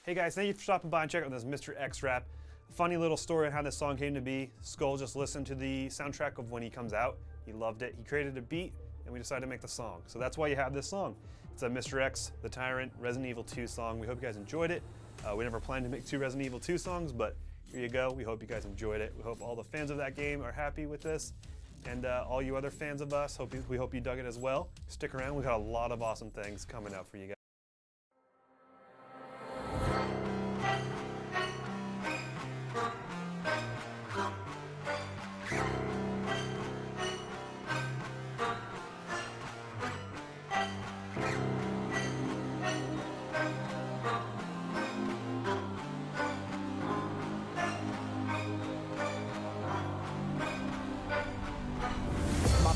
Hey guys, thank you for stopping by and checking out this Mr. X Rap. Funny little story on how this song came to be. Skull just listened to the soundtrack of when he comes out. He loved it. He created a beat, and we decided to make the song. So that's why you have this song. It's a Mr. X, The Tyrant, Resident Evil 2 song. We hope you guys enjoyed it. We never planned to make 2 Resident Evil 2 songs, but here you go. We hope you guys enjoyed it. We hope all the fans of that game are happy with this. And all you other fans of us, we hope you dug it as well. Stick around. We got a lot of awesome things coming out for you guys.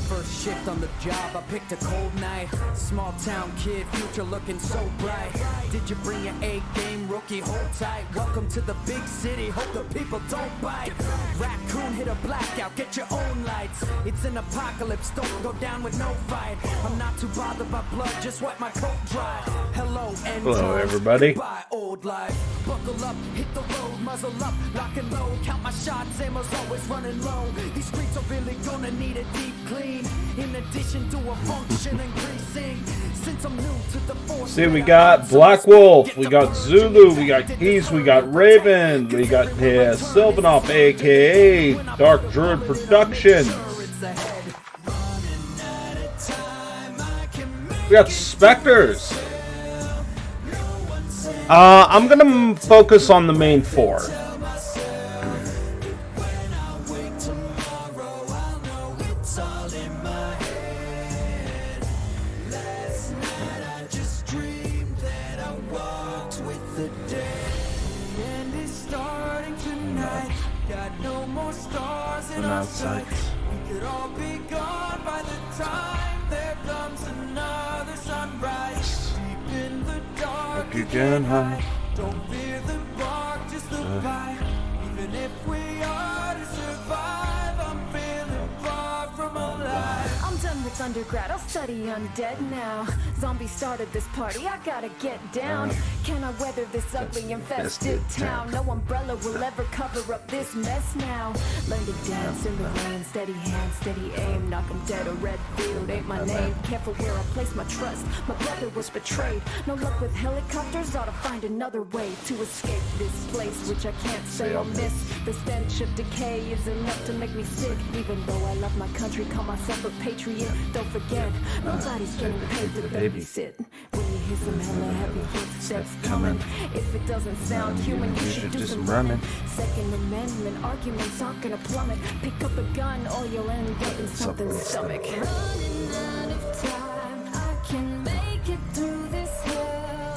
First shift on the job, I picked a cold night. Small town kid, future looking so bright. Did you bring your A game, rookie? Hold tight. Welcome to the big city, hope the people don't bite. Raccoon hit a blackout, get your own lights. It's an apocalypse, don't go down with no fight. I'm not too bothered by blood, just wipe my coat dry. Hello everybody. Goodbye, old life. Buckle up, hit the road, muzzle up, lock and load. Count my shots, ammo's always running low. These streets are really gonna need a deep clean. In addition to a functioning precinct, since I'm new to the force. See, we got Black Wolf, we got Zulu, we got Keys, we got Raven, we got Sylvanov, aka Dark Druid Productions. We got Spectres. I'm gonna focus on the main 4. sights. We could all be gone by the time there comes another sunrise. Deep in the dark, You can hide. don't fear the bark, just the bite. Even if we are to survive, I'm feeling far from alive. I'm done with undergrad, I'll study undead now. Zombies started this party, I gotta get down. Can I weather this ugly infested town? No umbrella will ever cover up this mess now. Learn to dance in the rain, steady hand, steady aim. Knock 'em dead, a red field ain't my name. Careful where I place my trust, my brother was betrayed. No luck with helicopters, ought to find another way to escape this place, which I can't say I'll miss. The stench of decay is enough to make me sick. Even though I love my country, call myself a patriot. Don't forget, nobody's getting paid to babysit. When you hear some hella heavy footsteps coming, if it doesn't sound human, you should do some running. Second Amendment arguments aren't gonna plummet. Pick up a gun or you'll end up in something's stomach. Running out of time, I can make it through this hell.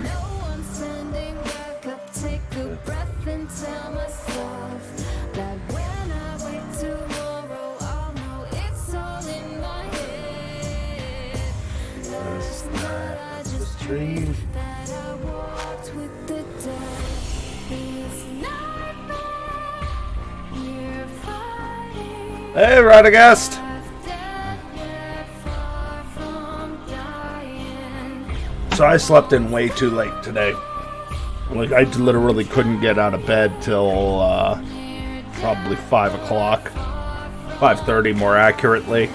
No one's sending back up. Take a breath and tell myself that when I wake tomorrow, I'll know it's all in my head. Last night I just dreamed that I walked with the dead. This nightmare, you're fighting. Hey, Radagast. So I slept in way too late today. Like, I literally couldn't get out of bed till probably 5 o'clock. 5:30 more accurately.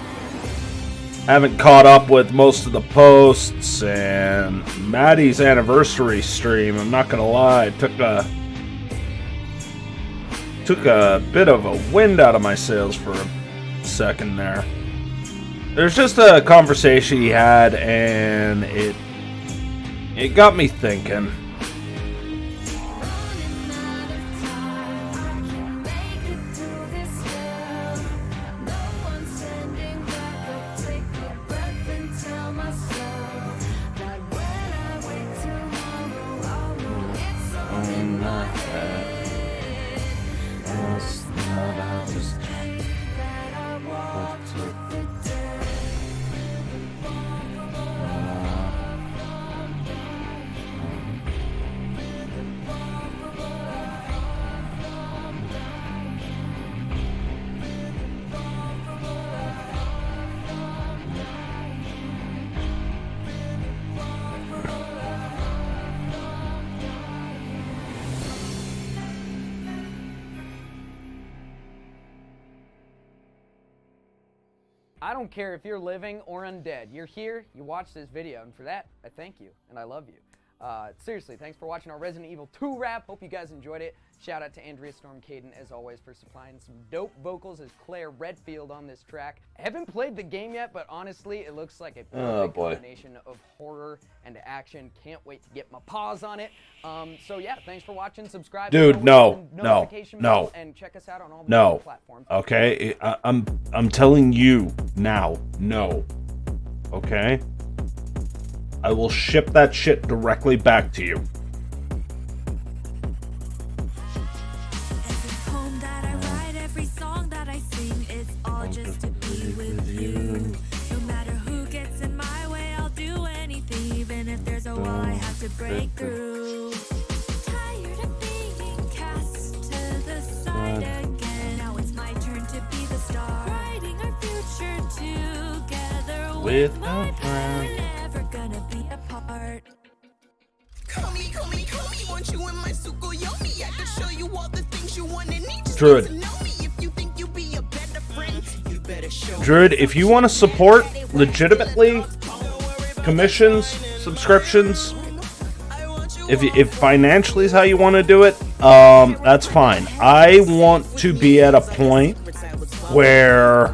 Haven't caught up with most of the posts, and Maddie's anniversary stream, I'm not gonna lie, took a bit of a wind out of my sails for a second there. There's just a conversation he had, and it got me thinking. I don't care if you're living or undead. You're here, you watch this video, and for that, I thank you, and I love you. Seriously, thanks for watching our Resident Evil 2 rap. Hope you guys enjoyed it. Shout out to Andrea Storm Caden, as always, for supplying some dope vocals as Claire Redfield on this track. I haven't played the game yet, but honestly, it looks like a perfect combination of horror and action. Can't wait to get my paws on it. So yeah, thanks for watching. Subscribe. Dude, no, and check us out on all the no. platforms. Okay, I'm telling you now, no. Okay? I will ship that shit directly back to you. Every poem that I write, every song that I sing, it's all just to be with you. No matter who gets in my way, I'll do anything, even if there's a wall I have to break through. Tired of being cast to the side again. Now it's my turn to be the star. Writing our future together with my friend. We're never gonna be apart. Call me, want you in my Sukuyomi. I can show you all the things you want and need. Just Druid. get to know me. If you think you'll be a better friend, you better show me. Druid, if you want to support legitimately, commissions, subscriptions, if financially is how you want to do it, that's fine. I want to be at a point where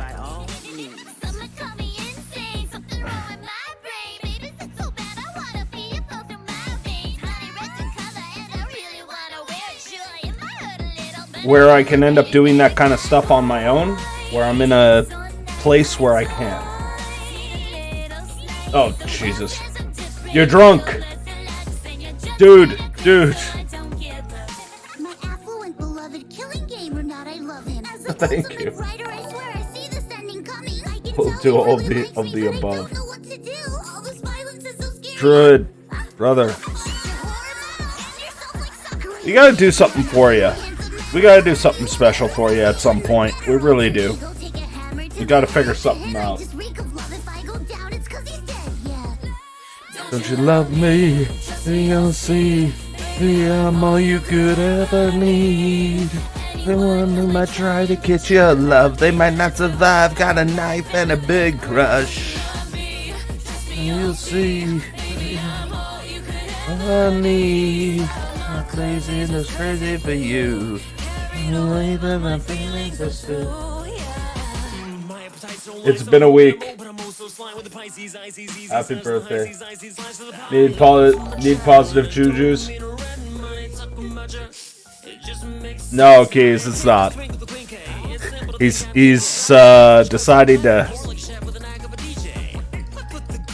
Someone call me insane, something wrong with my brain. Baby, it's so bad, I wanna be a flow through my veins. Honey red in color, and I really wanna wear it. Sure, it might hurt a little, but where I can end up doing that kind of stuff on my own, where I'm in a place where I can. Oh, Jesus. You're drunk. Dude. my affluent beloved killing game or not, I love him. As a Thank ultimate you. writer, We'll do all of the above. Druid, brother. We gotta do something for you. We gotta do something special for you at some point. We really do. We gotta figure something out. Don't you love me? You'll see. I'm all you could ever need. The one who might try to catch your love, they might not survive. Got a knife and a big crush. You'll see. I need. I'm crazy and it's crazy for you. The way that my feelings are still. It's been a week. Happy birthday. Need positive jujus? No, Keys, it's not. He's deciding to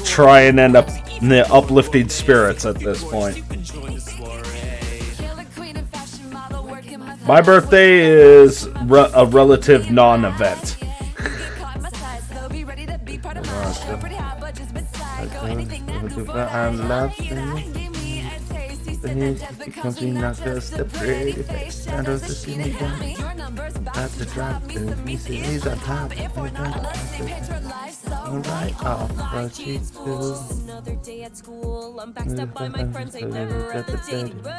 try and end up in the uplifting spirits at this point. My birthday is a relative non-event. I love because we not just a pretty face. I don't just see me down. At the drop, he sees a top. Right off, but she's still. Another day at school. I'm backed up by my friends. I never at the dating room.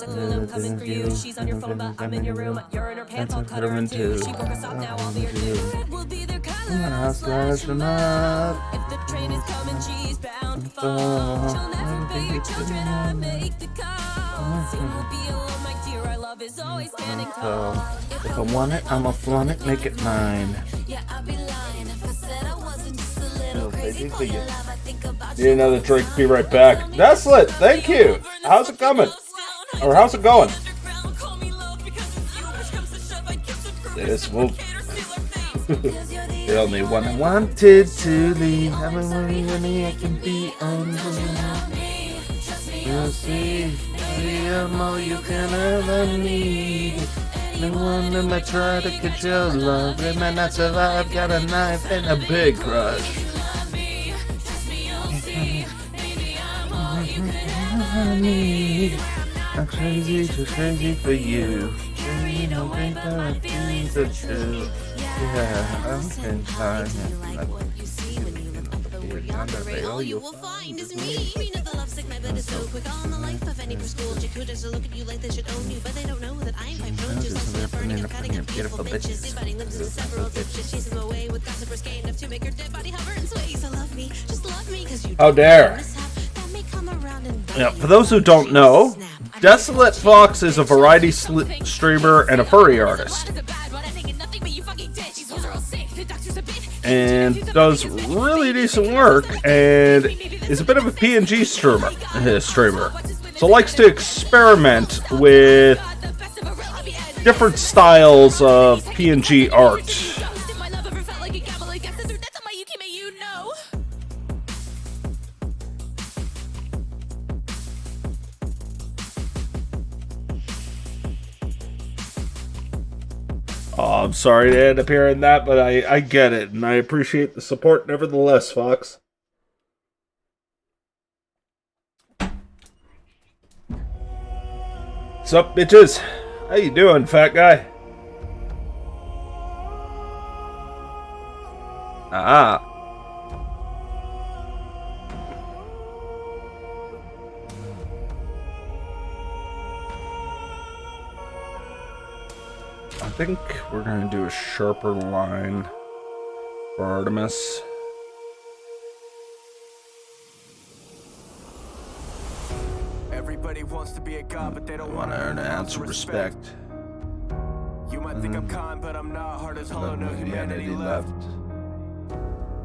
I'm coming for you. She's on your phone, but I'm in your room. You're in her pants, I'll cut her in two. She broke us off, now I'll be her new. Red will be their color. I'll slash them up. If the train is coming, she's bound to fall. She'll never pay your children, I make the call. Soon we'll be alone, my dear. Our love is always standing tall. If I want it, I'ma flaunt it, make it mine. Yeah, I'd be lying if I said I wasn't just a little crazy for your love. I think about Need another drink, be right back. That's lit, thank you. How's it coming? Or how's it going? This will. The only one I wanted to leave. Having money I can be on. You'll see, I'm all you can ever need. The one that might try to catch your love, they might not survive. Got a knife and a big crush. I'm crazy, too crazy for you. You don't think that I feel so true. Yeah, I'm in time. All you will find is me. You know the love sick, my blood is so quick. All in the life of any preschool jacuzzi to look at you like they should own you, but they don't know that I'm quite prone to lust burning and cutting up beautiful bitches, biting lips with several ditches, chasing them away with gossipers gay enough to make your dead body hover and sway. So love me, just love me, 'cause you. How dare! Yeah, for those who don't know, Desolate Fox is a variety streamer and a furry artist. And does really decent work, and is a bit of a PNG streamer. So likes to experiment with different styles of PNG art. Oh, I'm sorry to end up hearing that, but I get it, and I appreciate the support nevertheless, Fox. What's up, bitches? How you doing, fat guy? I think we're going to do a sharper line for Artemis. Everybody wants to be a god, but they don't want to earn an ounce of respect. You might think I'm kind, but I'm not. Hard as hollow, no humanity left.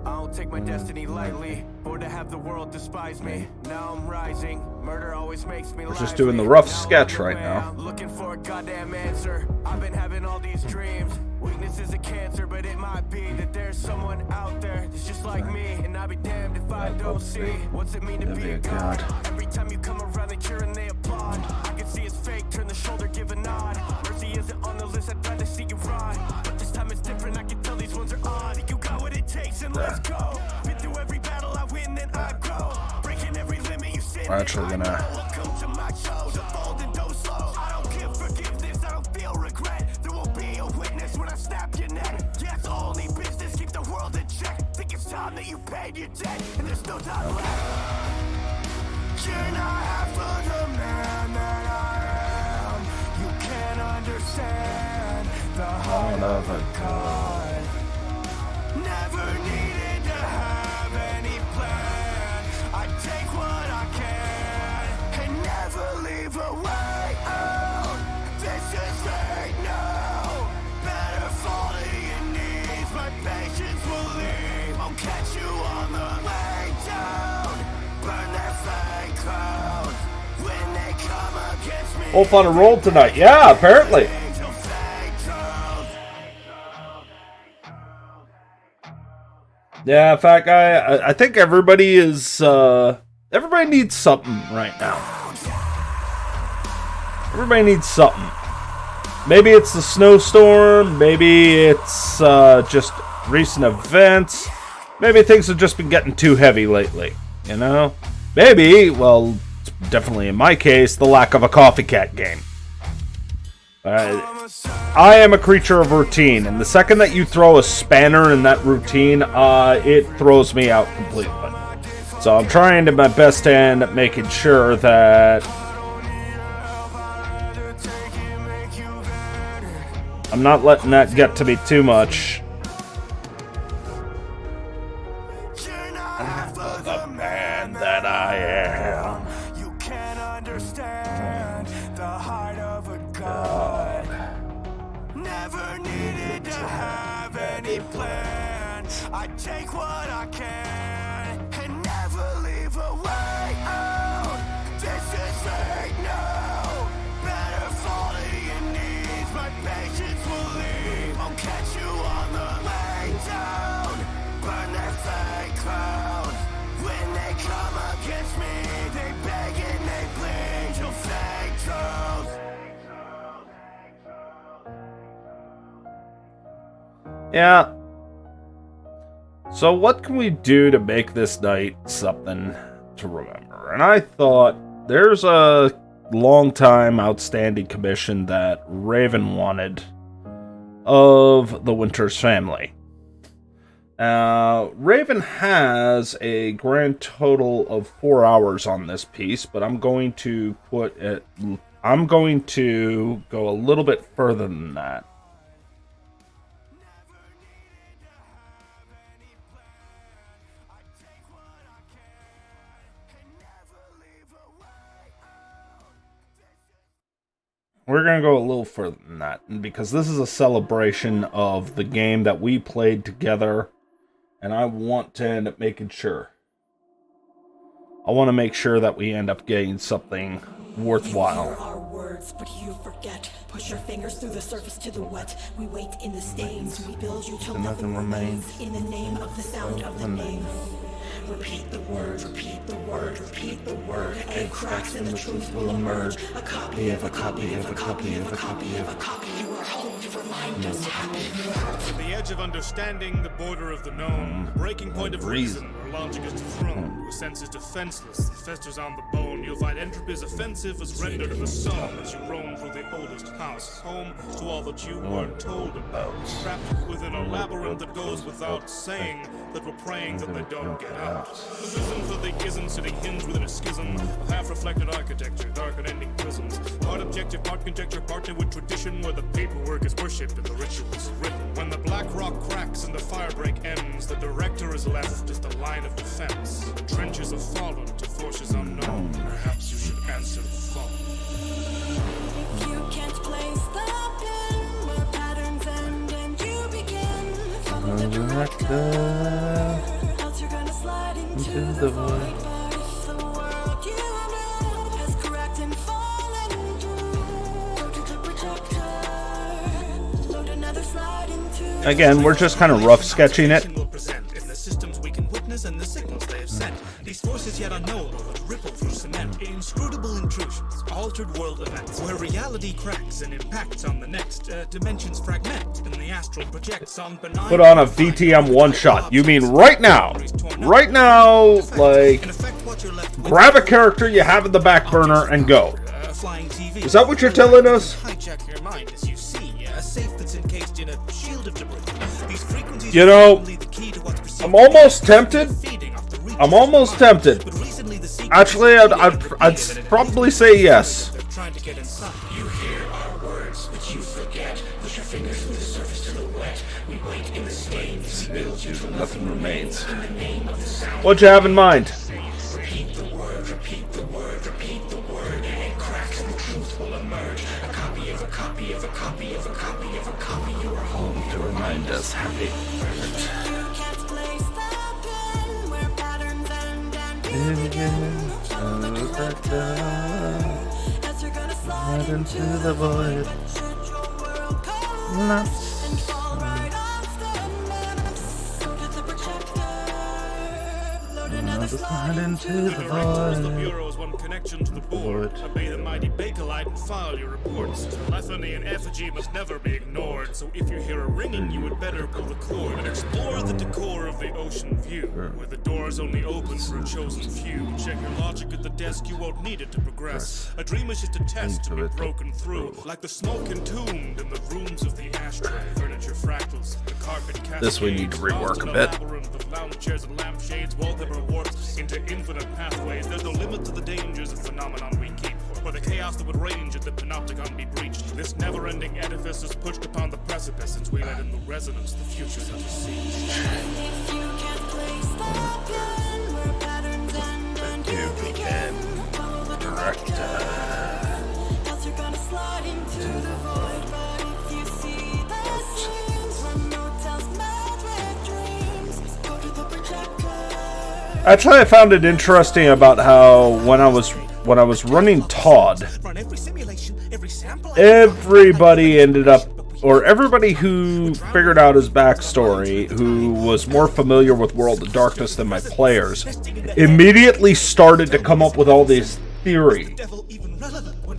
I don't take my destiny lightly. Born to have the world despise me. Now I'm rising. Murder always makes me. We're just doing the rough sketch right now. Looking for a goddamn answer. I've been having all these dreams. Weakness is a cancer, but it might be that there's someone out there that's just like me. And I'll be damned if I don't see what's it mean to be a god. Every time you come around, they cheer and they applaud. I can see it's fake, turn the shoulder, give a nod. Mercy isn't on the list, I'd rather see you ride. But this time it's different, I can tell these ones are odd. You got what it takes and let's go. Been through every battle, I win, then I grow. Breaking every limit, you sin. We're actually gonna. Welcome to my show, the fold and go slow. I don't give forgiveness, I don't feel regret. There won't be a witness when I snap your neck. Yeah, it's only business, keep the world in check. Think it's time that you paid your debt, and there's no time left. You're not half of the man that I am. You can't understand the heart of a god. Never needed to have any plan. I take what I can and never leave a way out. This is fate now. Better fall to your knees. My patience will leave. I'll catch you on the way down. Burn their fake crowns when they come against me. Wolf on a roll tonight. Yeah, apparently. Yeah, fat guy. I think everybody is. Everybody needs something right now. Everybody needs something. Maybe it's the snowstorm. Maybe it's just recent events. Maybe things have just been getting too heavy lately. You know? Maybe, well, definitely in my case, the lack of a coffee cat game. I am a creature of routine, and the second that you throw a spanner in that routine, it throws me out completely. So I'm trying to my best end at making sure that I'm not letting that get to me too much. The man that I am. You can't understand the heart of a god. Never needed to have any plan. I take what I can and never leave a way out. This is fate now. Better fall to your knees. My patience will leave. I'll catch you on the way down. Burn their fake crowns. When they come against me, they beg and they plead. You'll fake truth. Yeah. So what can we do to make this night something to remember? And I thought there's a long-time outstanding commission that Raven wanted of the Winters family. Raven has a grand total of 4 hours on this piece, but I'm going to go a little bit further than that. We're going to go a little further than that, because this is a celebration of the game that we played together, and I want to end up making sure. I want to make sure that we end up getting something worthwhile. You hear our words, but you forget. Push your fingers through the surface to the wet. We wait in the stains. We build you till nothing remains. In the name of the sound of the name. Repeat the word, repeat the word, repeat the word. And cracks in the truth will emerge. A copy of a copy of a copy of a copy of a copy. You are home, you remind us happy. At the edge of understanding, the border of the known, the breaking point of reason, where logic is dethroned, where sense is defenseless, and festers on the bone, you'll find entropy as offensive as rendered in the song as you roam through the oldest house, home to all that you weren't told about, trapped within a labyrinth that goes without saying that we're praying that they don't get out. The vision for the isn't sitting hinged within a schism of half-reflected architecture, dark unending prisms, part objective, part conjecture, partner with tradition, where the paperwork is worshipped and the rituals written. When the black rock cracks and the firebreak ends, the director is left just a line of defense. The trenches have fallen to forces unknown. Perhaps you should answer the phone. If you can't place the pin where patterns end and you begin, follow the director, else you're gonna slide into the void. But if the world you know has cracked and fallen through, go to the protector, load another slide in Again, we're just kind of rough sketching it. Systems we can witness and the signals they have sent. These forces yet unknowable that ripple through cement. Inscrutable intrusions, altered world events, where reality cracks and impacts on the next. Dimensions fragment and the astral projects on benign. Put on a VTM one shot. You mean right now? Right now, like, grab a character you have in the back burner and go. Is that what you're telling us? Hijack your mind as you see a safe that's encased in a shield of debris. These frequencies You know, I'm almost tempted. I'm almost tempted. Actually, I'd probably say yes. You hear our words, but you forget. Push your fingers through the surface to the wet. We wait in the stains. We build you till nothing remains. In the name of the sound. What'd you have in mind? Repeat the word, repeat the word, repeat the word. And cracks and the truth will emerge. A copy of a copy of a copy of a copy of a copy. You are home to remind us happy. Out into the void. Slide into the The void. Bureau's one connection to the board. Obey the mighty Bakelite and file your reports. Telephony and effigy must never be ignored. So if you hear a ringing, you would better pull the cord and explore the decor of the ocean view, where the doors only open for a chosen few. Check your logic at the desk, you won't need it to progress. A dream is just a test to be broken through, like the smoke entombed in the rooms of the ashtray. Furniture fractals, the carpet cascades. This we need to rework a bit. The lounge chairs and lampshades, wallpaper warped into infinite pathways. There's no limit to the dangers of phenomenon we keep, or the chaos that would range if the panopticon be breached. This never-ending edifice is pushed upon the precipice, since we let in the resonance the future's under siege. You begin. Director. Actually, I found it interesting about how when I was running Todd, everybody ended up, or everybody who figured out his backstory, who was more familiar with World of Darkness than my players, immediately started to come up with all these theories.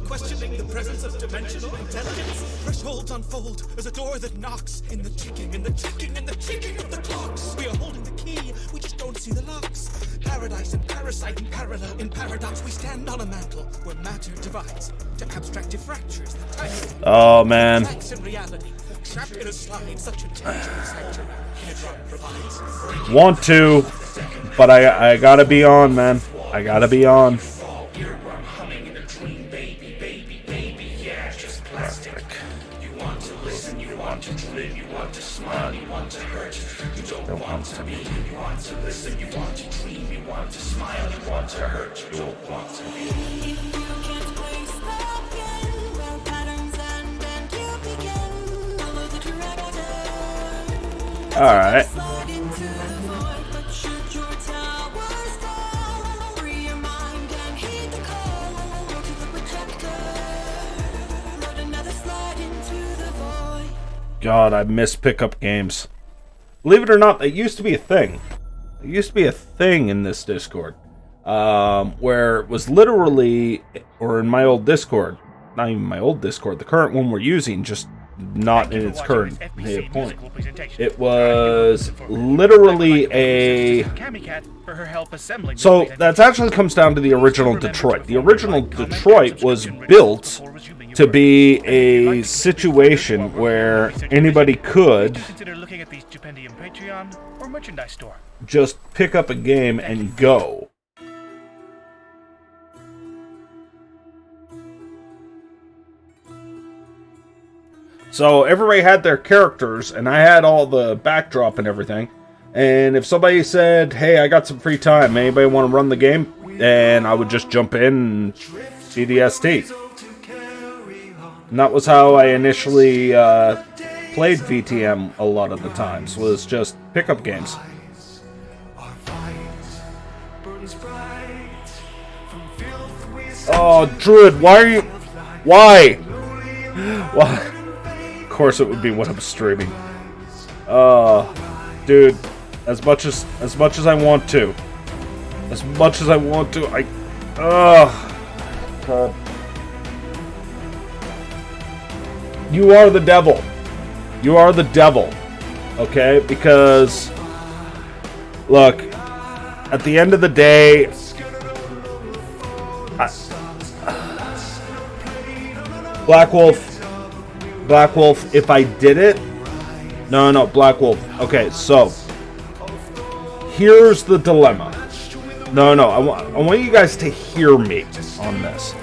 Questioning the presence of dimensional intelligence. Thresholds unfold as a door that knocks in the ticking and the ticking and the ticking of the clocks. We are holding the key, we just don't see the locks. Paradise and parasite and parallel. In paradox, we stand on a mantle where matter divides to abstractive fractures. Oh man. In reality, trapped in a slide, such a tangible sanctuary. Hedron provides. Want to, but I gotta be on, man. I gotta be on. You want to hurt, you don't want to be. You want to listen, you want to dream, you want to smile, you want to hurt, you don't want to be. If you can't place the pin where patterns end and you begin, follow the director. Alright. Slide into the void, but shoot your towers down. Free your mind and heed the call. Go to the projector. Load another slide into the void. God, I miss pickup games. Believe it or not, that used to be a thing. It used to be a thing in this Discord. Where it was literally, or in my old Discord, not even my old Discord, the current one we're using, just not in its current point. It was literally a... So, that actually comes down to the original Detroit. The original Detroit was built to be a situation where anybody could just pick up a game and go. So everybody had their characters, and I had all the backdrop and everything. And if somebody said, hey, I got some free time, anybody want to run the game? And I would just jump in and see the ST. And that was how I initially played VTM a lot of the times, was just pickup games. Oh, Druid, why are you... Why? Why? Of course it would be when I'm streaming. Dude, as much as I want to, God. You are the devil. You are the devil. Okay? Because, look, at the end of the day, Black Wolf, if I did it, no, Black Wolf. Okay, so here's the dilemma. No, I want you guys to hear me on this.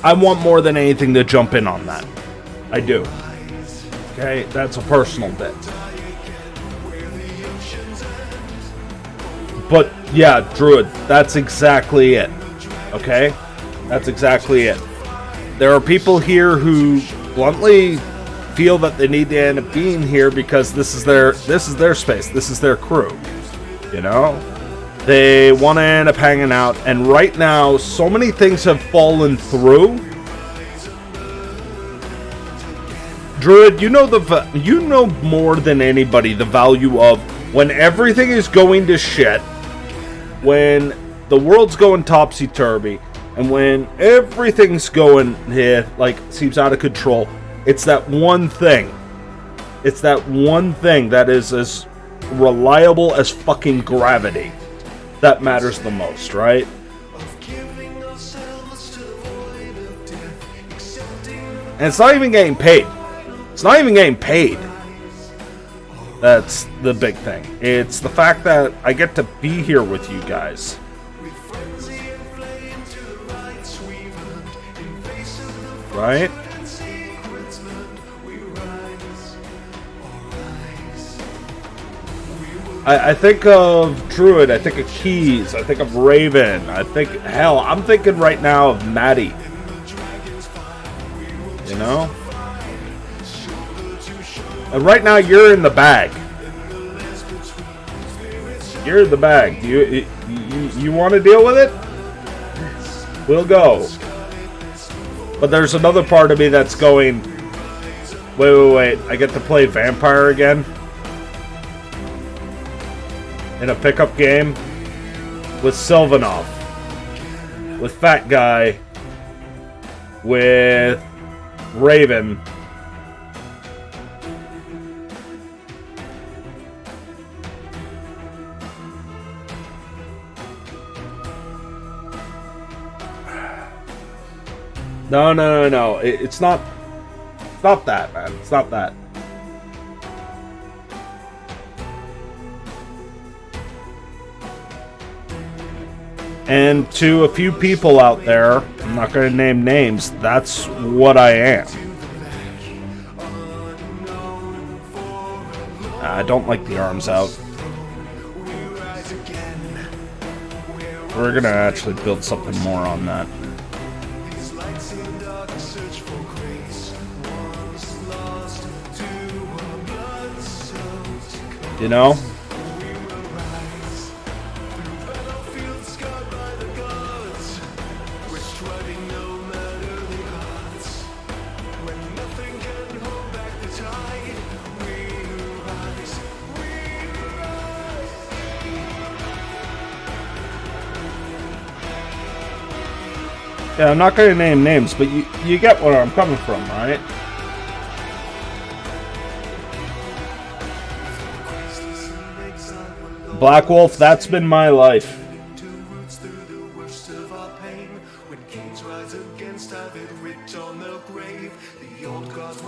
I want more than anything to jump in on that. I do. Okay, that's a personal bit. But yeah, Druid, that's exactly it. Okay? That's exactly it. There are people here who bluntly feel that they need to end up being here because this is their space, this is their crew. You know? They want to end up hanging out, and right now, so many things have fallen through. Druid, you know more than anybody the value of when everything is going to shit, when the world's going topsy-turvy, and when everything's going seems out of control. It's that one thing. It's that one thing that is as reliable as fucking gravity that matters the most, right? And it's not even getting paid. It's not even getting paid. That's the big thing. It's the fact that I get to be here with you guys. Right? I think of Druid, I think of Keys, I think of Raven, I'm thinking right now of Maddie. You know? And right now you're in the bag. You're in the bag. You want to deal with it? We'll go. But there's another part of me that's going, wait, I get to play Vampire again? In a pickup game? With Sylvanov. With Fat Guy. With Raven. No. It's not that, man. It's not that. And to a few people out there, I'm not going to name names, that's what I am. I don't like the arms out. We're going to actually build something more on that. You know? Yeah, I'm not going to name names, but you get where I'm coming from, right? Black Wolf, that's been my life.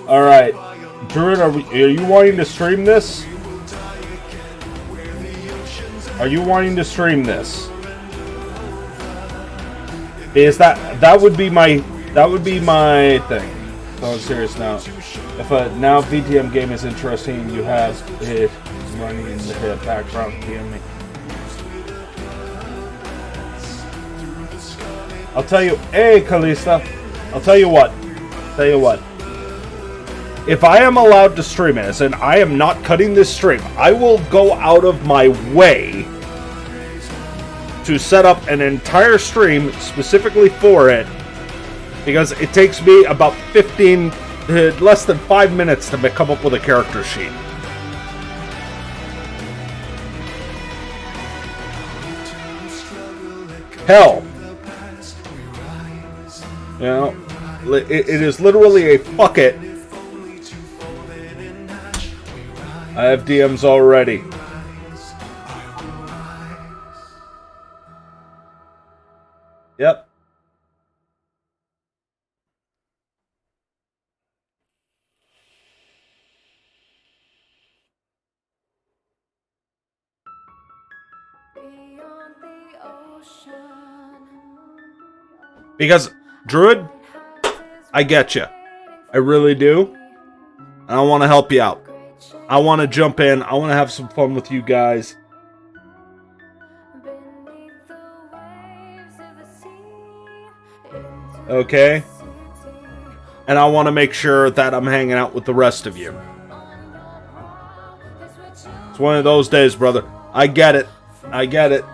Alright. Druid, are you wanting to stream this? Are you wanting to stream this? Is that would be my thing. So I'm serious now. If a now VTM game is interesting, you have it running in the background. DM me. I'll tell you, hey Kalista, I'll tell you what. If I am allowed to stream it, and I am not cutting this stream, I will go out of my way to set up an entire stream specifically for it, because it takes me about less than 5 minutes to come up with a character sheet. hell. You know, it is literally a fuck it. I have DMs already. Yep. Because, Druid, I get you. I really do. And I want to help you out. I want to jump in. I want to have some fun with you guys. Okay? And I want to make sure that I'm hanging out with the rest of you. It's one of those days, brother. I get it. I get it.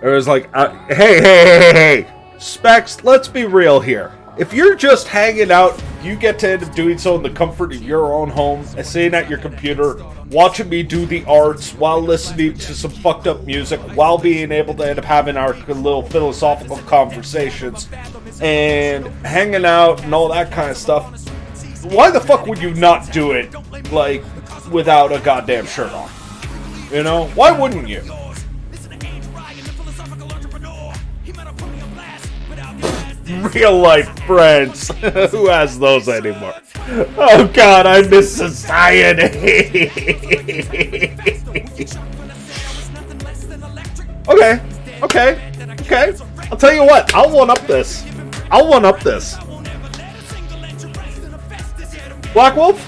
It was like, hey, Specs, let's be real here. If you're just hanging out, you get to end up doing so in the comfort of your own home, and sitting at your computer, watching me do the arts, while listening to some fucked up music, while being able to end up having our little philosophical conversations, and hanging out and all that kind of stuff, why the fuck would you not do it, like, without a goddamn shirt on? You know? Why wouldn't you? Real life friends. Who has those anymore? Oh god, I miss society. Okay. I'll tell you what, I'll one up this. Black Wolf?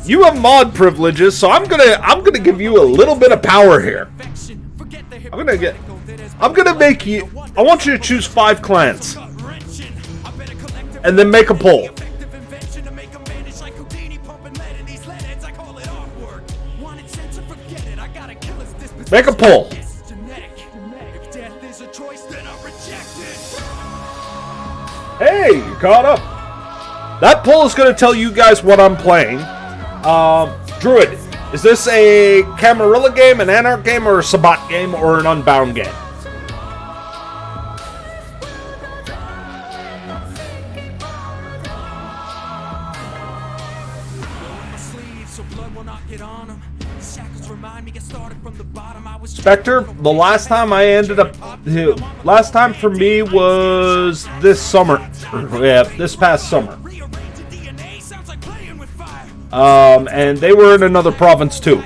You have mod privileges, so I'm gonna give you a little bit of power here. I'm gonna make you. I want you to choose 5 clans, and then make a poll. Make a poll. Hey, you caught up. That poll is gonna tell you guys what I'm playing. Druid. Is this a Camarilla game, an Anarch game, or a Sabat game, or an Unbound game? Spectre, the last time I ended up... Last time for me was this summer. Yeah, this past summer. And they were in another province too.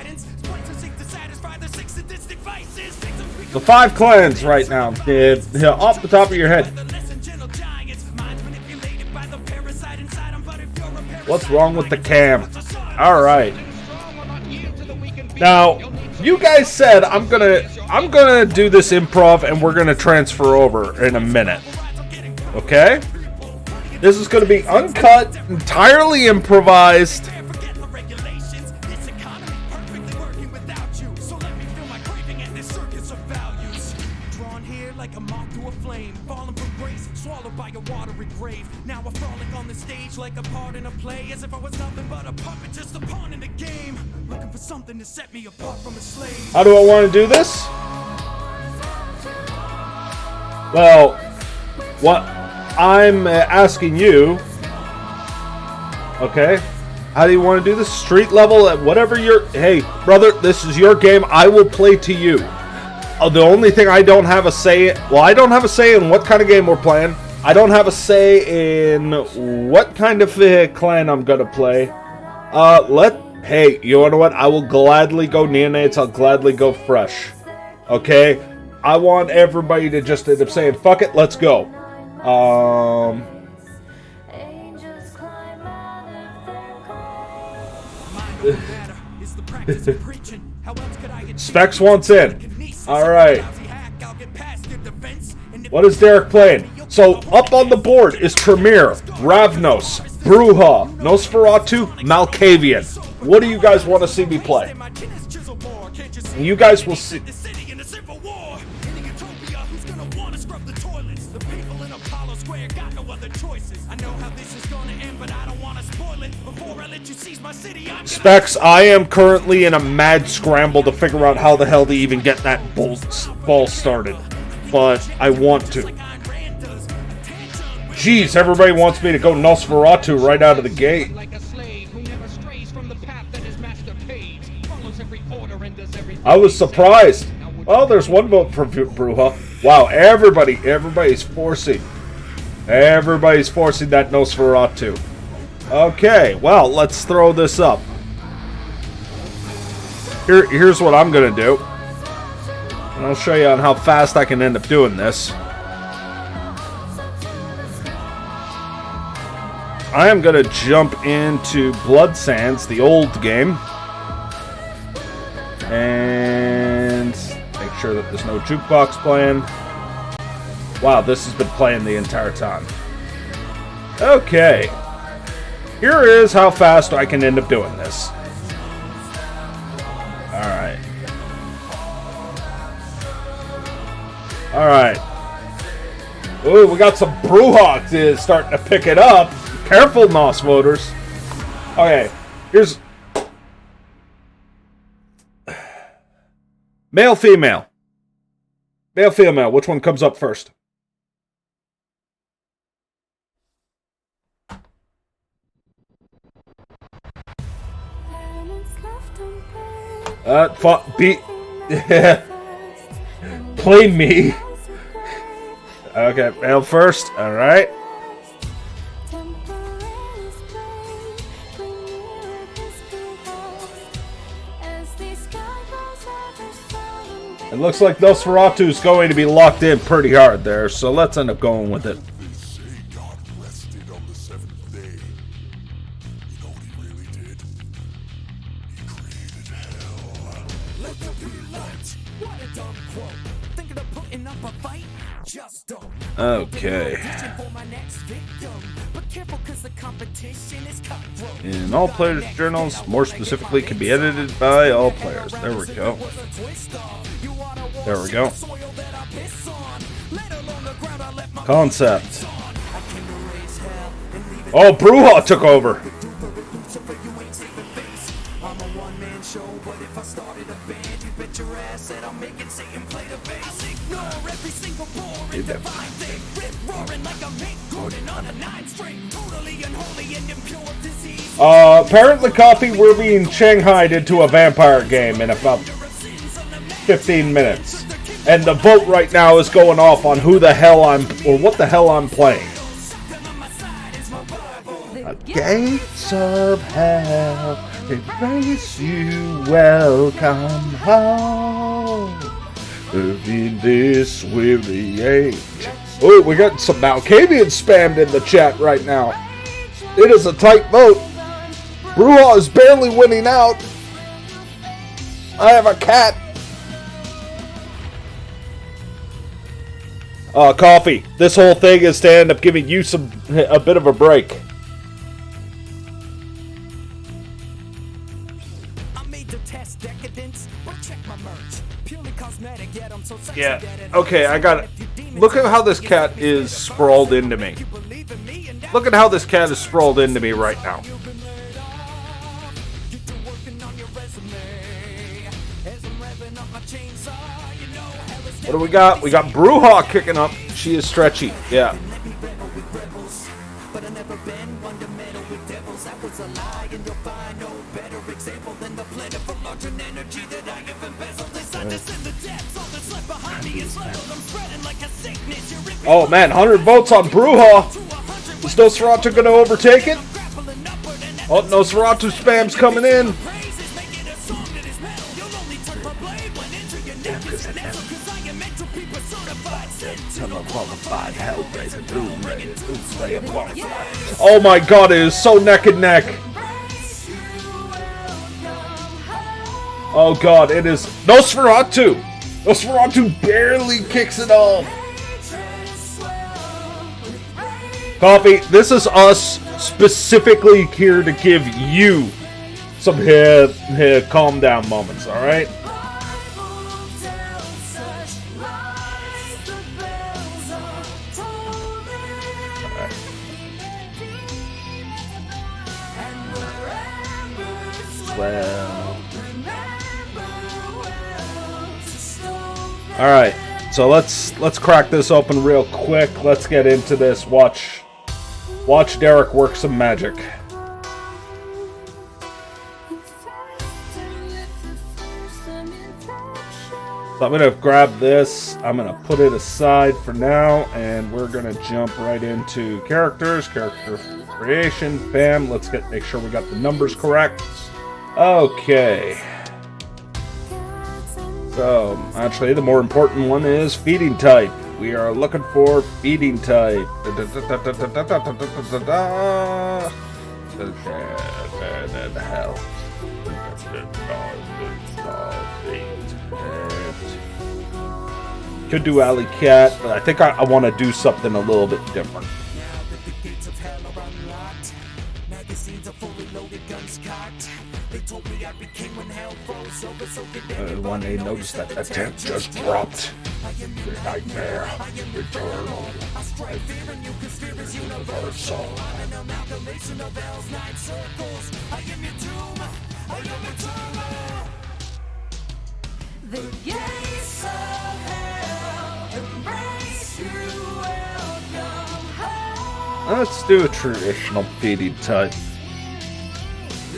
The 5 clans right now, off the top of your head. What's wrong with the cam? Alright. Now, you guys said I'm gonna do this improv and we're gonna transfer over in a minute. Okay? This is gonna be uncut, entirely improvised. How do I want to do this? Well, what I'm asking you, okay, how do you want to do this? Street level at whatever your... Hey, brother, this is your game. I will play to you. The only thing I don't have a say... Well, I don't have a say in what kind of game we're playing. I don't have a say in what kind of clan I'm going to play. Hey, you know what? I will gladly go neonates. I'll gladly go fresh. Okay? I want everybody to just end up saying, fuck it, let's go. Specs wants in. Alright. What is Derek playing? So, up on the board is Tremere, Ravnos, Bruja, Nosferatu, Malkavian. What do you guys want to see me play? You guys will see. Specs, I am currently in a mad scramble to figure out how the hell to even get that ball started. But I want to. Jeez, everybody wants me to go Nosferatu right out of the gate. I was surprised. Well, there's one vote for Bruja. Wow, everybody's forcing. Everybody's forcing that Nosferatu. Okay, well, let's throw this up. Here's what I'm gonna do. And I'll show you on how fast I can end up doing this. I am gonna jump into Blood Sands, the old game. And make sure that there's no jukebox playing. Wow, this has been playing the entire time. Okay. Here is how fast I can end up doing this. Alright. Alright. Ooh, we got some Bruja starting to pick it up. Careful, NOS voters. Okay, here's... Male, female. Male, female. Which one comes up first? Beat. Play me. Okay, male first. Alright. It looks like Nosferatu's going to be locked in pretty hard there, so let's end up going with it. Okay. In all players' journals, more specifically, can be edited by all players. There we go. There we go. Concept. Oh, Bruja took over. Apparently, Coffee, we're being shanghaied into a vampire game in about 15 minutes. And the vote right now is going off on who the hell what the hell I'm playing. The gates of hell embrace you, welcome home. In this weary age. Oh, we got some Malkavian spammed in the chat right now. It is a tight vote. Bruja is barely winning out. I have a cat. Coffee. This whole thing is to end up giving you a bit of a break. Yeah. Okay, I got it. Look at how this cat is sprawled into me. Look at how this cat is sprawled into me right now. What do we got? We got Bruja kicking up. She is stretchy. Yeah. Oh man, 100 votes on Bruja. Is Nosferatu going to overtake it? Oh, Nosferatu spam's coming in. Oh my god, it is so neck and neck. Oh god, it is Nosferatu. Nosferatu barely kicks it off. Coffee, this is us specifically here to give you some calm down moments, alright? well. All right, so let's crack this open real quick. Let's get into this. Watch Derek work some magic. So I'm going to grab this, I'm going to put it aside for now, and we're going to jump right into character creation. Bam, let's make sure we got the numbers correct. Okay. So, actually, the more important one is feeding type. We are looking for feeding type. Hell. Could do Alley Cat, but I think I want to do something a little bit different. When they noticed that the tent just dropped, the nightmare returnal. Universal. The gates of hell embrace you, welcome home. Let's do a traditional feeding type.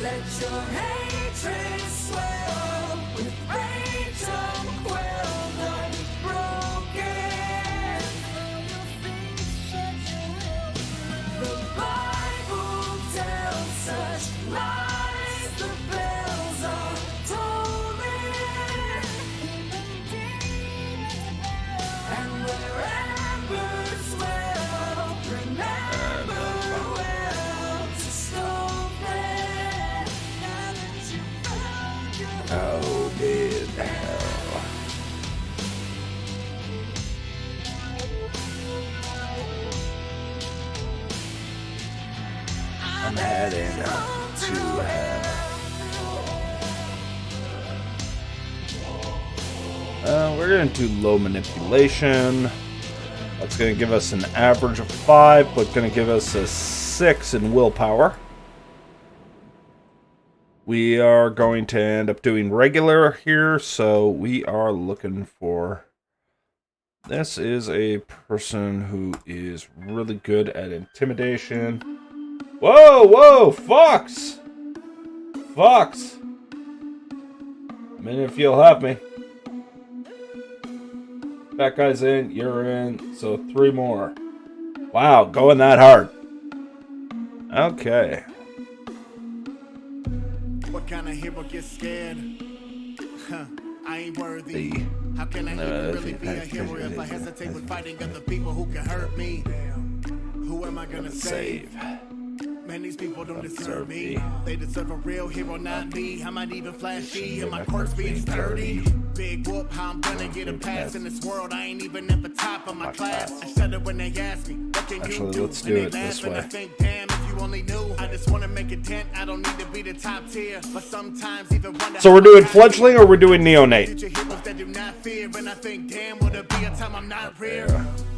Let your hatred swell with rage unquelled, unbroken. The Bible tells such lies, the bells are tolling. And wherever dwell, remember well to stop it. Now that you found your Oh, in hell. I'm heading up to hell. We're going to do low manipulation. That's going to give us an average of 5, but going to give us a 6 in willpower. We are going to end up doing regular here, so we are looking for... This is a person who is really good at intimidation. Whoa, Fox! Fox! I mean, if you'll have me. That guy's in, you're in, so 3 more. Wow, going that hard. Okay. What kind of hero gets scared? I ain't worthy. How can I even really be a hero if I hesitate when fighting other people who can hurt me? Who am I gonna save? Man, these people don't deserve me. They deserve a real hero, not me. I might even flashy and my quirks being sturdy. Big whoop, how I'm gonna get a pass in this world. I ain't even at the top of my class. I shudder when they ask me, what can you do? Let's do it this way. I think, damn, if you only knew. I just wanna make a dent. I don't need to be the top tier, but sometimes even wonder. So we're doing fledgling or we're doing neonate? Future heroes that do not fear, and I think, damn, would it be a time I'm not real?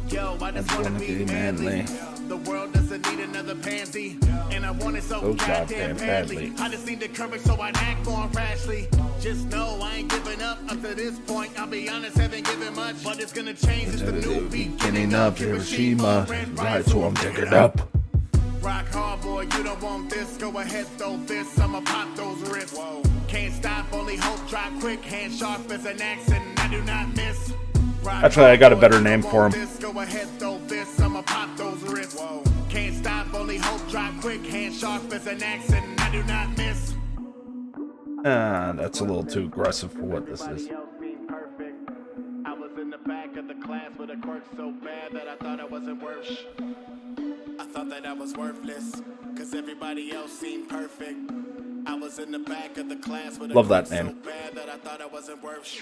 Yo, I just wanna be manly. The world doesn't need another pansy, and I want it so goddamn badly. I just need the courage so I act more rashly. Just know I ain't giving up to this point. I'll be honest, haven't given much, but it's gonna change. It's the new beginning of Hiroshima. Right, so I'm digging up. Rock hard, boy, you don't want this. Go ahead, throw this. I'ma pop those wrists. Can't stop, only hope. Drop quick, hand sharp as an axe, and I do not miss. Actually, I got a better name for him. Go ahead, throw this. I'ma pop those wrists. Can't stop, only hope. Drop quick, hand sharp as an axe, and I do not miss. That's a little too aggressive for what this is. I was in the back of the class with a quirk so bad that I thought I wasn't worth. I thought that I was worthless, cause everybody else seemed perfect. I was in the back of the class with a Love that quirk name. so bad that I thought I wasn't worth.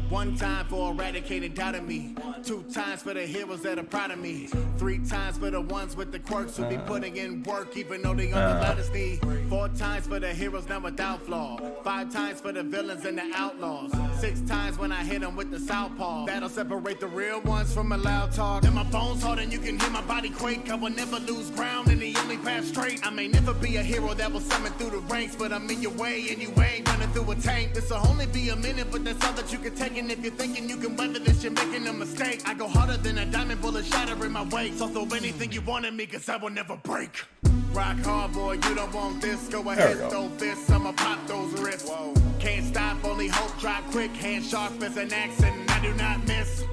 1 time for eradicating doubt in me. 2 times for the heroes that are proud of me. 3 times for the ones with the quirks who be putting in work even though they on the loudest knee. 4 times for the heroes now without flaw. 5 times for the villains and the outlaws. 6 times when I hit them with the southpaw. That'll separate the real ones from a loud talk. And my bones hard and you can hear my body quake. I will never lose ground and the only path straight. I may never be a hero that will summon through the ranks, but I'm in your way and you ain't running through a tank. This'll only be a minute, but that's all that you can take. And if you're thinking you can weather this, you're making a mistake. I go harder than a diamond bullet shattering my weight. So throw anything you want at me, cause I will never break. Rock hard, boy, you don't want this. Go ahead, throw this, I'ma pop those wrists. Can't stop, only hope, drop quick. Hand sharp as an axe and I do not miss.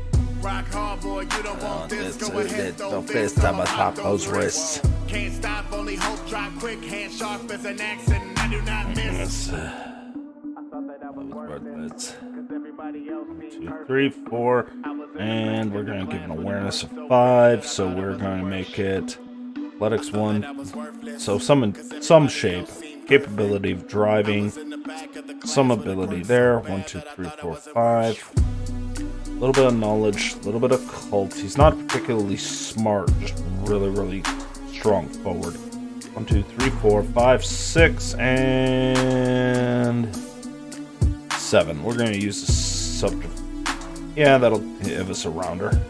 Rock hard, boy, you don't want this. Go ahead, throw this, I'ma pop those wrists. Can't stop, only hope, drop quick. Hand sharp as an axe and I do not miss. 2, 3, 4, and we're going to give an awareness of 5, so we're going to make it athletics 1, so some shape, capability of driving, some ability there, 1, 2, 3, 4, 5, a little bit of knowledge, a little bit of cult. He's not particularly smart, just really strong forward. 1, 2, 3, 4, 5, 6, and 7. We're going to use the subject. Yeah, that'll give us a rounder.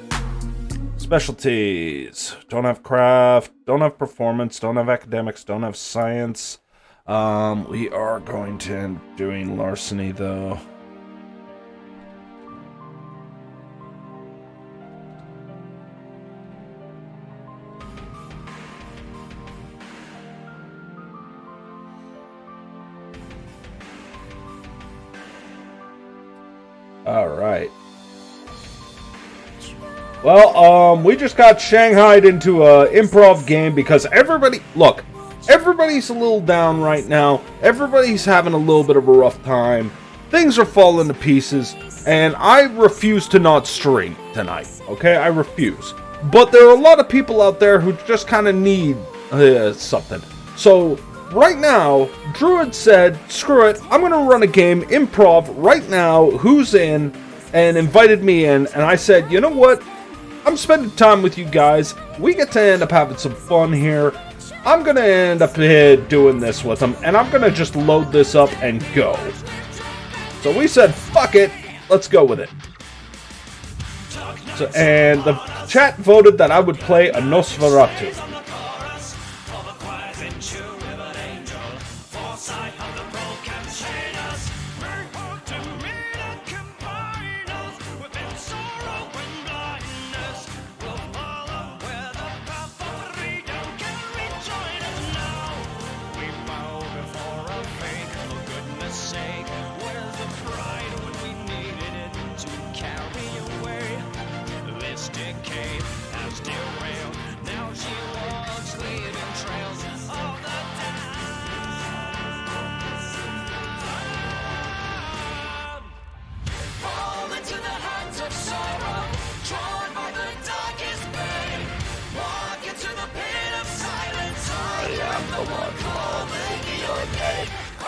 Specialties. Don't have craft, don't have performance, don't have academics, don't have science. We are going to end doing larceny, though. All right. Well, we just got shanghaied into a improv game because everybody's a little down right now. Everybody's having a little bit of a rough time. Things are falling to pieces, and I refuse to not stream tonight. Okay, I refuse. But there are a lot of people out there who just kind of need something. So right now, Druid said, screw it, I'm going to run a game, improv, right now, who's in, and invited me in, and I said, you know what, I'm spending time with you guys, we get to end up having some fun here, I'm going to end up doing this with them, and I'm going to just load this up and go. So we said, fuck it, let's go with it. So, and the chat voted that I would play a Nosferatu.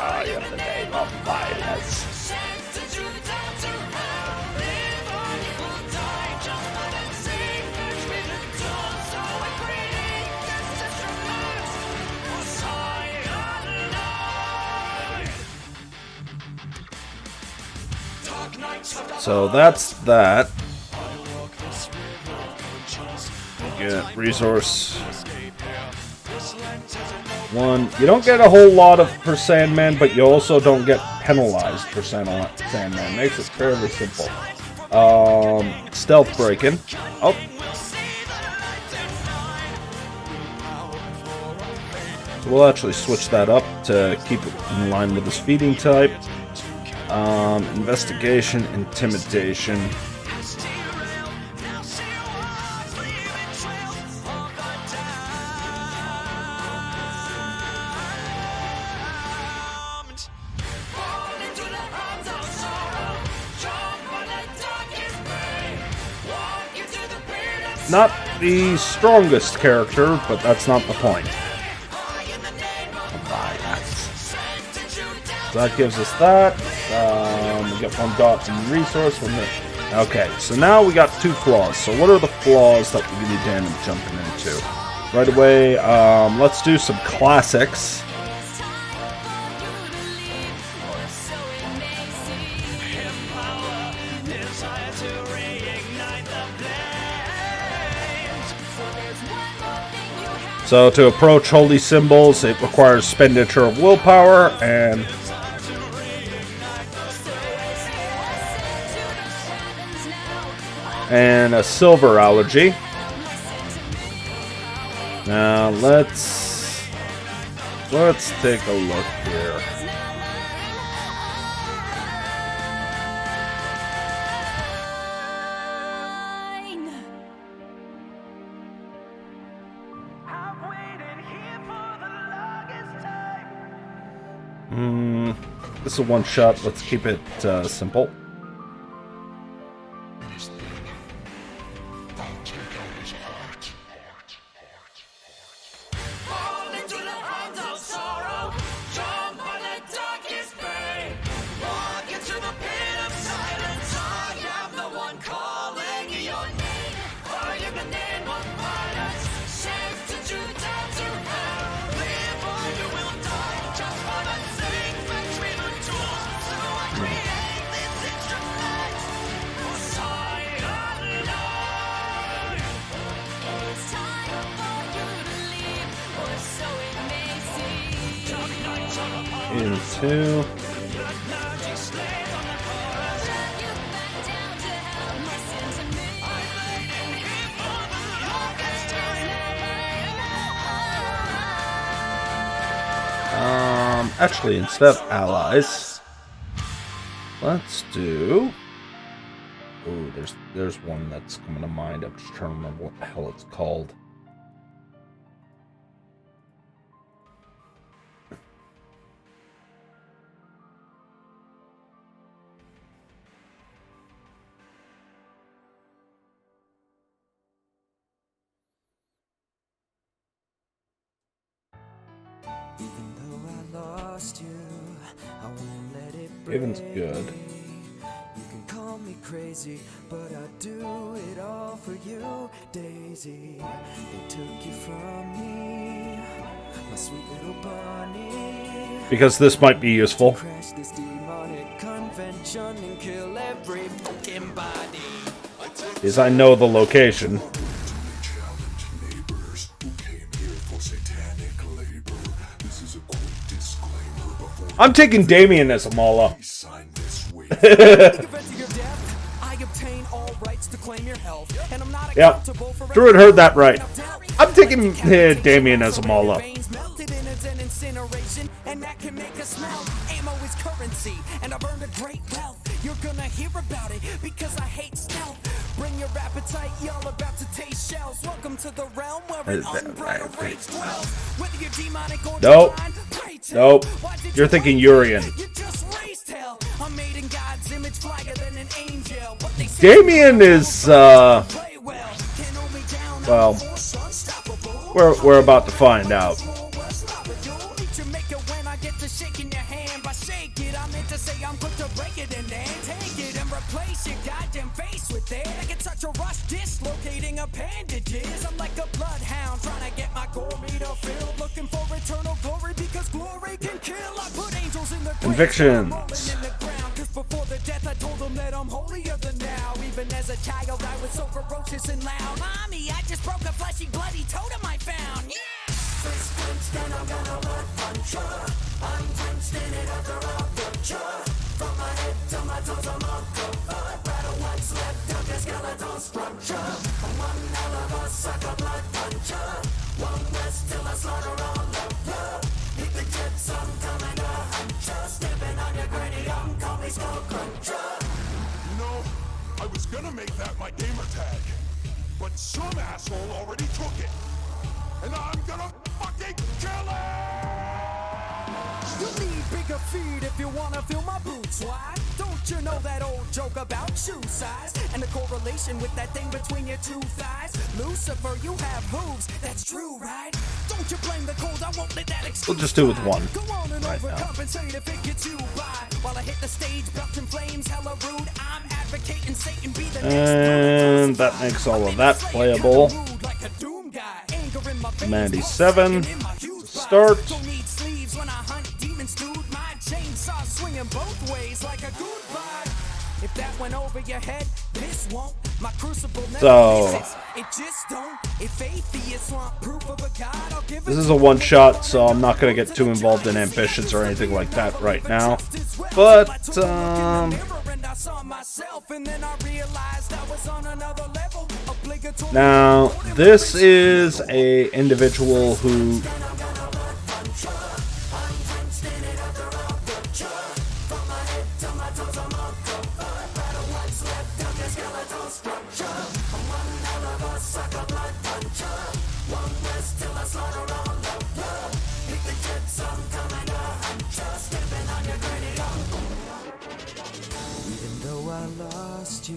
I am the name of violence. So that's that. You get resource 1. You don't get a whole lot for Sandman, but you also don't get penalized for Sandman. Makes it fairly simple. Stealth breaking. Oh. So we'll actually switch that up to keep it in line with his feeding type. Investigation, intimidation. Not the strongest character, but that's not the point. So that gives us that. We got 1 dot in resource. Okay, so now we got 2 flaws. So what are the flaws that we need to end up jumping into? Right away, let's do some classics. So to approach holy symbols, it requires expenditure of willpower and a silver allergy. Now let's take a look here. This is a one shot. Let's keep it simple. Into actually, instead of allies, let's do. Oh, there's one that's coming to mind. I'm just trying to remember what the hell it's called. Raven's good. You can call me crazy, but I do it all for you, Daisy. They took you from me, my sweet little bunny. Because this might be useful. Crash this demonic convention and kill every fucking body. Is I know the location. I'm taking Damien as a Mala. Yeah, Druid heard that right. I'm taking Damien as a Mala. And that can make us smell. Ammo is currency, and I've earned a great wealth. You're gonna hear about it because I hate stealth. Bring your appetite, y'all about to taste shells. Welcome to the realm where an unbridled rage dwells. Whether you're demonic or divine, pray tell. Nope. You're thinking Urian. You just raised hell. I'm made in God's image, flyer than an angel. What they say Damien is well, we're about to find out. Dislocating appendages. I'm like a bloodhound trying to get my gore meter filled. Looking for eternal glory because glory can kill. I put angels in the Convictions. Cause before the death I told them that I'm holier than now. Even as a child I was so ferocious and loud. Mommy, I just broke a fleshy bloody totem I found. Yeah! Fist clenched and I'm gonna blood punch ya. I'm drenched in it after I'll butcher. From my head to my toes I'm on cover. Rattle what's left of your skeletal structure. I'm one hell of a sucker blood puncher. One rest till I slaughter all of ya. Hit the jets, I'm coming to hunt ya. Stepping on your granny, call me skull cruncher. You know, I was gonna make that my gamer tag, but some asshole already took it. And I'm gonna fucking kill it! You need bigger feet if you wanna feel my boots. Why? Don't you know that old joke about shoe size and the correlation with that thing between your two thighs. Lucifer, you have hooves, that's true, right? Don't you blame the cold, I won't let that excuse. We'll just do it with one Go on and right now. overcompensate if it gets you by. While I hit the stage, belching flames, hella rude. I'm advocating Satan be the And that makes all of that playable. 97. Start. Don't need sleeves when I hunt demons, dude. My chainsaw swinging both ways like a good vibe. If that went over your head, this won't. My crucible never misses. It just don't. If atheists want proof of a god, I'll give it. This is a one-shot, so I'm not going to get too involved in ambitions or anything like that right now. But, now, this is a individual who... Even though I lost you,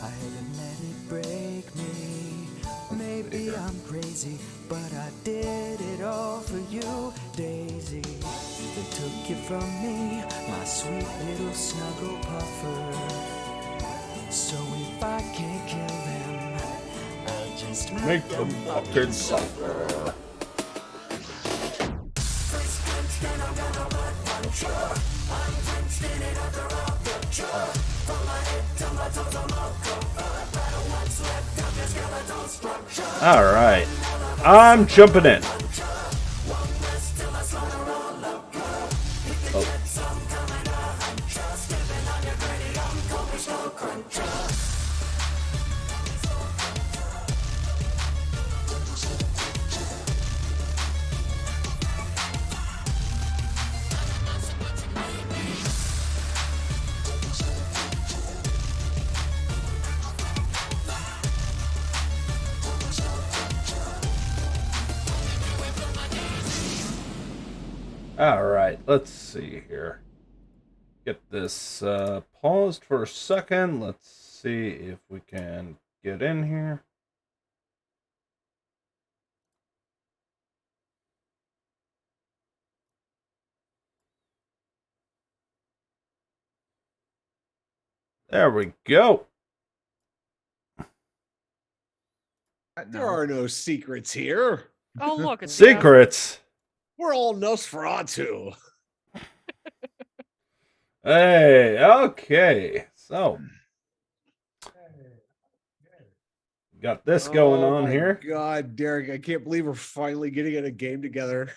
I didn't let it break me. Maybe I'm crazy, but I did it all for you, Daisy. They took you from me, my sweet little snuggle puffer. So if I can't kill them, I'll just make them fucking suffer. All right, I'm jumping in. Oh. All right, let's see here. Get this paused for a second. Let's see if we can get in here. There we go. There are no secrets here. Oh, look, it's Secrets. We're all Nosferatu. Hey, okay. So, got this going on here. God, Derek, I can't believe we're finally getting in a game together.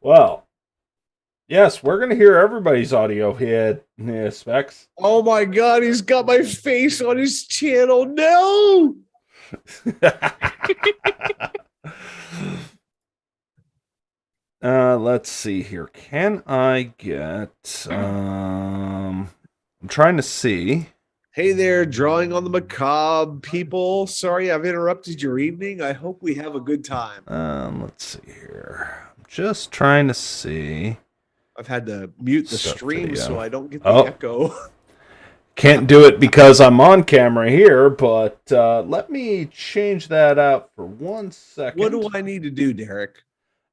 Well, yes, we're going to hear everybody's audio here, Specs. Oh my God, he's got my face on his channel. No! Let's see here. Can I get... I'm trying to see. Hey there, drawing on the macabre people. Sorry I've interrupted your evening. I hope we have a good time. Let's see here. I'm just trying to see. I've had to mute the stream video. so I don't get the echo. Can't do it because I'm on camera here, but let me change that out for 1 second. What do I need to do, Derek?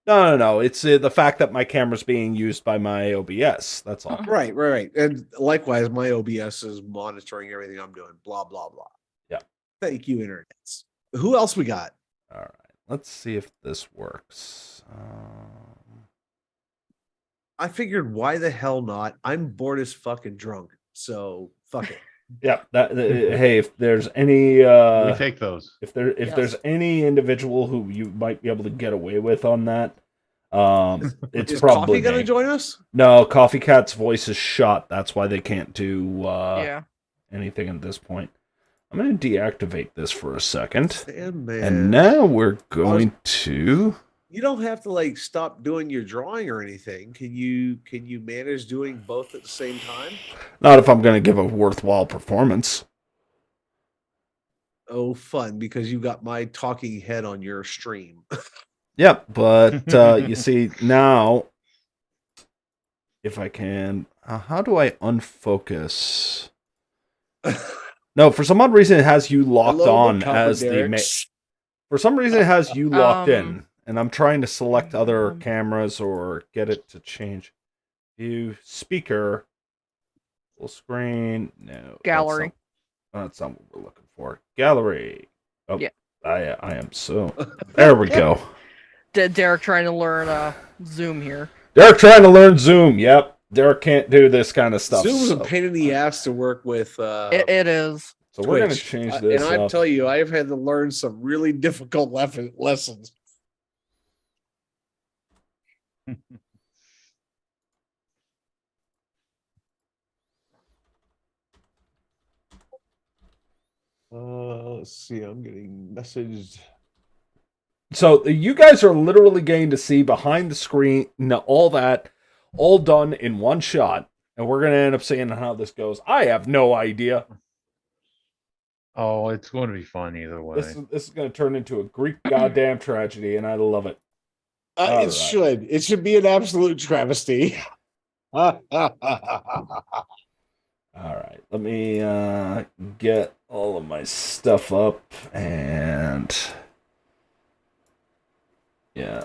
No. It's the fact that my camera's being used by my OBS. That's all. Right. And likewise, my OBS is monitoring everything I'm doing. Blah, blah, blah. Yeah. Thank you, internets. Who else we got? All right. Let's see if this works. I figured, why the hell not? I'm bored as fucking drunk. So, fuck it. Yeah. Hey, if there's any we take those. If there's any individual who you might be able to get away with on that, it's Is probably Coffee gonna me. join us? No, Coffee Cat's voice is shot. That's why they can't do anything at this point. I'm going to deactivate this for a second. Sandman. And now we're going to... You don't have to like stop doing your drawing or anything. Can you manage doing both at the same time? Not if I'm going to give a worthwhile performance. Oh, fun, because you got my talking head on your stream. Yep, but you see now if I can. How do I unfocus? No, for some odd reason it has you locked Hello, on Macabre as Derricks. For some reason it has you locked in, and I'm trying to select other cameras or get it to change. View speaker, full screen. No, Gallery. That's not what we're looking for. Gallery. Oh, Yeah. I am so. There we go. Derek trying to learn Zoom here. Derek trying to learn Zoom. Yep. Derek can't do this kind of stuff. Zoom's a pain in the ass to work with. It is. So Twitch. we're gonna change this. And I up. tell you, I've had to learn some really difficult lessons. Let's see. I'm getting messaged. So you guys are literally getting to see behind the screen, all that, all done in one shot, and we're gonna end up seeing how this goes. I have no idea. Oh, it's going to be fun either way. This is going to turn into a Greek goddamn tragedy, and I love it. It should. It should be an absolute travesty. All right, let me get all of my stuff up, and yeah.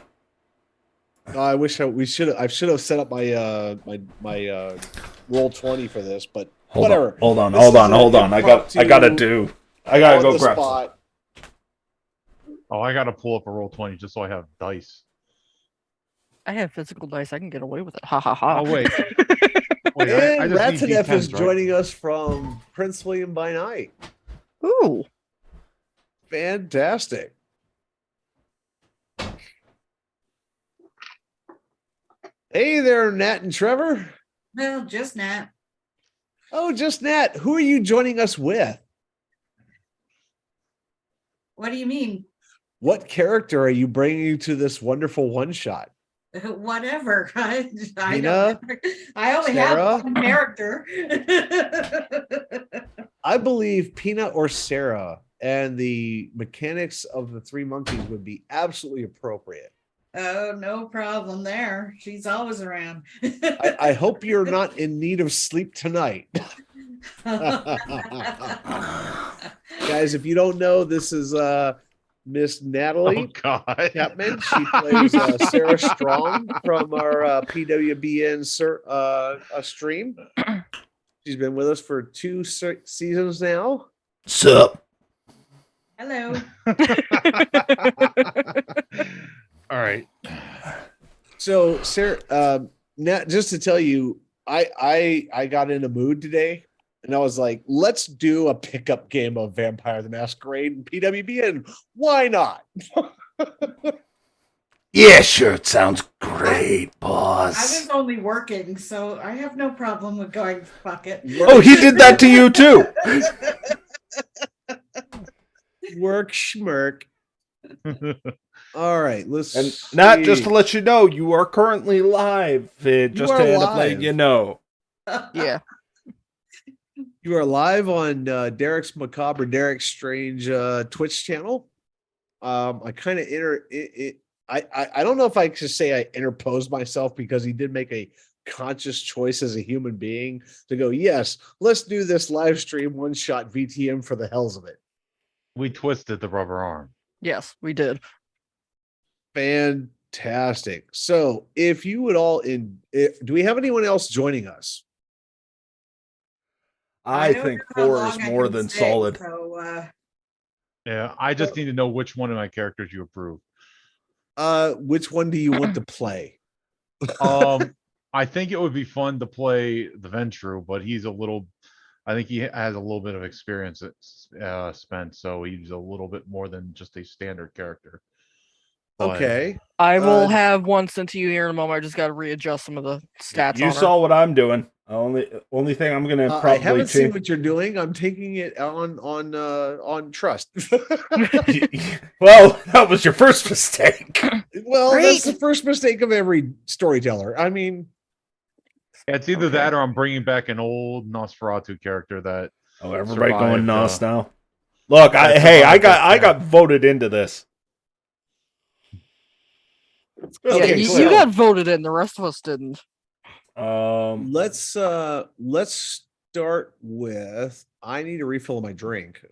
I wish I should have set up my my Roll20 for this, but whatever. Hold on. I gotta go grab some. Oh, I gotta pull up a Roll20 just so I have dice. I have physical dice. I can get away with it. Ha ha ha. Oh wait. And I just need Ratanef is D10s, right? joining us from Prince William by Night. Ooh. Fantastic. Hey there, Nat and Trevor. Well, just Nat. Oh, just Nat. Who are you joining us with? What do you mean? What character are you bringing to this wonderful one shot? Whatever. I Nina? only Sarah? have one character. I believe Peanut or Sarah and the mechanics of the Three Monkeys would be absolutely appropriate. Oh, no problem there. She's always around. I hope you're not in need of sleep tonight. Guys, if you don't know, this is Miss Natalie Chapman. She plays Sarah Strong from our PWBN stream. She's been with us for 2 seasons now. Sup? Hello. All right. So, Sarah, Nat, just to tell you, I got in a mood today. And I was like, let's do a pickup game of Vampire the Masquerade and PWBN. Why not? Yeah, sure. It sounds great, I boss. was only working, so I have no problem with going fuck it. Oh, he did that to you too. Work schmirk. All right, let's. And Nat, just to let you know, you are currently live. Just are to end up live. letting you know. Yeah. You are live on Derek's Macabre, Derek's Strange Twitch channel. I kind of I don't know if I should say I interposed myself because he did make a conscious choice as a human being to go, yes, let's do this live stream one shot VTM for the hells of it. We twisted the rubber arm. Yes, we did. Fantastic. So if you would all do we have anyone else joining us? I think 4 is more than solid. So, Yeah, I just need to know which one of my characters you approve. Which one do you want to play? I think it would be fun to play the Ventru, but I think he has a little bit of experience spent, so he's a little bit more than just a standard character. But Okay. I will have one sent to you here in a moment. I just got to readjust some of the stats. You on saw what I'm doing. Only thing I'm gonna probably I haven't seen change. what you're doing. I'm taking it on trust. Well, that was your first mistake. Well, Great. that's the first mistake of every storyteller. I mean, it's either that or I'm bringing back an old Nosferatu character that. Oh, everybody survived, going Nos now. Look, I got voted into this. Yeah, Okay, you so- got voted in. The rest of us didn't. Let's start with. I need a refill of my drink.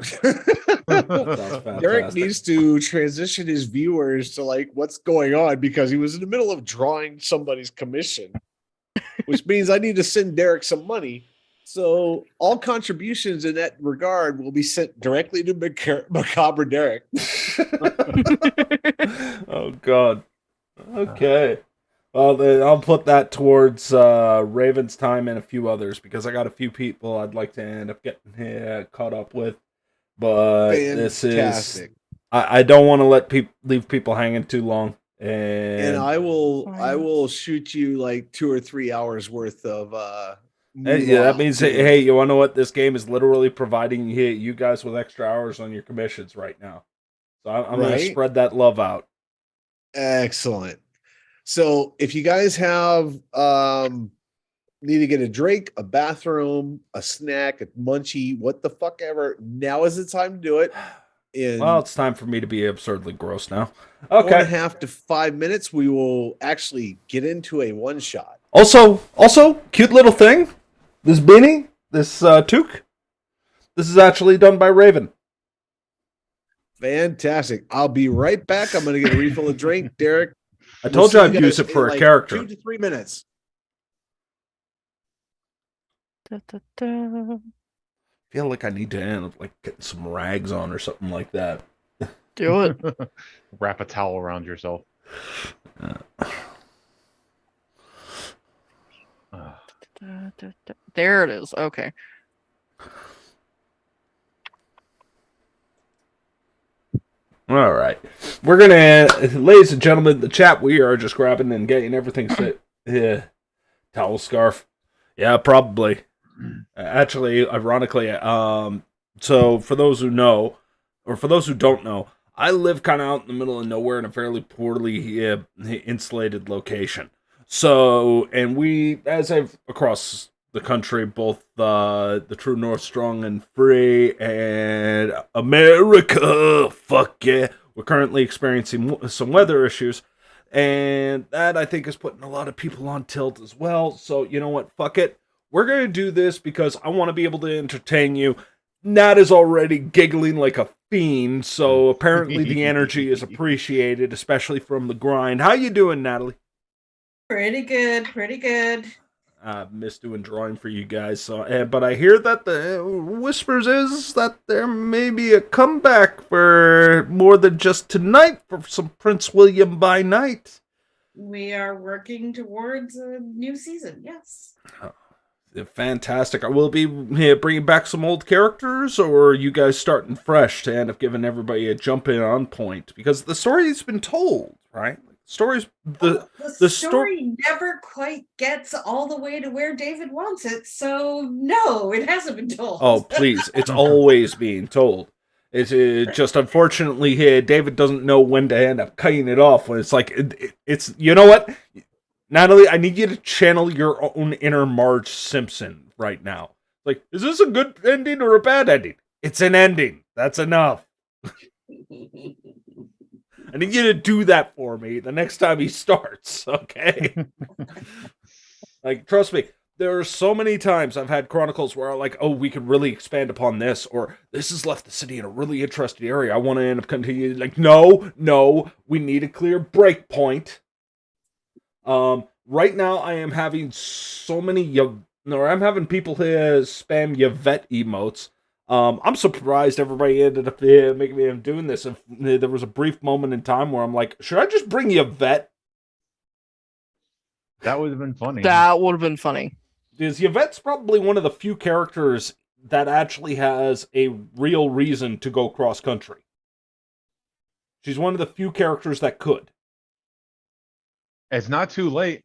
Derek needs to transition his viewers to like what's going on because he was in the middle of drawing somebody's commission, which means I need to send Derek some money. So all contributions in that regard will be sent directly to Macabre Derek. Oh God. Okay. Well, then I'll put that towards Raven's time and a few others because I got a few people I'd like to end up getting caught up with. But this is I don't want to leave people hanging too long. And I will shoot you like 2 or 3 hours worth of yeah, that means hey, you want to know what? This game is literally providing you guys with extra hours on your commissions right now. So I'm going to spread that love out. Excellent. So if you guys have need to get a drink, a bathroom, a snack, a munchie, what the fuck ever, now is the time to do it. Well, it's time for me to be absurdly gross now. Okay. 4.5 to 5 minutes, we will actually get into a one shot. Also, cute little thing. This beanie, this toque, this is actually done by Raven. Fantastic. I'll be right back. I'm going to get a refill of drink. Derek, I told you I'd use it for a character. 2 to 3 minutes. I feel like I need to end up like getting some rags on or something like that. Do it. Wrap a towel around yourself. There it is. Okay. All right. We're going to, ladies and gentlemen, the chat, we are just grabbing and getting everything set. Yeah. Towel scarf. Yeah, probably. Actually, ironically, so for those who know, or for those who don't know, I live kind of out in the middle of nowhere in a fairly poorly insulated location. So, and we, as I've across the country, both the True North Strong and Free and America, fuck yeah, we're currently experiencing some weather issues. And that, I think, is putting a lot of people on tilt as well. So, you know what? Fuck it. We're going to do this because I want to be able to entertain you. Nat is already giggling like a fiend, so apparently the energy is appreciated, especially from the grind. How you doing, Natalie? Pretty good, pretty good. I miss doing drawing for you guys. So, but I hear that the whispers is that there may be a comeback for more than just tonight for some Prince William by night. We are working towards a new season, yes. Fantastic. Will it be bringing back some old characters, or are you guys starting fresh to end up giving everybody a jump in on point? Because the story's been told, right? The story never quite gets all the way to where David wants it, so no, it hasn't been told. Oh, please. It's always being told. It's just unfortunately here, David doesn't know when to end up cutting it off when it's like, it's, you know what? Natalie, I need you to channel your own inner Marge Simpson right now. Like, is this a good ending or a bad ending? It's an ending. That's enough. I need you to do that for me the next time he starts, okay? Like, trust me, there are so many times I've had Chronicles where I'm like, oh, we could really expand upon this, or this has left the city in a really interesting area. I want to end up continuing. Like, no, we need a clear break point. Right now I am having so many, I'm having people here spam Yvette emotes. I'm surprised everybody ended up making me doing this. If there was a brief moment in time where I'm like, should I just bring Yvette? That would have been funny. That would have been funny. Because Yvette's probably one of the few characters that actually has a real reason to go cross country. She's one of the few characters that could. It's not too late.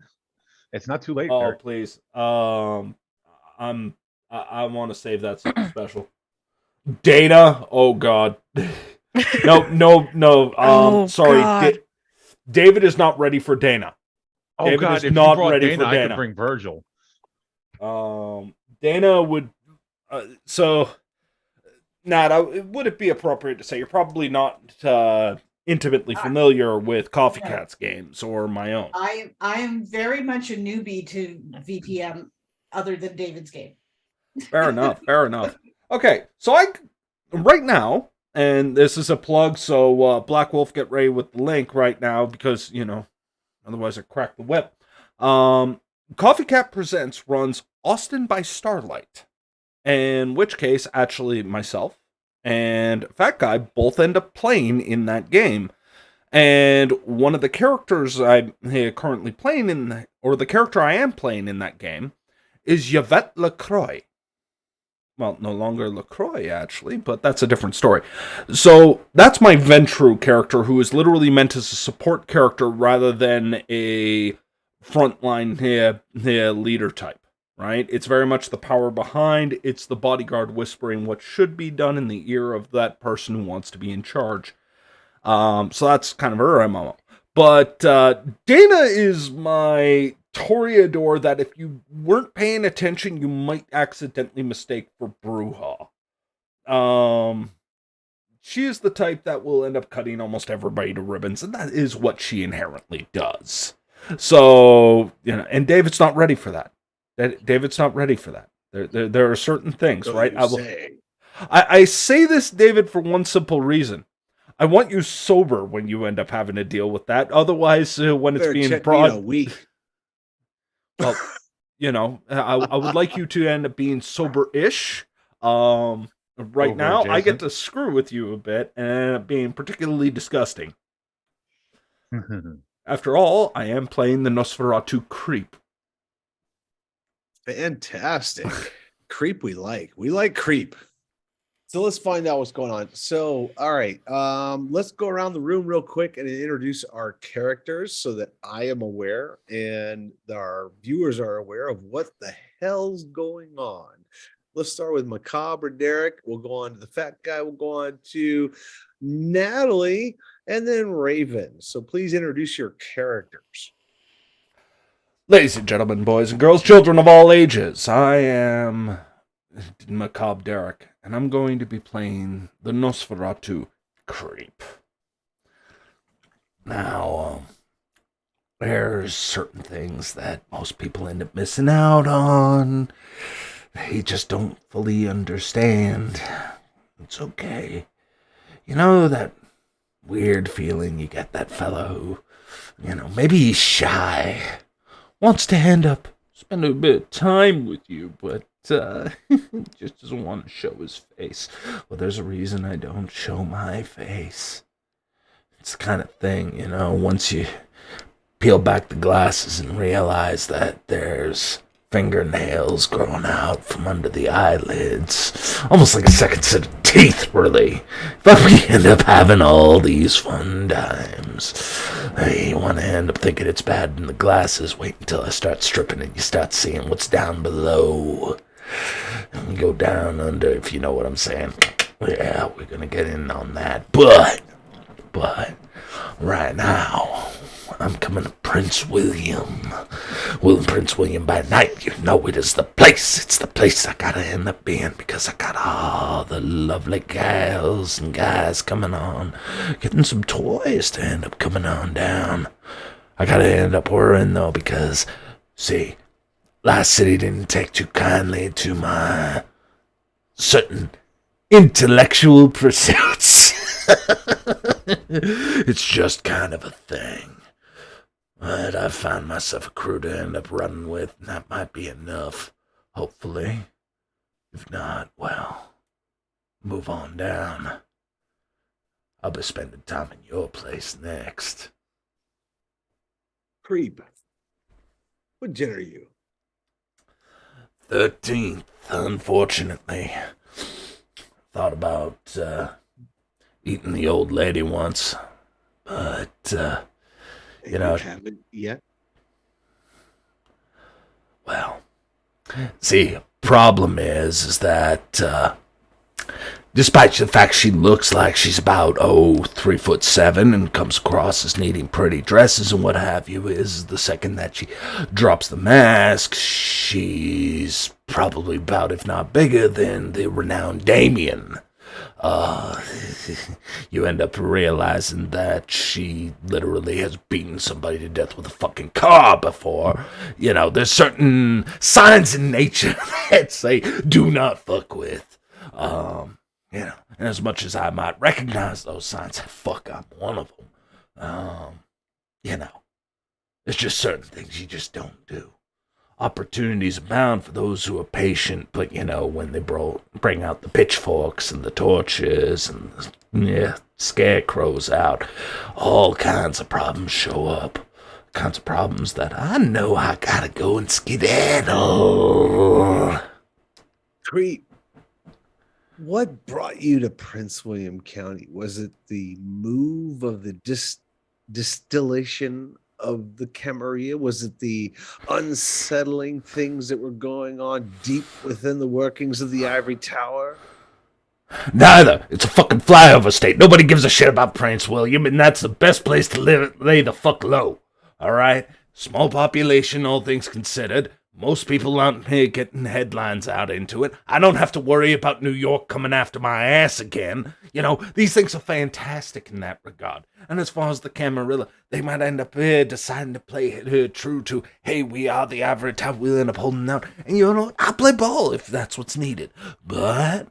It's not too late. Oh, Derek. please. I want to save that something special. Dana. Oh God. No. Sorry. David is not ready for Dana. Oh David God! is If not you brought ready Dana, for I Dana. could bring Virgil. Dana would. So, Nat, would it be appropriate to say you're probably not intimately familiar with Coffee Cat's games or my own. I am very much a newbie to VPM, other than David's game. Fair enough. Fair enough. Okay, so right now, and this is a plug, so Black Wolf, get ready with the link right now because otherwise I crack the whip. Coffee Cat Presents runs Austin by Starlight, in which case, actually, myself and Fat Guy both end up playing in that game. And one of the characters I'm currently playing the character I am playing in that game is Yvette LaCroix. Well, no longer LaCroix, actually, but that's a different story. So that's my Ventru character, who is literally meant as a support character rather than a frontline leader type, right? It's very much the power behind. It's the bodyguard whispering what should be done in the ear of that person who wants to be in charge. So that's kind of her MMO. But Dana is my Toreador that if you weren't paying attention, you might accidentally mistake for Bruja. She is the type that will end up cutting almost everybody to ribbons, and that is what she inherently does. So, and David's not ready for that. David's not ready for that. There are certain things, So right? you I say this, David, for one simple reason. I want you sober when you end up having to deal with that. Otherwise, when it's being brought... a week. Well, I would like you to end up being sober-ish. Right now, I get to screw with you a bit and end up being particularly disgusting. After all, I am playing the Nosferatu Creep. Fantastic. Creep we like. We like creep. So let's find out what's going on. So, all right. Let's go around the room real quick and introduce our characters so that I am aware and our viewers are aware of what the hell's going on. Let's start with Macabre Derek. We'll go on to the Fat Guy. We'll go on to Natalie and then Raven. So please introduce your characters. Ladies and gentlemen, boys and girls, children of all ages, I am Macabre Derek, and I'm going to be playing the Nosferatu Creep. Now, there's certain things that most people end up missing out on. They just don't fully understand. It's okay. You know that weird feeling you get, that fellow who, maybe he's shy, wants to end up spending a bit of time with you, but just doesn't want to show his face. Well, there's a reason I don't show my face. It's the kind of thing, once you peel back the glasses and realize that there's fingernails growing out from under the eyelids, almost like a second set of teeth, really. But we end up having all these fun times. You want to end up thinking it's bad in the glasses. Wait until I start stripping and you start seeing what's down below. And we go down under, if you know what I'm saying. Yeah, we're gonna get in on that. But right now, I'm coming to Prince William. Prince William by night, you know it is the place. It's the place I gotta end up being because I got all the lovely gals and guys coming on. Getting some toys to end up coming on down. I gotta end up worrying though because, see, Last City didn't take too kindly to my certain intellectual pursuits. It's just kind of a thing. But I found myself a crew to end up running with, and that might be enough, hopefully. If not, well, move on down. I'll be spending time in your place next. Creep. What gen are you? 13th, unfortunately. Thought about eating the old lady once, but you haven't yet. Well, see, problem is that despite the fact she looks like she's about 3'7" and comes across as needing pretty dresses and what have you, is the second that she drops the mask, she's probably about, if not bigger than the renowned Damien. you end up realizing that she literally has beaten somebody to death with a fucking car before. You know, there's certain signs in nature that say, do not fuck with. You know, and as much as I might recognize those signs, fuck, I'm one of them. You know, there's just certain things you just don't do. Opportunities abound for those who are patient, but you know, when they bring out the pitchforks and the torches and scarecrows out, all kinds of problems show up. Kinds of problems that I know I gotta go and skedaddle. Creep. What brought you to Prince William County? Was it the move of the distillation of the Camarilla? Was it the unsettling things that were going on deep within the workings of the Ivory Tower? Neither. It's a fucking flyover state. Nobody gives a shit about Prince William, and that's the best place to lay the fuck low. All right? Small population, all things considered. Most people aren't here getting headlines out into it. I don't have to worry about New York coming after my ass again. You know, these things are fantastic in that regard. And as far as the Camarilla, they might end up here deciding to play her true to, hey, we are the Ivory Tower, we'll end up holding out. And you know, I'll play ball if that's what's needed. But,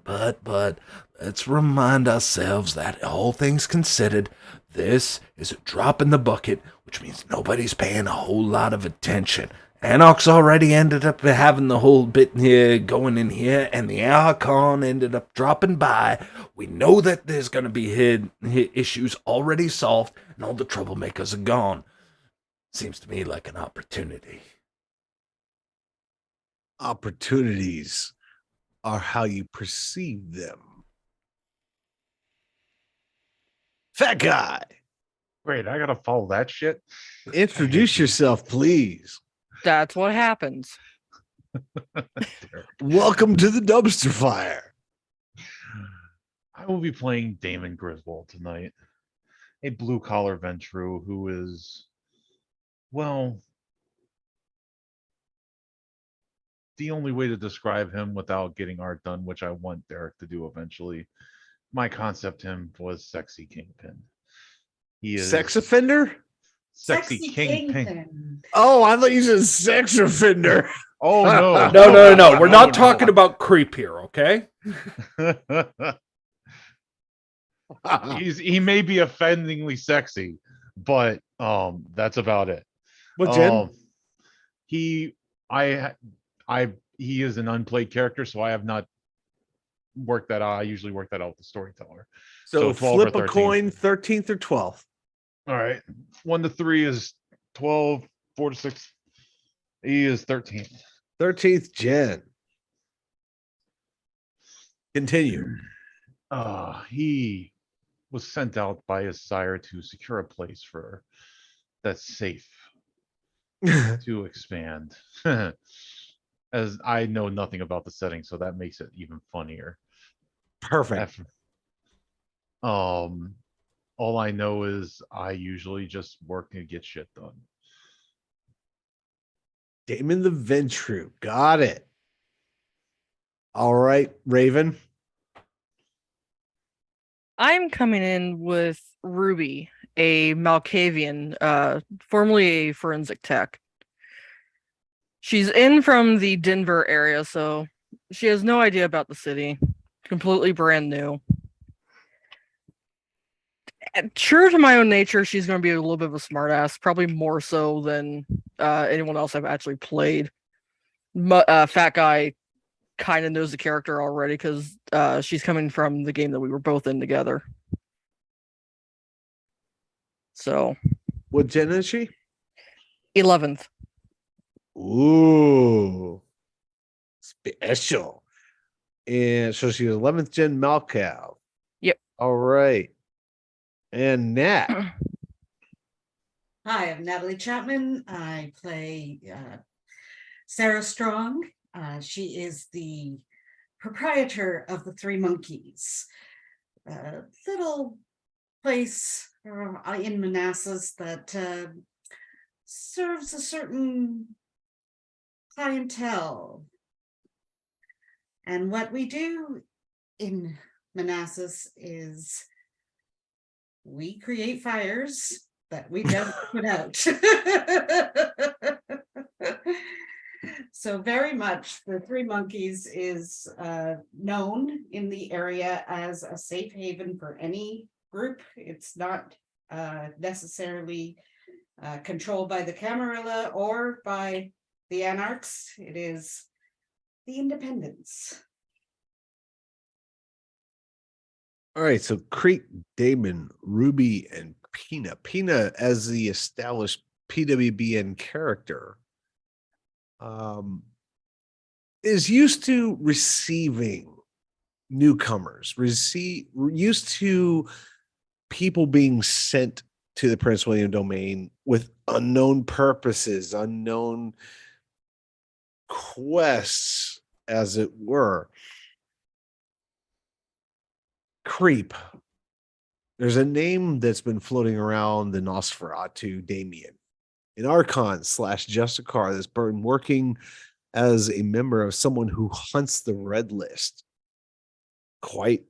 let's remind ourselves that all things considered, this is a drop in the bucket, which means nobody's paying a whole lot of attention. Anarch's already ended up having the whole bit here going in here, and the Archon ended up dropping by. We know that there's going to be issues already solved, and all the troublemakers are gone. Seems to me like an opportunity. Opportunities are how you perceive them. Fat guy. Great, I gotta follow that shit. Introduce yourself, please. That's what happens. Welcome to the dumpster fire. I will be playing Damon Griswold tonight, a blue-collar Ventru who is, well, the only way to describe him without getting art done, which I want Derek to do eventually. My concept him was sexy kingpin. He is sex offender? Sexy kingpin. Oh, I thought you said sex offender. Oh no. No. We're not talking about creep here, okay? He may be offendingly sexy, but that's about it. What gen? He is an unplayed character, so I have not worked that out. I usually work that out with the storyteller. So flip a coin, 13th or 12th. All right. 1 to 3 is 12, 4 to 6. He is 13th. 13th gen. Continue. He was sent out by his sire to secure a place for that's safe to expand. As I know nothing about the setting, so that makes it even funnier. Perfect. All I know is I usually just work to get shit done. Damon the Ventru. Got it. All right, Raven. I'm coming in with Ruby, a Malkavian, formerly a forensic tech. She's in from the Denver area, so she has no idea about the city. Completely brand new. True to my own nature, she's going to be a little bit of a smartass, probably more so than anyone else I've actually played. Fat Guy kind of knows the character already because she's coming from the game that we were both in together. So, what gen is she? 11th. Ooh, special. And so she was 11th gen Malcav. Yep. All right. And Nat. Hi, I'm Natalie Chapman. I play Sarah Strong. She is the proprietor of the Three Monkeys, a little place in Manassas that serves a certain clientele. And what we do in Manassas is we create fires that we don't put out. So very much the Three Monkeys is known in the area as a safe haven for any group. It's not necessarily controlled by the Camarilla or by the Anarchs. It is the independents. All right, so Creek, Damon, Ruby, and Pina. Pina, as the established PWBN character, is used to receiving newcomers, used to people being sent to the Prince William domain with unknown purposes, unknown quests, as it were. Creep. There's a name that's been floating around the Nosferatu, Damien, an Archon / Justicar that's been working as a member of someone who hunts the Red List quite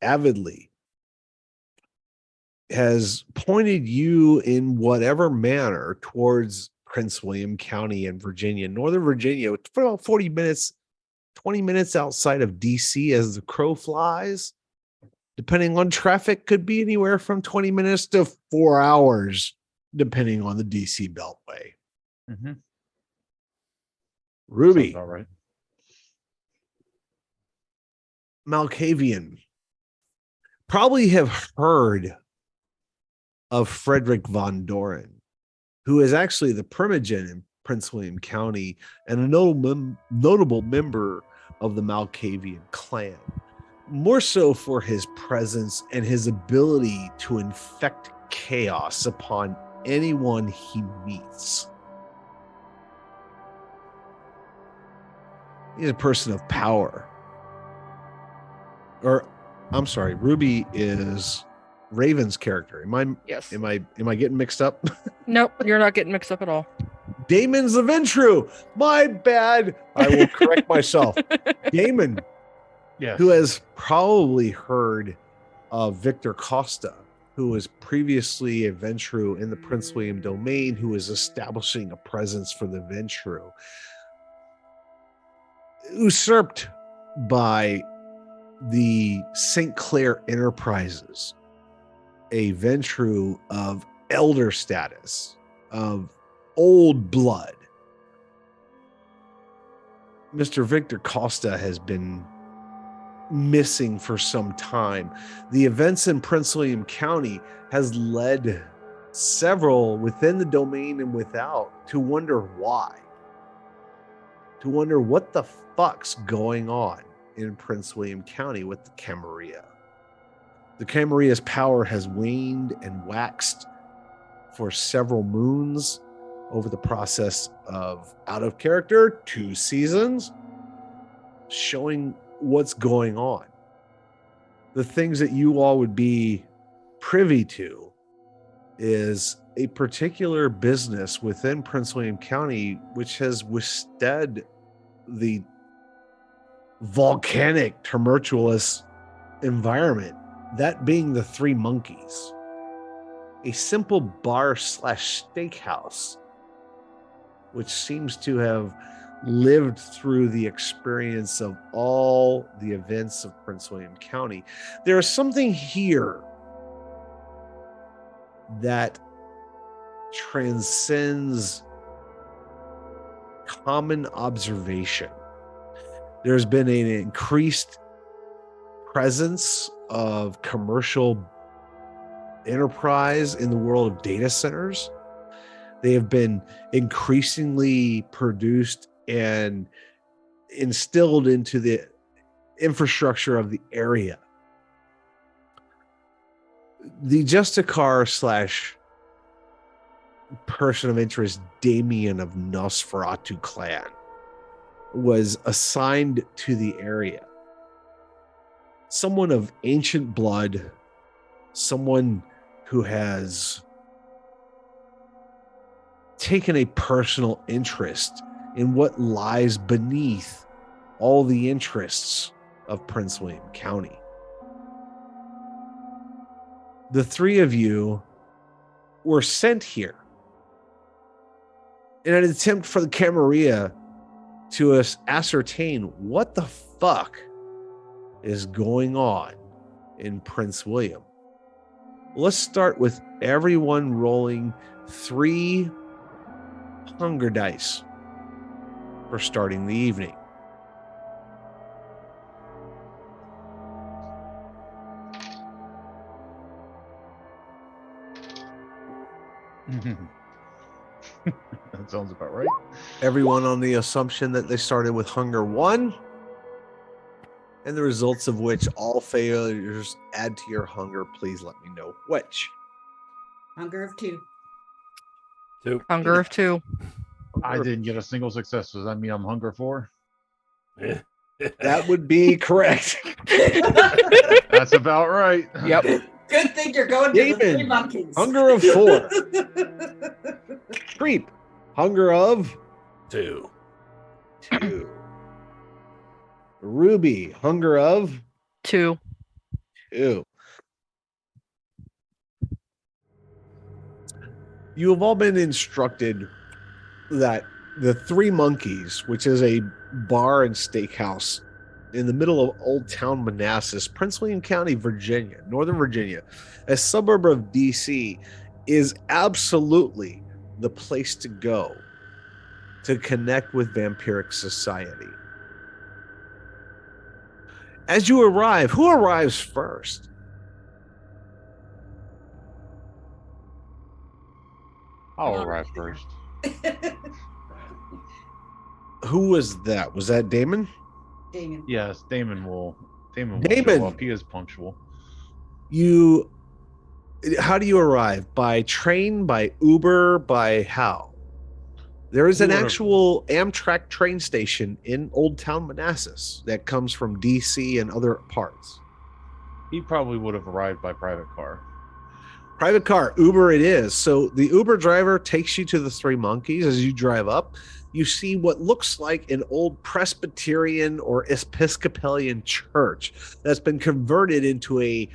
avidly, has pointed you in whatever manner towards Prince William County and Virginia, Northern Virginia, for about 40 minutes, 20 minutes outside of DC as the crow flies. Depending on traffic, could be anywhere from 20 minutes to 4 hours, depending on the DC Beltway. Mm-hmm. Ruby. All right. Malkavian. Probably have heard of Frederick von Doren, who is actually the primogen in Prince William County and a notable member of the Malkavian clan. More so for his presence and his ability to infect chaos upon anyone he meets. He's a person of power. Or, I'm sorry, Ruby is Raven's character. Yes. Am I getting mixed up? Nope, you're not getting mixed up at all. Damon's the Ventru. My bad. I will correct myself. Damon. Yes. Who has probably heard of Victor Costa, who was previously a Ventru in the Prince William domain, who is establishing a presence for the Ventru, usurped by the St. Clair Enterprises, a Ventru of elder status, of old blood. Mr. Victor Costa has been missing for some time. The events in Prince William County has led several within the domain and without to wonder why. To wonder what the fuck's going on in Prince William County with the Camarilla. The Camarilla's power has waned and waxed for several moons over the process of Out of Character, 2 seasons, showing what's going on. The things that you all would be privy to is a particular business within Prince William County which has withstood the volcanic, tumultuous environment, that being the Three Monkeys, a simple bar / steakhouse which seems to have lived through the experience of all the events of Prince William County. There is something here that transcends common observation. There's been an increased presence of commercial enterprise in the world of data centers. They have been increasingly produced and instilled into the infrastructure of the area. The Justicar / person of interest, Damien of Nosferatu clan, was assigned to the area. Someone of ancient blood, someone who has taken a personal interest in what lies beneath all the interests of Prince William County. the three of you were sent here in an attempt for the Camarilla to ascertain what the fuck is going on in Prince William. Let's start with everyone rolling 3 hunger dice for starting the evening. That sounds about right. Everyone on the assumption that they started with hunger 1, and the results of which all failures add to your hunger. Please let me know which. Hunger of 2. 2. Hunger of 2. I didn't get a single success. Does that mean I'm hunger 4? That would be correct. That's about right. Yep. Good thing you're going to the 3 David, monkeys. hunger of 4. Creep, hunger of 2. 2. Ruby, hunger of 2. 2. You have all been instructed that the Three Monkeys, which is a bar and steakhouse in the middle of Old Town Manassas, Prince William County, Virginia, Northern Virginia, a suburb of DC, is absolutely the place to go to connect with vampiric society. As you arrive, who arrives first? I'll arrive first. Who was that? Was that Damon? Damon. Yes, Damon will Damon. show up. He is punctual. How do you arrive? By train, by Uber, by how? There is an actual Amtrak train station in Old Town Manassas that comes from DC and other parts. He probably would have arrived by private car. Private car, Uber it is. So the Uber driver takes you to the Three Monkeys. As you drive up, you see what looks like an old Presbyterian or Episcopalian church that's been converted into a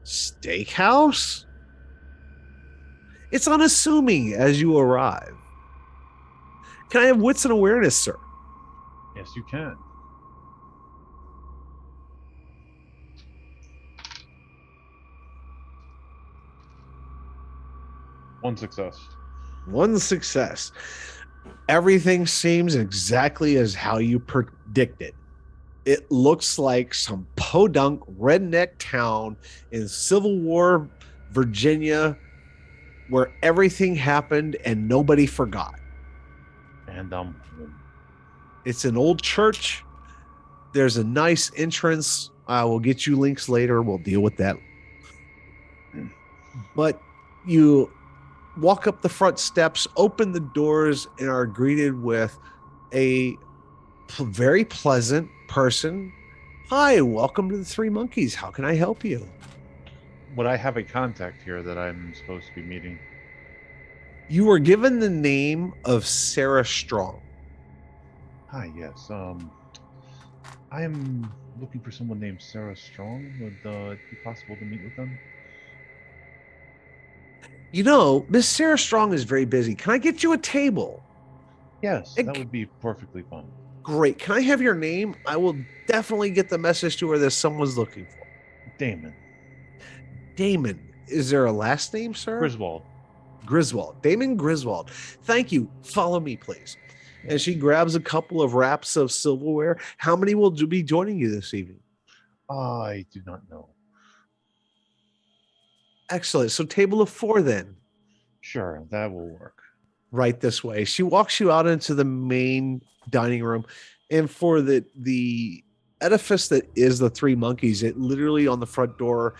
steakhouse. It's unassuming as you arrive. Can I have wits and awareness, sir? Yes, you can. One success. One success. Everything seems exactly as how you predicted. It looks like some podunk redneck town in Civil War, Virginia, where everything happened and nobody forgot. And it's an old church. There's a nice entrance. I will get you links later. We'll deal with that. But you walk up the front steps, open the doors, and are greeted with a very pleasant person. Hi, welcome to the Three Monkeys. How can I help you? Would I have a contact here that I'm supposed to be meeting? You were given the name of Sarah Strong. Hi, yes. I am looking for someone named Sarah Strong. Would it be possible to meet with them? You know, Miss Sarah Strong is very busy. Can I get you a table? Yes, that would be perfectly fine. Great. Can I have your name? I will definitely get the message to her that someone's looking for. Damon. Damon. Is there a last name, sir? Griswold. Griswold. Damon Griswold. Thank you. Follow me, please. And she grabs a couple of wraps of silverware. How many will be joining you this evening? I do not know. Excellent. So table of 4 then. Sure, that will work. Right this way. She walks you out into the main dining room. And for the edifice that is the Three Monkeys, it literally on the front door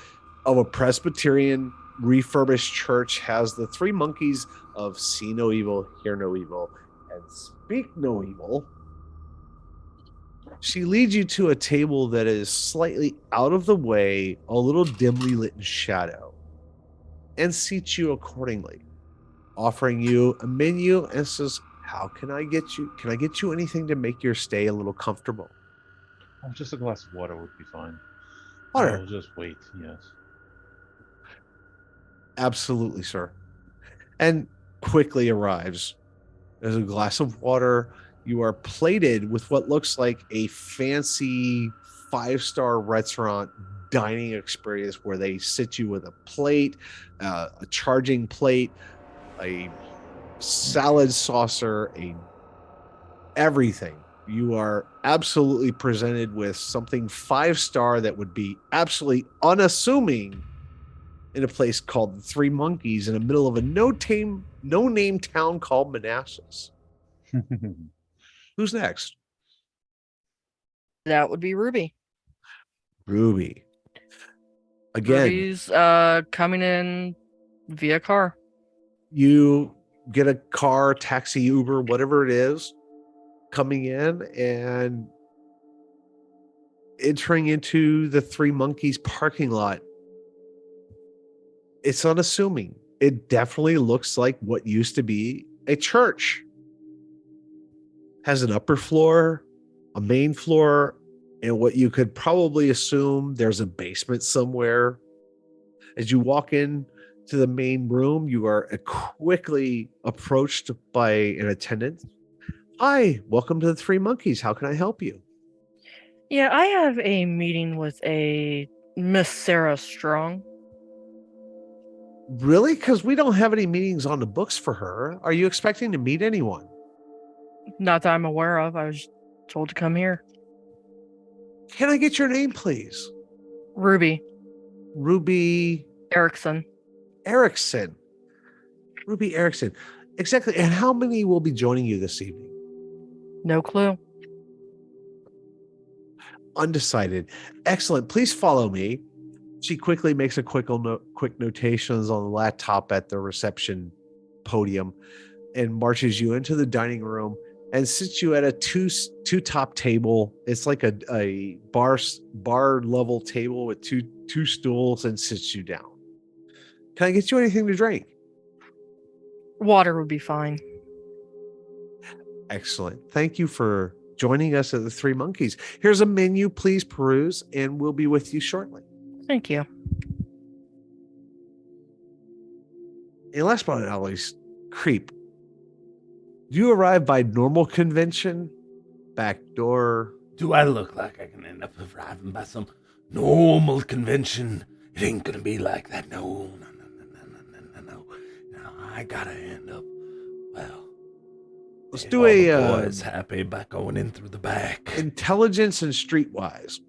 of a Presbyterian refurbished church has the Three Monkeys of see no evil, hear no evil, and speak no evil. She leads you to a table that is slightly out of the way, a little dimly lit in shadow, and seats you accordingly, offering you a menu and says, how can I get you? Can I get you anything to make your stay a little comfortable? Oh, just a glass of water would be fine. Water. I'll just wait, yes. Absolutely, sir. And quickly arrives. There's a glass of water. You are plated with what looks like a fancy 5-star restaurant dining experience where they sit you with a plate, a charging plate, a salad saucer, everything. You are absolutely presented with something 5-star that would be absolutely unassuming in a place called the Three Monkeys in the middle of a no name town called Manassas. Who's next? That would be Ruby. Ruby. Again, Ruby's coming in via car. you get a car, taxi, Uber, whatever it is, coming in and entering into the Three Monkeys parking lot. It's unassuming. It definitely looks like what used to be a church. Has an upper floor, a main floor, and what you could probably assume there's a basement somewhere. As you walk in to the main room, you are quickly approached by an attendant. Hi, welcome to the Three Monkeys. How can I help you? Yeah, I have a meeting with a Miss Sarah Strong. Really? Because we don't have any meetings on the books for her. Are you expecting to meet anyone? Not that I'm aware of. I was told to come here. Can I get your name, please? Ruby. Ruby Erickson. Erickson. Ruby Erickson. Exactly. And how many will be joining you this evening? No clue. Undecided. Excellent. Please follow me. She quickly makes a quick notations on the laptop at the reception podium and marches you into the dining room and sits you at a two top table. It's like a bar level table with two stools and sits you down. Can I get you anything to drink? Water would be fine. Excellent. Thank you for joining us at the Three Monkeys. Here's a menu. Please peruse, and we'll be with you shortly. Thank you. And last but not least, Creep. Do you arrive by normal convention? Back door? Do I look like I can end up arriving by some normal convention? It ain't gonna be like that. No. I gotta end up, well, let's do a boys happy by going in through the back. Intelligence and streetwise.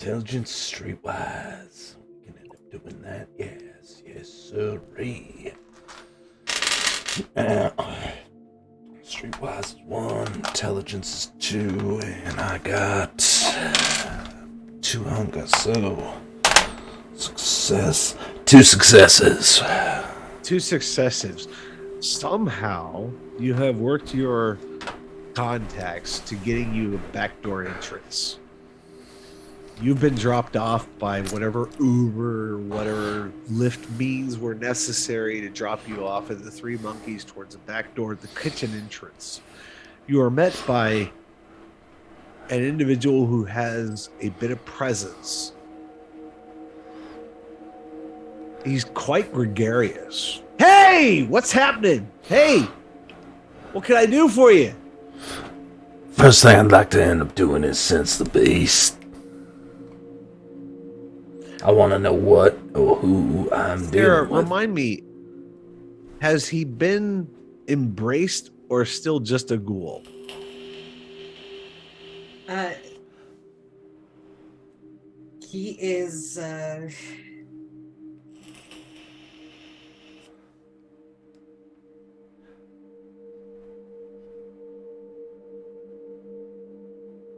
Intelligence streetwise. We can end up doing that. Yes, sirree. Streetwise is 1, intelligence is 2, and I got 2 hunger, so success. 2 successes. 2 successes. Somehow you have worked your contacts to getting you a backdoor entrance. You've been dropped off by whatever Uber or whatever Lyft means were necessary to drop you off at the Three Monkeys towards the back door at the kitchen entrance. You are met by an individual who has a bit of presence. He's quite gregarious. Hey, what's happening? Hey, what can I do for you? First thing I'd like to end up doing is sense the beast. I want to know what or who I'm dealing with. Remind me, has he been embraced or still just a ghoul? He is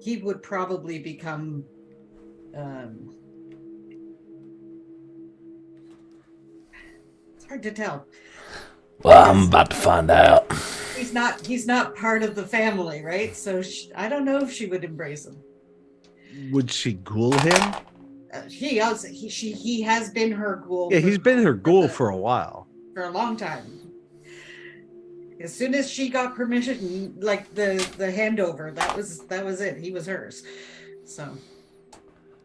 he would probably become it's hard to tell. Well, I'm about to find out. He's not part of the family, right? So I don't know if she would embrace him. Would she ghoul him? He has been her ghoul. Yeah, he's been her ghoul for a while. For a long time. As soon as she got permission, like the handover, that was it. He was hers. So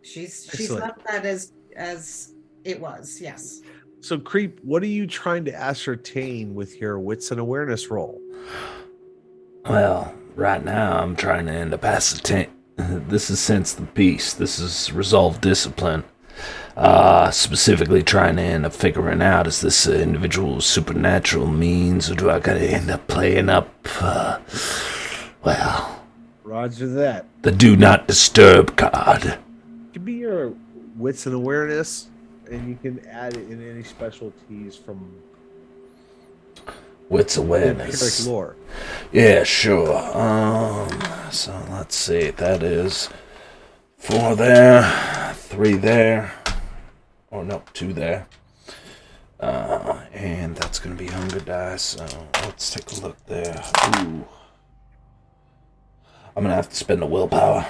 she's Excellent. not that as it was. Yes. So, Creep, what are you trying to ascertain with your wits and awareness roll? Well, right now I'm trying to end up ascertain. This is sense the beast. This is resolve discipline. Specifically trying to end up figuring out, is this individual supernatural means, or do I gotta end up playing up, well, Roger that. the do not disturb card? Give me your wits and awareness, and you can add it in any specialties from Wits awareness. empiric lore. Yeah, sure. So let's see. That is 4 there, 3 there. Oh no, 2 there. And that's gonna be hunger dice. So let's take a look there. Ooh. I'm gonna have to spend a willpower.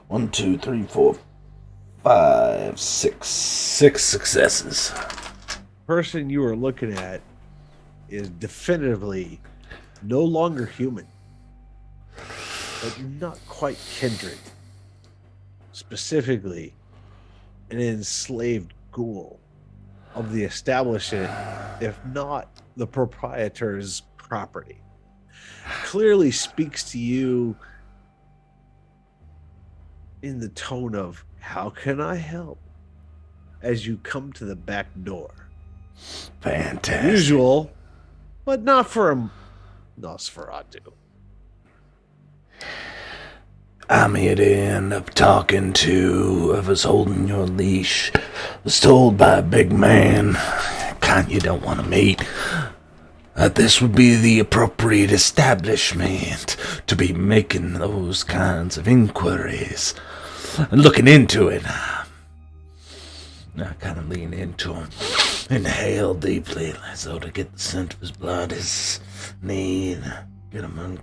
1, 2, 3, 4, 5, 6. 6 successes. Person you are looking at is definitively no longer human, but not quite kindred. Specifically, an enslaved ghoul of the establishment, if not the proprietor's property. Clearly speaks to you in the tone of, "How can I help?" as you come to the back door. Fantastic. Usual, but not for a Nosferatu. I'm here to end up talking to whoever's holding your leash. Was told by a big man, kind you don't want to meet, that this would be the appropriate establishment to be making those kinds of inquiries and looking into it. I kind of lean into him, inhale deeply, as though to get the scent of his blood, his need, get him and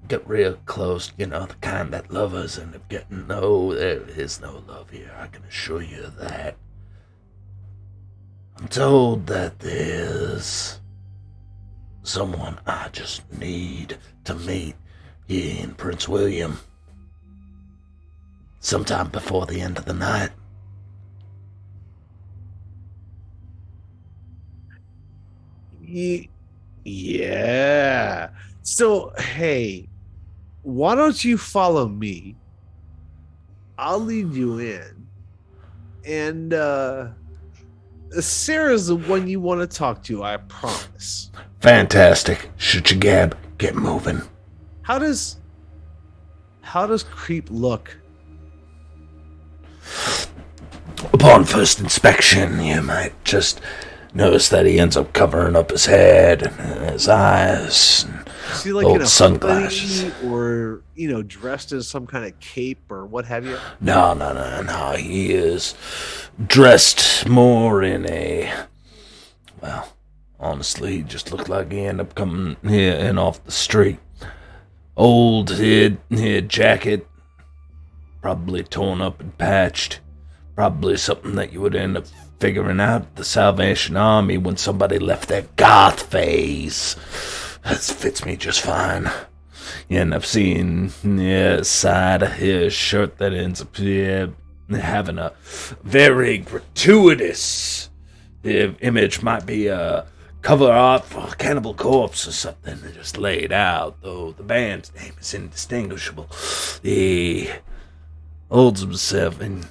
get real close, the kind that lovers end up getting. No, there is no love here, I can assure you of that. I'm told that there's someone I just need to meet here in Prince William sometime before the end of the night. Yeah. So, hey, why don't you follow me? I'll lead you in. And Sarah's the one you want to talk to, I promise. Fantastic. Shoot your gab. Get moving. How does Creep look? Upon first inspection, you might just notice that he ends up covering up his head and his eyes. Is he like old in a sunglasses. hoodie or, dressed in some kind of cape or what have you? No. He is dressed more in a, well, honestly, he just looked like he ended up coming here and off the street. Old head jacket, probably torn up and patched. Probably something that you would end up figuring out at the Salvation Army when somebody left their goth phase. That fits me just fine. You end up seeing side of his shirt that ends up having a very gratuitous image. Might be a cover art for Cannibal Corpse or something just laid out, though the band's name is indistinguishable. He holds himself, and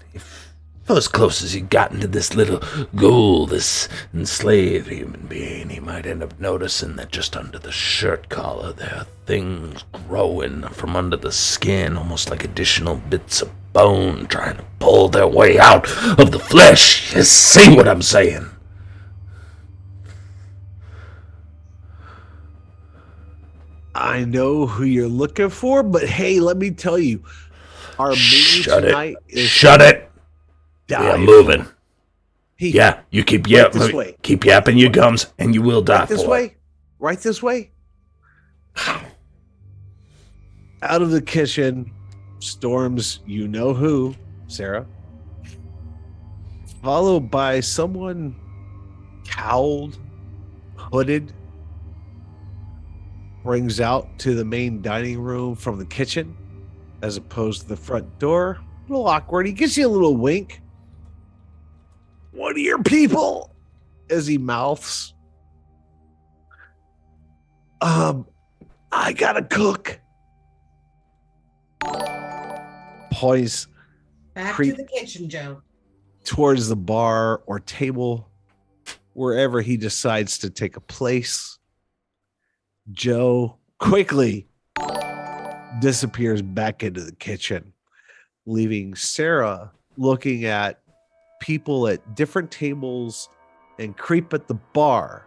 for as close as he gotten to this little ghoul, this enslaved human being, he might end up noticing that just under the shirt collar there are things growing from under the skin, almost like additional bits of bone trying to pull their way out of the flesh. You see what I'm saying? I know who you're looking for, but hey, let me tell you, our menu tonight is Shut it. Die. Yeah, moving. Hey, yeah, you keep right this way. keep yapping your gums, and you will die Right this for way. it. Right this way. Out of the kitchen storms you know who, Sarah, followed by someone cowled, hooded, brings out to the main dining room from the kitchen as opposed to the front door. A little awkward. He gives you a little wink. one of your people, as he mouths, I gotta cook. Poise Back to the kitchen, Joe. towards the bar or table, wherever he decides to take a place. Joe quickly disappears back into the kitchen, leaving Sarah looking at people at different tables and Creep at the bar.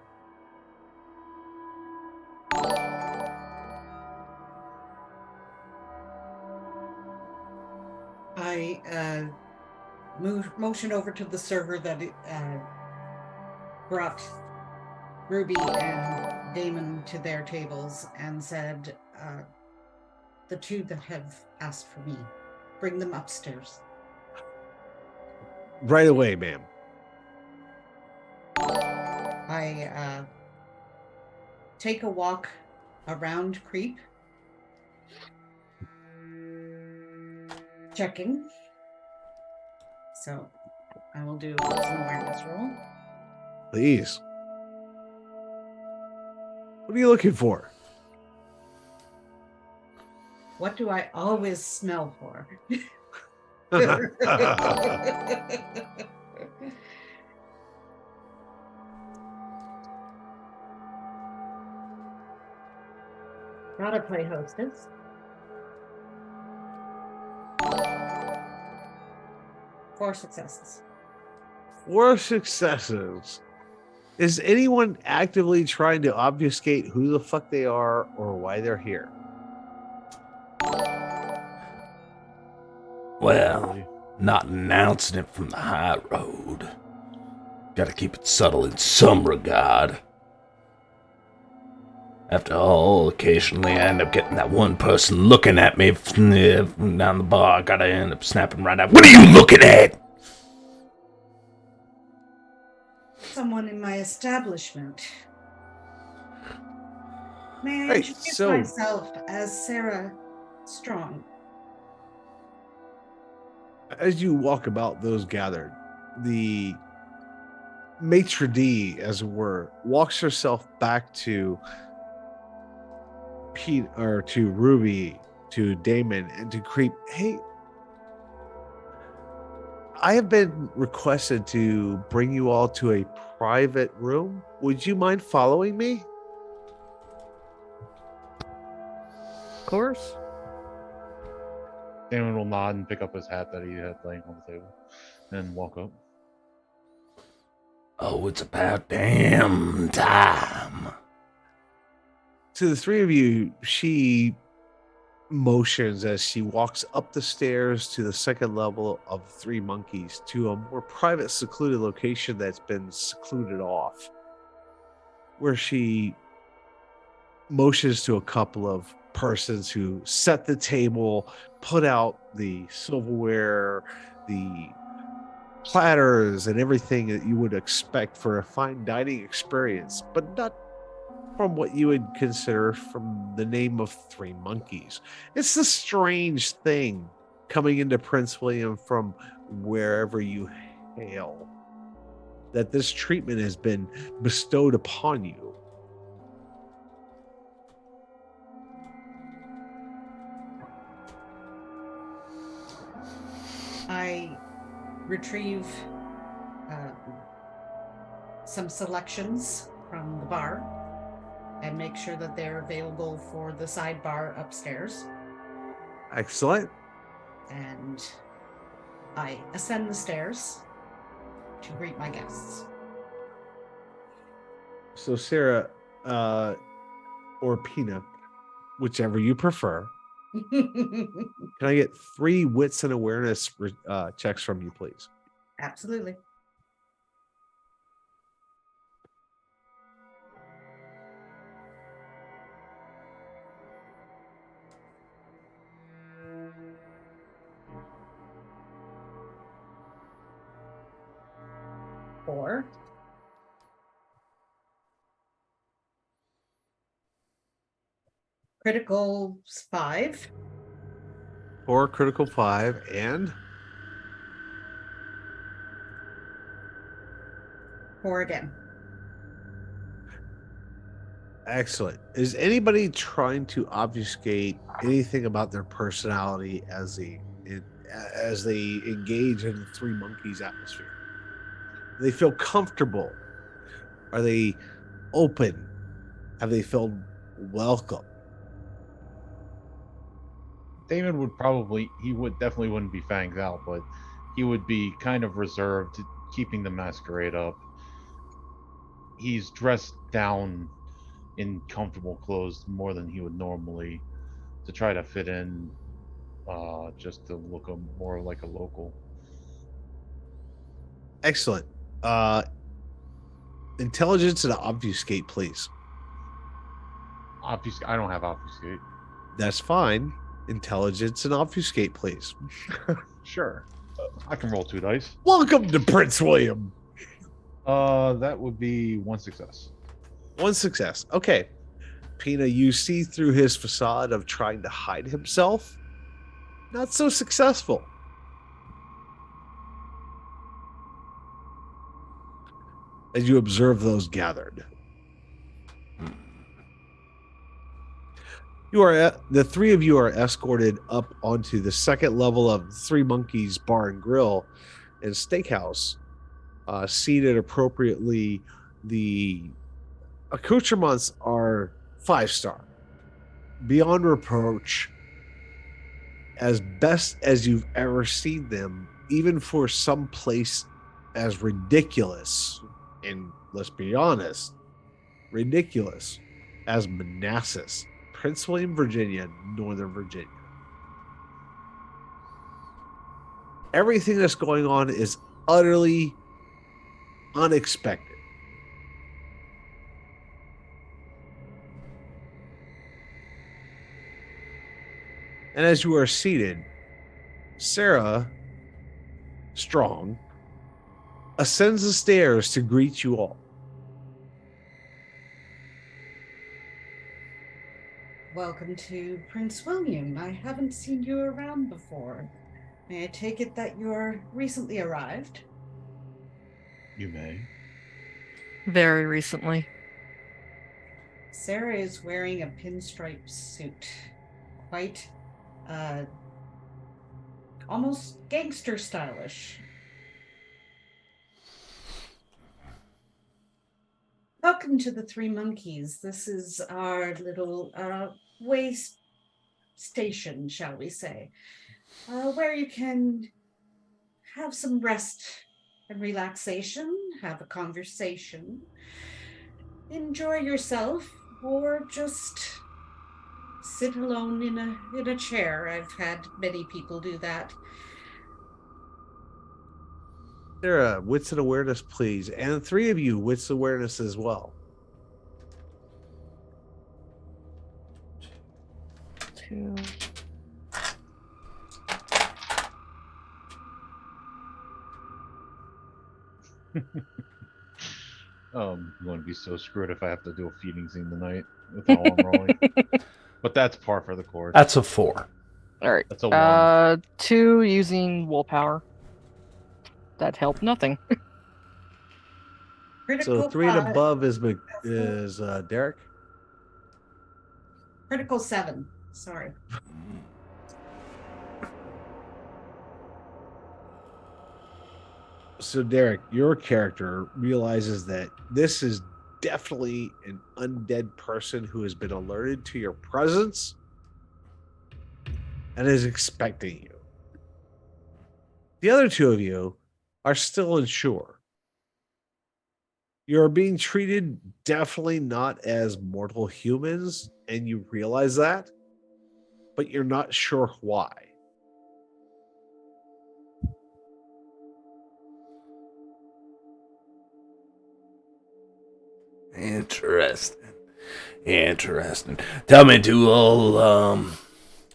I motion over to the server that brought Ruby and Damon to their tables and said, the two that have asked for me, bring them upstairs. Right away, ma'am. I take a walk around Creep, checking. So I will do an awareness roll. Please. What are you looking for? What do I always smell for? Gotta play hostess. Four successes. 4 successes. Is anyone actively trying to obfuscate who the fuck they are or why they're here? Well, not announcing it from the high road. Gotta keep it subtle in some regard. After all, occasionally I end up getting that one person looking at me from down the bar. Gotta end up snapping right out. What are you looking at? Someone in my establishment. May I Right, introduce so- myself as Sarah Strong? As you walk about those gathered, the maitre d', as it were, walks herself back to Pete or to Ruby, to Damon, and to Creep. Hey, I have been requested to bring you all to a private room. Would you mind following me? Of course. Damon will nod and pick up his hat that he had laying on the table and walk up. Oh, it's about damn time. To the three of you, she motions as she walks up the stairs to the second level of Three Monkeys to a more private, secluded location that's been secluded off, where she motions to a couple of persons who set the table, put out the silverware, the platters, and everything that you would expect for a fine dining experience, but not from what you would consider from the name of Three Monkeys. It's the strange thing coming into Prince William from wherever you hail, that this treatment has been bestowed upon you. I retrieve some selections from the bar and make sure that they're available for the sidebar upstairs. Excellent. And I ascend the stairs to greet my guests. So Sarah, or Pina, whichever you prefer, can I get 3 wits and awareness checks from you, please? Absolutely. Four. Critical 5. 4 critical 5 and 4 again. Excellent. Is anybody trying to obfuscate anything about their personality as they engage in the Three Monkeys atmosphere? Do they feel comfortable? Are they open? Have they felt welcome? Damon would definitely wouldn't be fangs out, but he would be kind of reserved, keeping the masquerade up. He's dressed down in comfortable clothes more than he would normally to try to fit in, just to look more like a local. Excellent. Intelligence and obfuscate, please. I don't have obfuscate. That's fine. Intelligence and obfuscate, please. Sure. I can roll 2 dice. Welcome to Prince William. That would be 1 success. 1 success. Okay. Pina, you see through his facade of trying to hide himself. Not so successful. As you observe those gathered. The three of you are escorted up onto the second level of Three Monkeys Bar and Grill and Steakhouse. Seated appropriately, the accoutrements are 5-star, beyond reproach, as best as you've ever seen them, even for some place as ridiculous, and let's be honest, ridiculous as Manassas, Prince William, Virginia, Northern Virginia. Everything that's going on is utterly unexpected. And as you are seated, Sarah Strong ascends the stairs to greet you all. Welcome to Prince William. I haven't seen you around before. May I take it that you're recently arrived? You may. Very recently. Sarah is wearing a pinstripe suit. Quite almost gangster stylish. Welcome to the Three Monkeys. This is our little way station, shall we say, where you can have some rest and relaxation, have a conversation, enjoy yourself, or just sit alone in a chair. I've had many people do that. Sarah, wits and awareness, please. And the three of you, wits and awareness as well. 2. I'm going to be so screwed if I have to do a feeding scene tonight with how I'm rolling. But that's par for the course. That's a 4. All right. That's a 1. 2 using willpower. That helped nothing. So 3 and above is Derek. Critical 7. Sorry. So Derek, your character realizes that this is definitely an undead person who has been alerted to your presence and is expecting you. The other two of you are still unsure. You're being treated definitely not as mortal humans, and you realize that, but you're not sure why. Interesting. Tell me, do all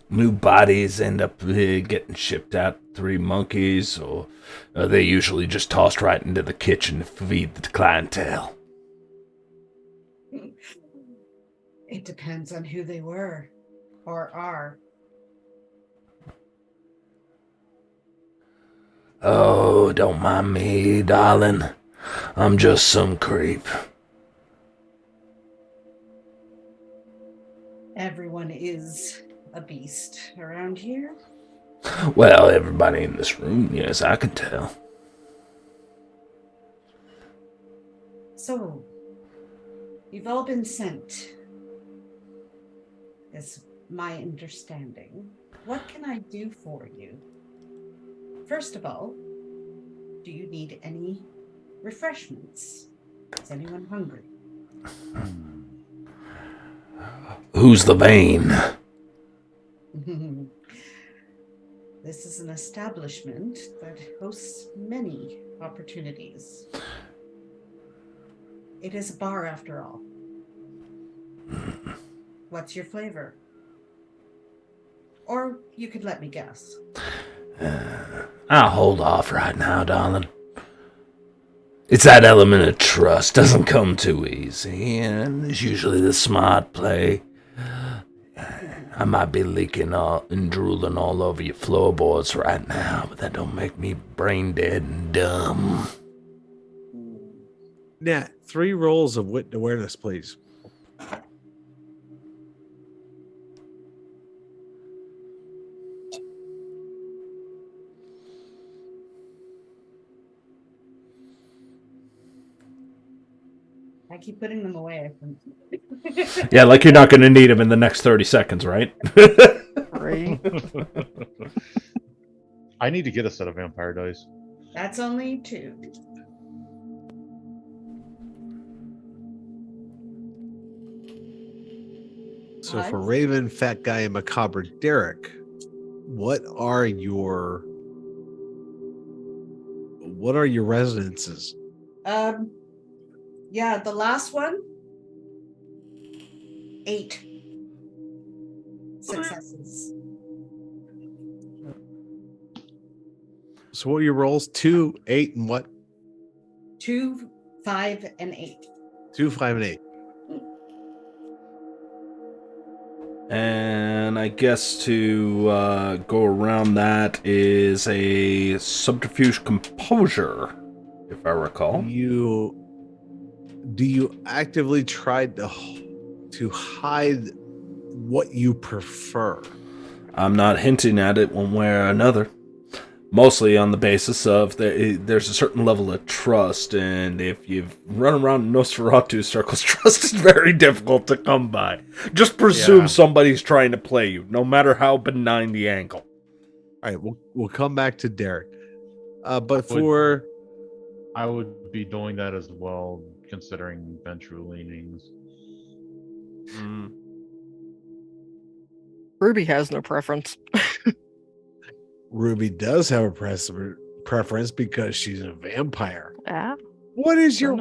new bodies end up getting shipped out Three Monkeys, or are they usually just tossed right into the kitchen to feed the clientele? It depends on who they were or are. Oh, don't mind me, darling. I'm just some creep. Everyone is a beast around here. Well, everybody in this room, yes, I can tell. So, you've all been sent, is my understanding. What can I do for you? First of all, do you need any refreshments? Is anyone hungry? Who's the Bane? This is an establishment that hosts many opportunities. It is a bar after all. What's your flavor? Or you could let me guess. I'll hold off right now, darling. It's that element of trust. Doesn't come too easy, and it's usually the smart play. I might be leaking and drooling all over your floorboards right now, but that don't make me brain dead and dumb. Nat, 3 rolls of wit and awareness, please. I keep putting them away. Yeah, like you're not going to need them in the next 30 seconds, right? Right. I need to get a set of vampire dice. That's only 2. So for Raven, Fat Guy, and Macabre Derek, what are your resonances? Yeah, the last one. 8 successes. So what are your rolls? 2, 8, and what? 2, 5, and 8. 2, 5, and 8. And I guess to go around that is a subterfuge composure, if I recall. Do you actively try to hide what you prefer? I'm not hinting at it one way or another. Mostly on the basis of there's a certain level of trust, and if you've run around Nosferatu circles, trust is very difficult to come by. Just presume somebody's trying to play you, no matter how benign the angle. All right, we'll come back to Derek. I would be doing that as well, considering ventral leanings. Ruby has no preference. Ruby does have a preference because she's a vampire. Yeah. What is your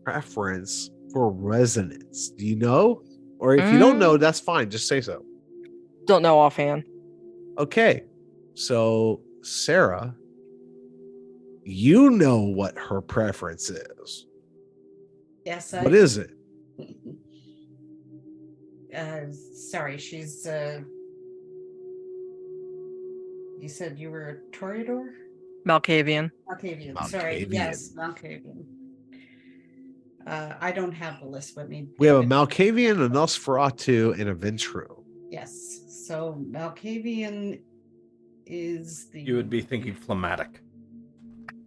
preference for resonance? Do you know? Or if you don't know, that's fine. Just say so. Don't know offhand. Okay. So, Sarah, you know what her preference is. Yes. What is it? Sorry, she's you said you were a Toreador? Malkavian. Malkavian. Sorry. Yes, Malkavian. I don't have the list with me. We have a Malkavian, a Nosferatu, and a Ventru. Yes. So Malkavian is the... You would be thinking phlegmatic.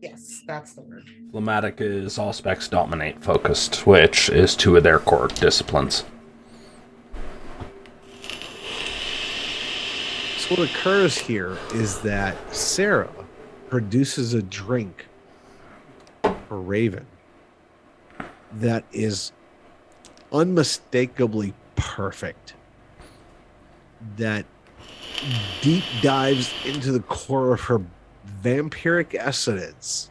Yes, that's the word. Phlegmatic is all specs dominate focused, which is 2 of their core disciplines. So what occurs here is that Sarah produces a drink for Raven that is unmistakably perfect, that deep dives into the core of her vampiric essence,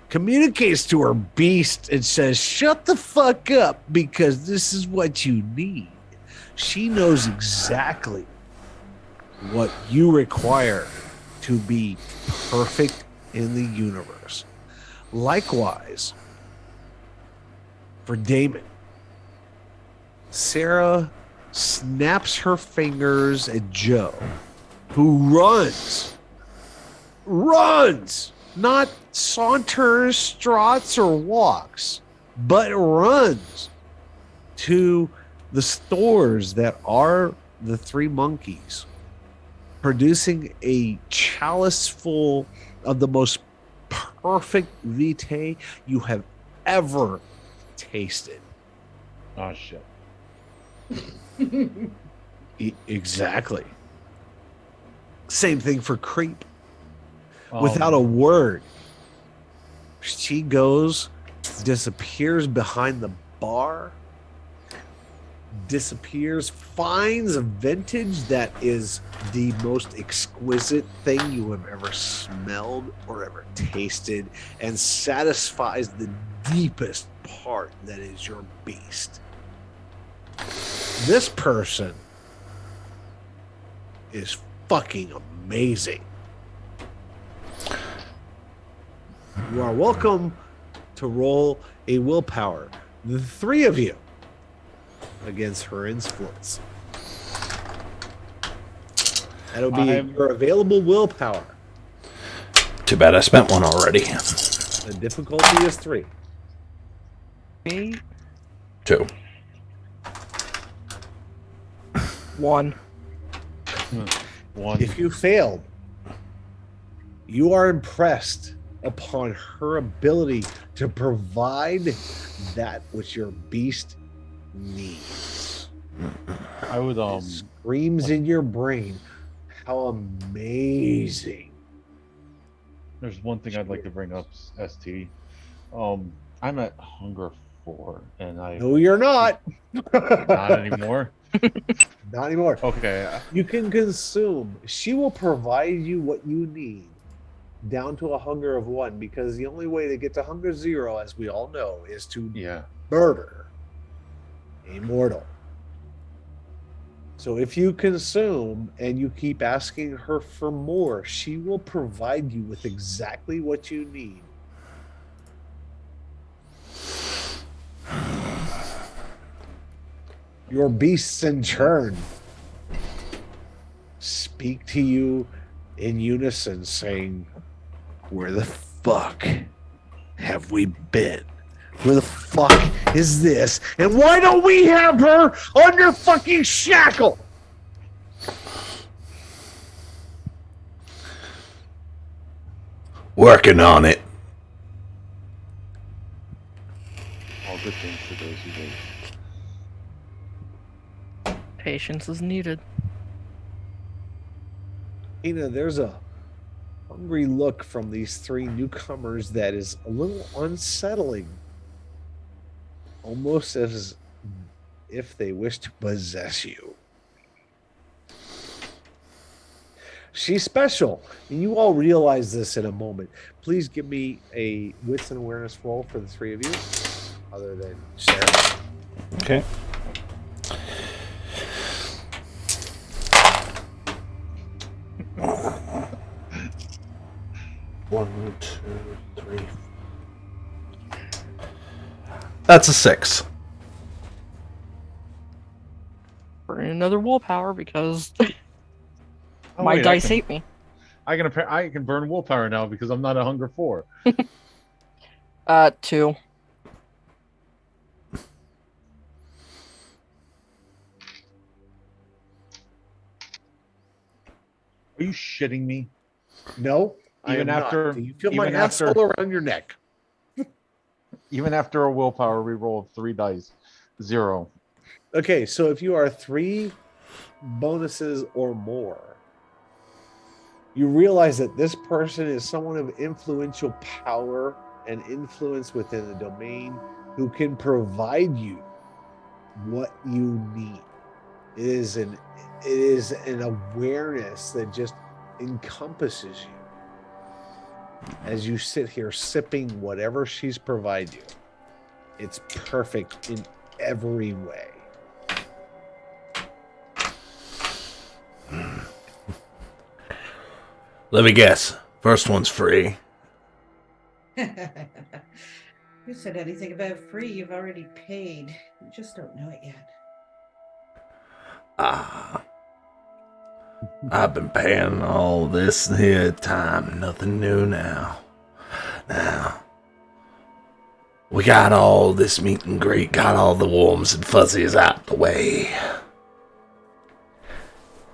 communicates to her beast and says, shut the fuck up because this is what you need. She knows exactly what you require to be perfect in the universe. Likewise, for Damon, Sarah snaps her fingers at Joe, who runs not saunters, strots, or walks, but runs to the stores that are the Three Monkeys, producing a chalice full of the most perfect vitae you have ever tasted. Oh shit. Exactly. Same thing for Creep. Without a word, she goes, disappears behind the bar, disappears, finds a vintage that is the most exquisite thing you have ever smelled or ever tasted, and satisfies the deepest part that is your beast. This person is fucking amazing. You are welcome to roll a willpower. The three of you against her influence. That'll be your available willpower. Too bad I spent one already. The difficulty is 3. 2. 1. 1. If you failed, you are impressed upon her ability to provide that which your beast needs. I would It screams in your brain how amazing. There's one thing I'd like to bring up, ST. I'm at hunger 4 and I No, you're not. Not anymore. Not anymore. Okay. You can consume. She will provide you what you need down to a hunger of 1, because the only way to get to hunger 0, as we all know, is to murder a mortal. So if you consume and you keep asking her for more, she will provide you with exactly what you need. Your beasts in turn speak to you in unison, saying, "Where the fuck have we been? Where the fuck is this? And why don't we have her under fucking shackle?" Working on it. All good things to those who wait. Patience is needed. Ina, there's a hungry look from these 3 newcomers that is a little unsettling. Almost as if they wish to possess you. She's special, and you all realize this in a moment. Please give me a wits and awareness roll for the 3 of you, other than Sarah. Okay. One, 2, 3. That's a 6. Burn another willpower because Oh, my wait, dice hate me. I can burn willpower now because I'm not a hunger 4. 2. Are you shitting me? No, Even after Do you feel my asshole around your neck? Even after a willpower reroll of 3 dice, 0. Okay, so if you are 3 bonuses or more, you realize that this person is someone of influential power and influence within the domain who can provide you what you need. It is an awareness that just encompasses you as you sit here sipping whatever she's provided you. It's perfect in every way. Let me guess. First one's free. Who said anything about free? You've already paid. You just don't know it yet. I've been paying all this here time. Nothing new now. Now, we got all this meet and greet, got all the warms and fuzzies out the way.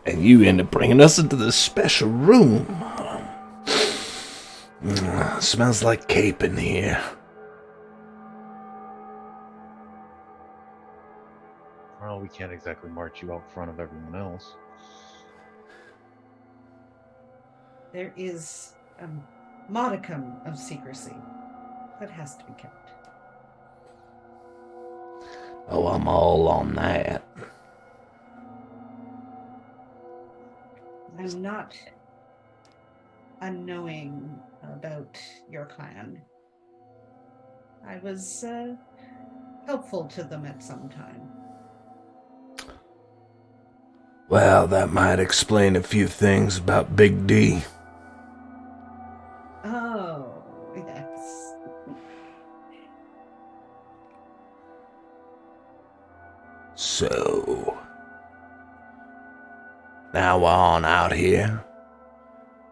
And you end up bringing us into this special room. Smells like cape in here. Well, we can't exactly march you out front of everyone else. There is a modicum of secrecy that has to be kept. Oh, I'm all on that. I'm not unknowing about your clan. I was helpful to them at some time. Well, that might explain a few things about Big D. Oh, yes. So, now on out here,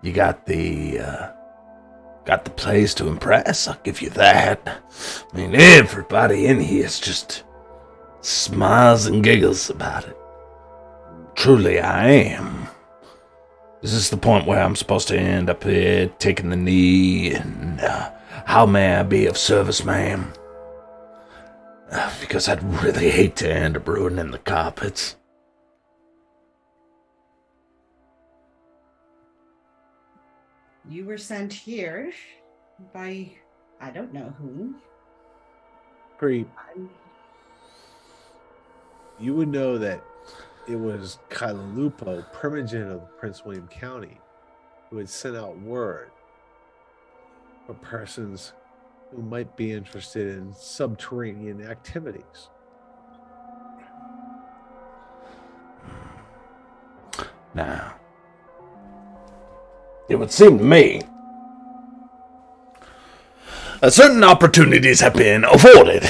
you got the place to impress, I'll give you that. I mean, everybody in here is just smiles and giggles about it. Truly, I am. Is this the point where I'm supposed to end up here taking the knee? And how may I be of service, ma'am? Because I'd really hate to end up ruining the carpets. You were sent here by, I don't know whom. Creep. You would know that it was Kailalupo, Primogenitor of Prince William County, who had sent out word for persons who might be interested in subterranean activities. Now, it would seem to me that certain opportunities have been afforded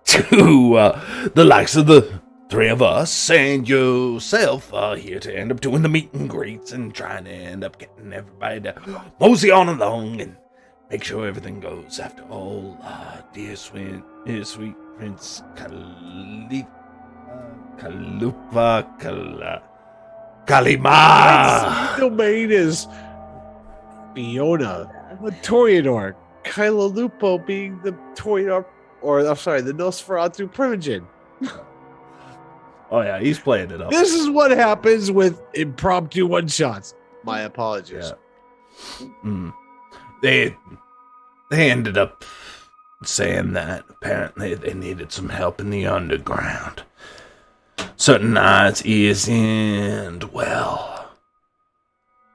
to the likes of the three of us and yourself here to end up doing the meet and greets and trying to end up getting everybody to mosey on along and make sure everything goes. After all, dear sweet Prince Kalima. Domain is Fiona, the Toreador. Kailalupo being the Toreador, or I'm sorry, the Nosferatu Primogen. Oh yeah, he's playing it up. This is what happens with impromptu one-shots. My apologies. Yeah. They ended up saying that apparently they needed some help in the underground. Certain eyes, ears, and, well,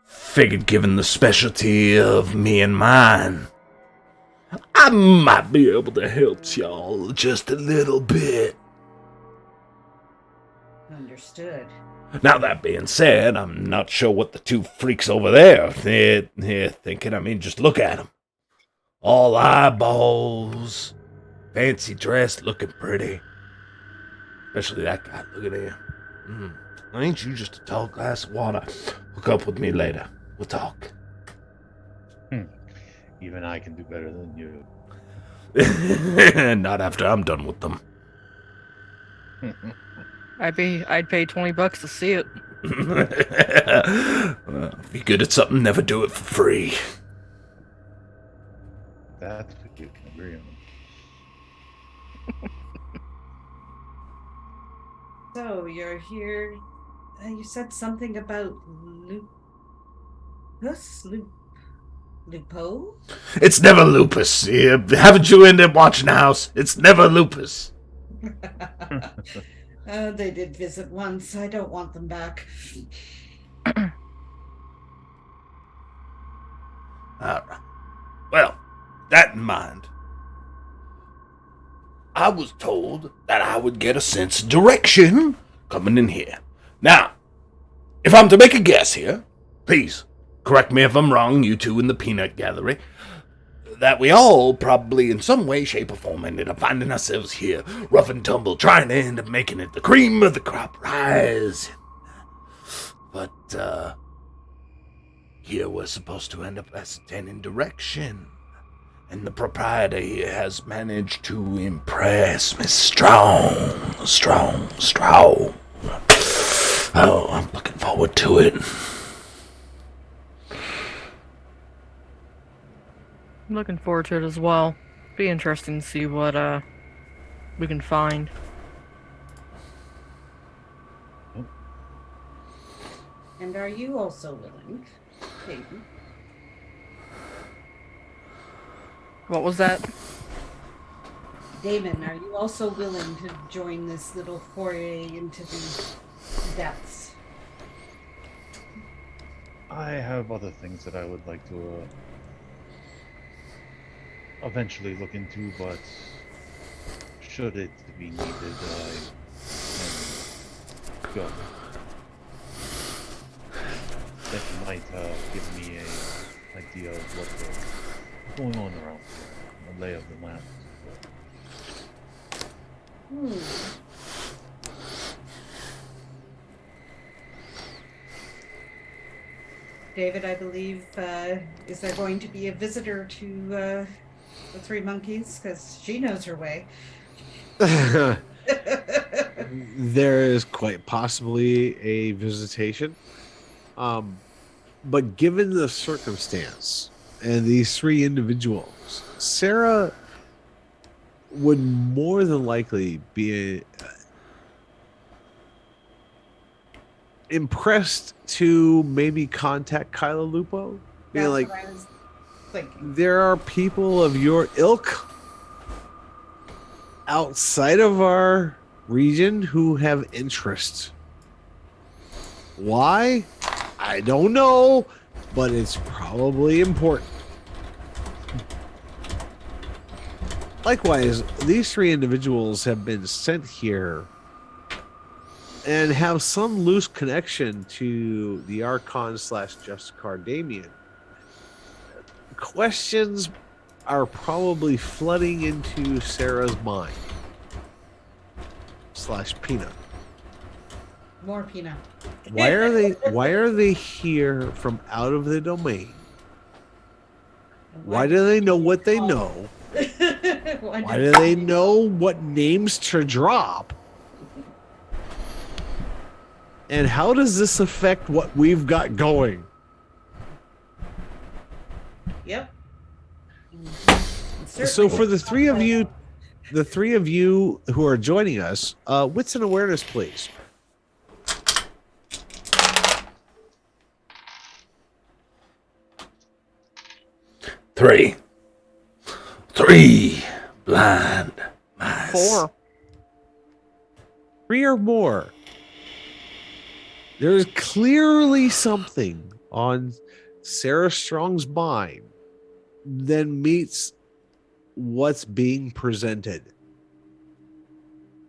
figured given the specialty of me and mine, I might be able to help y'all just a little bit. Understood. Now, that being said, I'm not sure what the two freaks over there, they're thinking. I mean, just look at them. All eyeballs, fancy dressed, looking pretty. Especially that guy, look at him. Ain't you just a tall glass of water? Hook up with me later. We'll talk. Even I can do better than you. Not after I'm done with them. I'd pay $20 to see it. Well, if you're good at something, never do it for free. That's what you can agree on. So you're here. You said something about Lupo? It's never lupus. Haven't you ended up watching the house? It's never lupus. They did visit once. I don't want them back. Well, that in mind, I was told that I would get a sense of direction coming in here. Now, if I'm to make a guess here, please correct me if I'm wrong, you two in the peanut gallery, that we all probably in some way, shape, or form ended up finding ourselves here, rough and tumble, trying to end up making it the cream of the crop rise. But, here we're supposed to end up ascertaining direction. And the proprietor here has managed to impress me strong. Oh, I'm looking forward to it. I'm looking forward to it as well. Be interesting to see what we can find. And are you also willing, Peyton? What was that? Damon, are you also willing to join this little foray into the depths? I have other things that I would like to eventually look into, but should it be needed, I can go. That might give me an idea of what's going on around here, the lay of the land. David, I believe, is there going to be a visitor to the Three Monkeys? Because she knows her way. There is quite possibly a visitation. But given the circumstance and these three individuals, Sarah would more than likely be impressed to maybe contact Kyla Lupo. That's Like, what I was thinking. there are people of your ilk outside of our region who have interest. Why? I don't know, but it's probably important. Likewise, these three individuals have been sent here and have some loose connection to the Archon / Justicar Damien. Questions are probably flooding into Sarah's mind. / Peanut. More peanut. Why are they here from out of the domain? Why do they know what they know? Why do they know what names to drop? And how does this affect what we've got going? Yep. So for the three of you who are joining us, wits and awareness, please. Three blind mice. 4. 3 or more. There is clearly something on Sarah Strong's mind that meets what's being presented.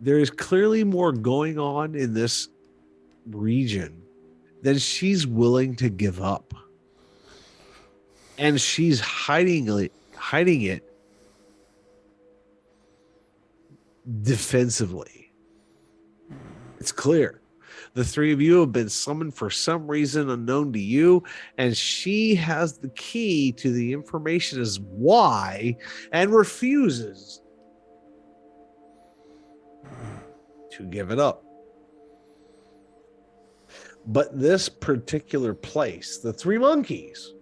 There is clearly more going on in this region than she's willing to give up. And she's hiding it defensively. It's clear. The three of you have been summoned for some reason unknown to you, and she has the key to the information as why, and refuses to give it up. But this particular place, the Three Monkeys,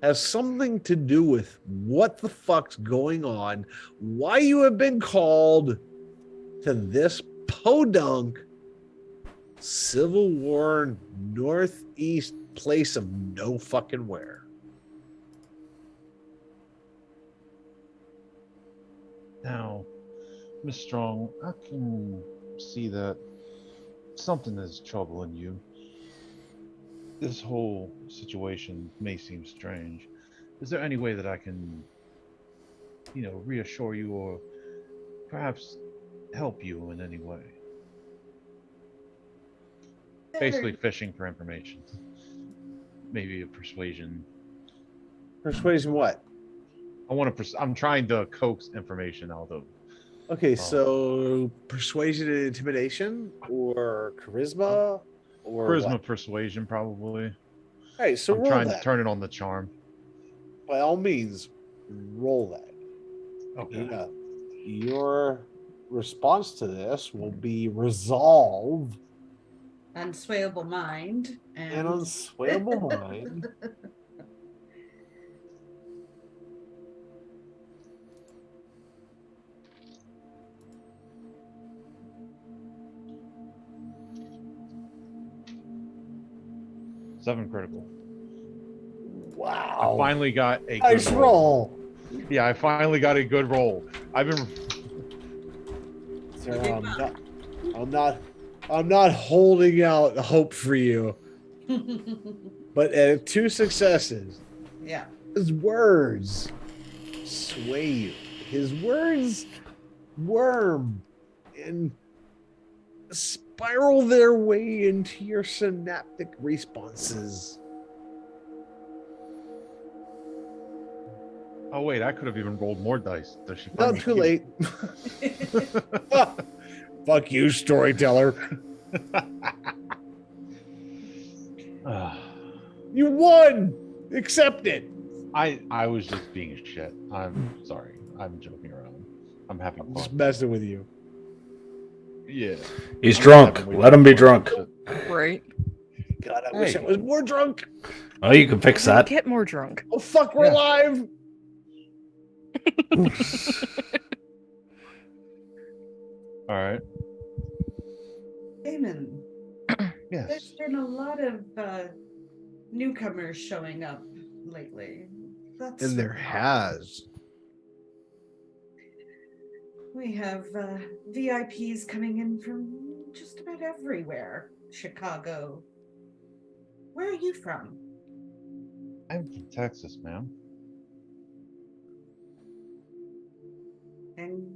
has something to do with what the fuck's going on, why you have been called to this podunk Civil War Northeast place of no fucking where. Now, Miss Strong, I can see that something is troubling you. This whole situation may seem strange. Is there any way that I can, reassure you or perhaps help you in any way? Basically fishing for information. Maybe a persuasion. Persuasion what? I'm trying to coax information out of. Okay, so persuasion and intimidation, or charisma, or Charisma, what? persuasion, probably. All right, so I'm roll trying that. to turn it on the charm. by all means, roll that. Okay. Yeah. Your response to this will be resolve Unswayable mind and unswayable mind. Seven critical. Wow. I finally got a Nice good roll. Yeah, I finally got a good roll. I've been. Sarah, I'm not holding out hope for you. But at 2 successes, Yeah. his words sway you. His words worm and spiral their way into your synaptic responses. Oh wait, I could have even rolled more dice. Does she find Not me too cute? late. Fuck you, storyteller. You won. Accept it. I was just being shit. I'm sorry. I'm joking around. I'm having fun. Just messing with you. Yeah. He's I'm drunk. having way Let too him be much drunk. shit. Right. God, I wish I was more drunk. Oh, you can fix that. Get more drunk. Oh fuck, we're live. All right. Damon. Yes. There's been a lot of newcomers showing up lately. That's And there has. We have VIPs coming in from just about everywhere. Chicago. Where are you from? I'm from Texas, ma'am. And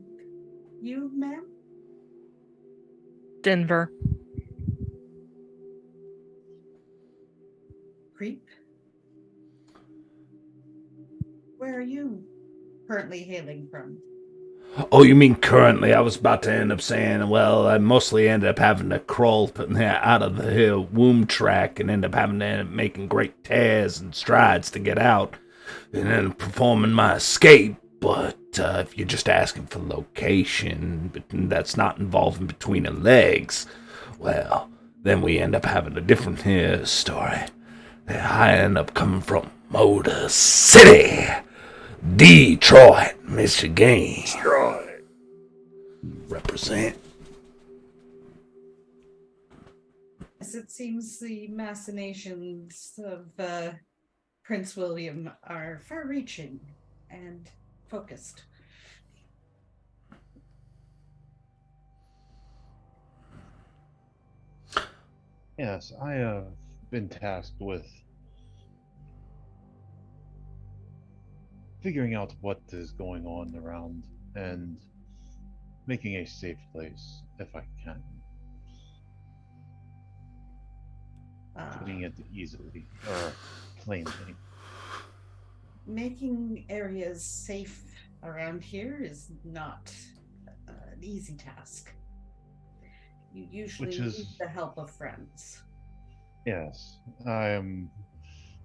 you, ma'am? Denver. Creep? Where are you currently hailing from? Oh, you mean currently? I was about to end up saying, well, I mostly ended up having to crawl out of the womb track and end up having to end up making great tears and strides to get out and then performing my escape. But if you're just asking for location, but that's not involving between the legs, well, then we end up having a different story. I end up coming from Motor City, Detroit, Michigan. Detroit. Represent. Yes, it seems the machinations of Prince William are far-reaching and focused. Yes, I have been tasked with figuring out what is going on around and making a safe place if I can. Putting it easily or plainly. Making areas safe around here is not an easy task. You usually Which is- need the help of friends. Yes, I am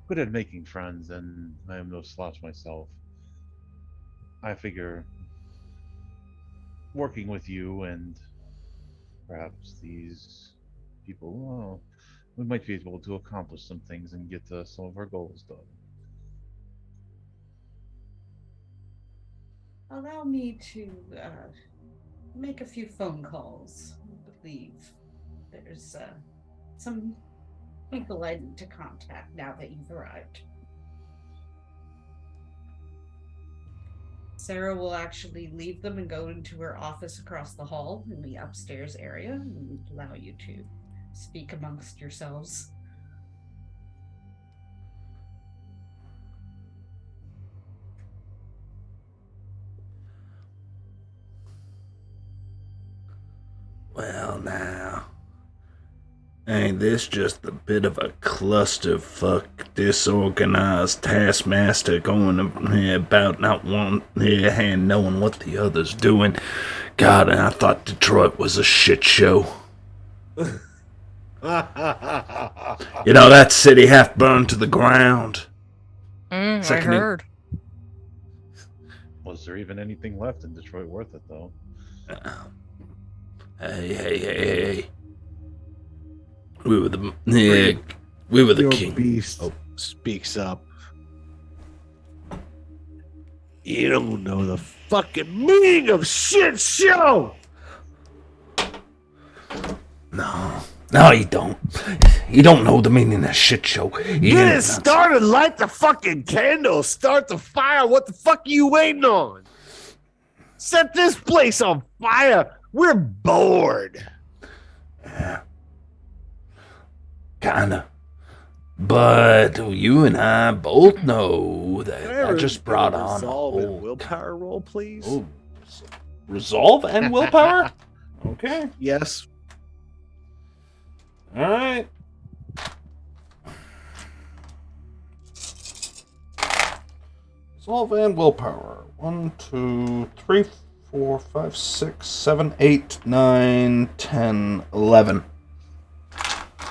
good at making friends, and I am no slouch myself. I figure working with you and perhaps these people, well, we might be able to accomplish some things and get some of our goals done. Allow me to make a few phone calls. I believe there's some people I need to contact now that you've arrived. Sarah will actually leave them and go into her office across the hall in the upstairs area and allow you to speak amongst yourselves. Well, now, ain't this just a bit of a clusterfuck, disorganized taskmaster going about not wanting and knowing what the other's doing? God, and I thought Detroit was a shit show. You know, that city half burned to the ground. I Second in- heard. Is there even anything left in Detroit worth it, though? Hey. We were the Your king. beast speaks up. You don't know the fucking meaning of shit show. No, you don't. You don't know the meaning of shit show. Get it started. Light the fucking candle. Start the fire. What the fuck are you waiting on? Set this place on fire. We're bored. Kinda. But you and I both know that I just brought on a resolve and whole willpower roll, please. Oh, resolve and willpower? Okay. Yes. All right. Resolve and willpower. 1, 2, 3, 4, 5, 6, 7, 8, 9, 10, 11.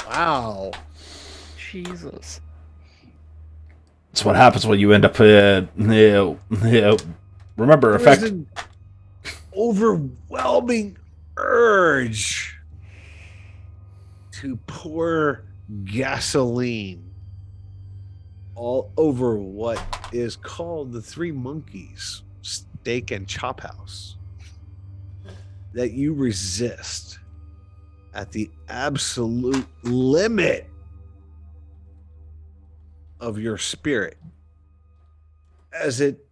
Wow. Jesus. That's what happens when you end up. Remember, There's an overwhelming urge to pour gasoline all over what is called the Three Monkeys Steak and Chop House that you resist at the absolute limit of your spirit as it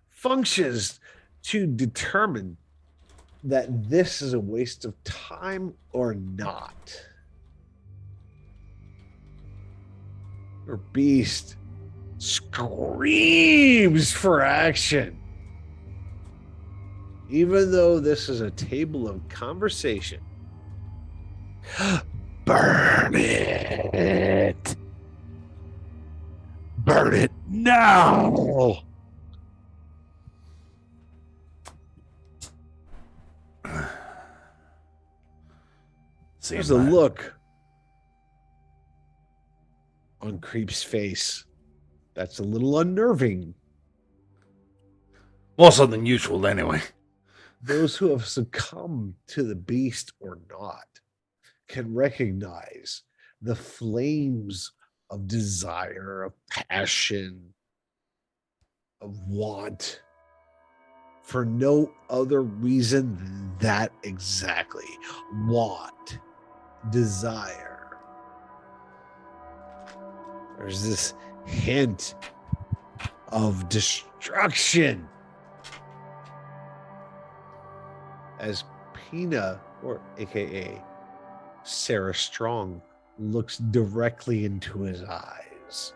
functions to determine that this is a waste of time or not. Your beast screams for action. Even though this is a table of conversation, burn it. Burn it now. There's a look on Creep's face that's a little unnerving. More so than usual, anyway. Those who have succumbed to the beast or not can recognize the flames of desire, of passion, of want for no other reason than that exactly. Want, desire. There's this hint of destruction as Pina, or AKA Sarah Strong, looks directly into his eyes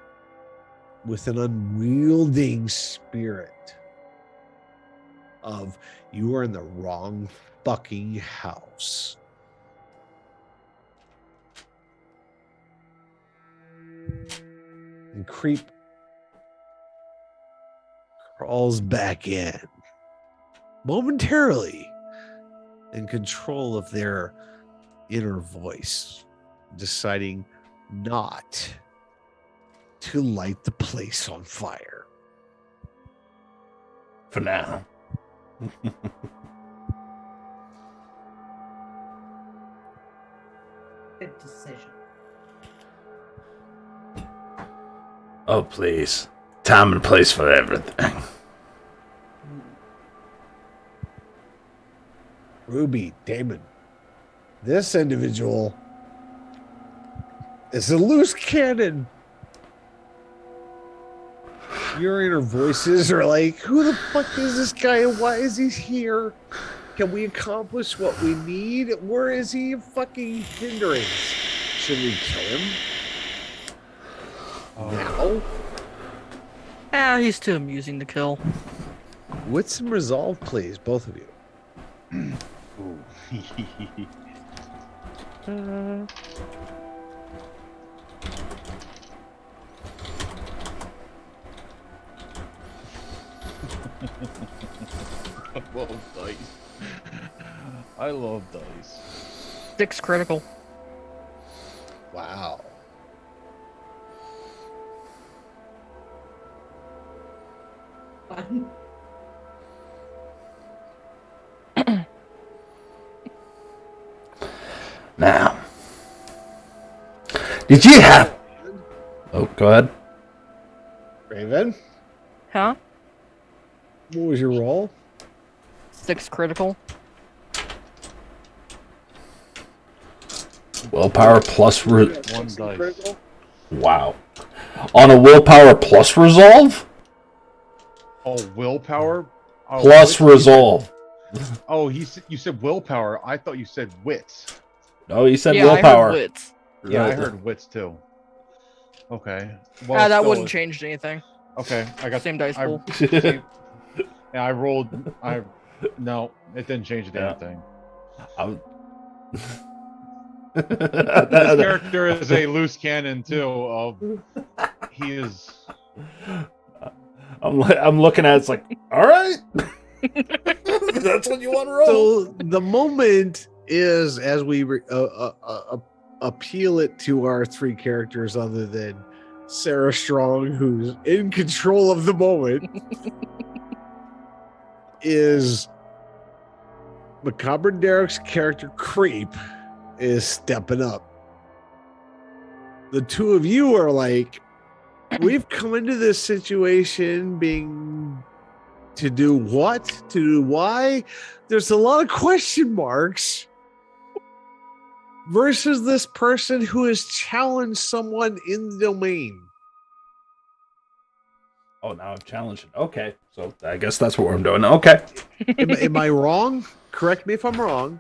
with an unwielding spirit of, you are in the wrong fucking house. And Creep crawls back in, momentarily in control of their inner voice, deciding not to light the place on fire. For now. Good decision. Oh, please. Time and place for everything. Ruby, Damon, this individual is a loose cannon. Your inner voices are like, who the fuck is this guy and why is he here? Can we accomplish what we need? Where is he fucking hindering? Should we kill him? Now? He's too amusing to kill. With some resolve, please, both of you. I love dice. I love dice. 6 critical. Wow. Fun. Now, did you have? Oh, go ahead. Raven, Huh? what was your roll? 6 critical. Willpower plus One dice. Wow. On a willpower plus resolve? Oh, willpower. Oh, Plus wit- resolve. Oh, you said willpower. I thought you said wits. No, he said Yeah, willpower. I heard wits. Yeah, I Right. heard wits too. Okay. Well, That still, wouldn't change anything. Okay, I got Same dice I, pool. see, yeah, I rolled. No, it didn't change a damn thing. This character is a loose cannon too. He is. I'm looking at it, it's like, all right. That's what you want to roll. So the moment is as we appeal it to our 3 characters, other than Sarah Strong, who's in control of the moment, is Macabre Derek's character Creep is stepping up. The two of you are like, we've come into this situation being to do what? To do why? There's a lot of question marks versus this person who has challenged someone in the domain. Oh, now I've challenged it. Okay, so I guess that's what I'm doing. Okay. Am I wrong? Correct me if I'm wrong.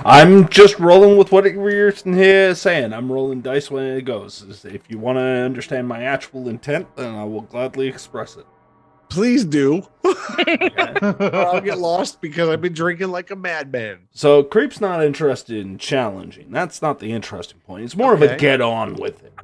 I'm just rolling with what you're here saying. I'm rolling dice when it goes. If you want to understand my actual intent, then I will gladly express it. Please do. Or I'll get lost because I've been drinking like a madman. So Creep's not interested in challenging. That's not the interesting point. It's more of a get on with it.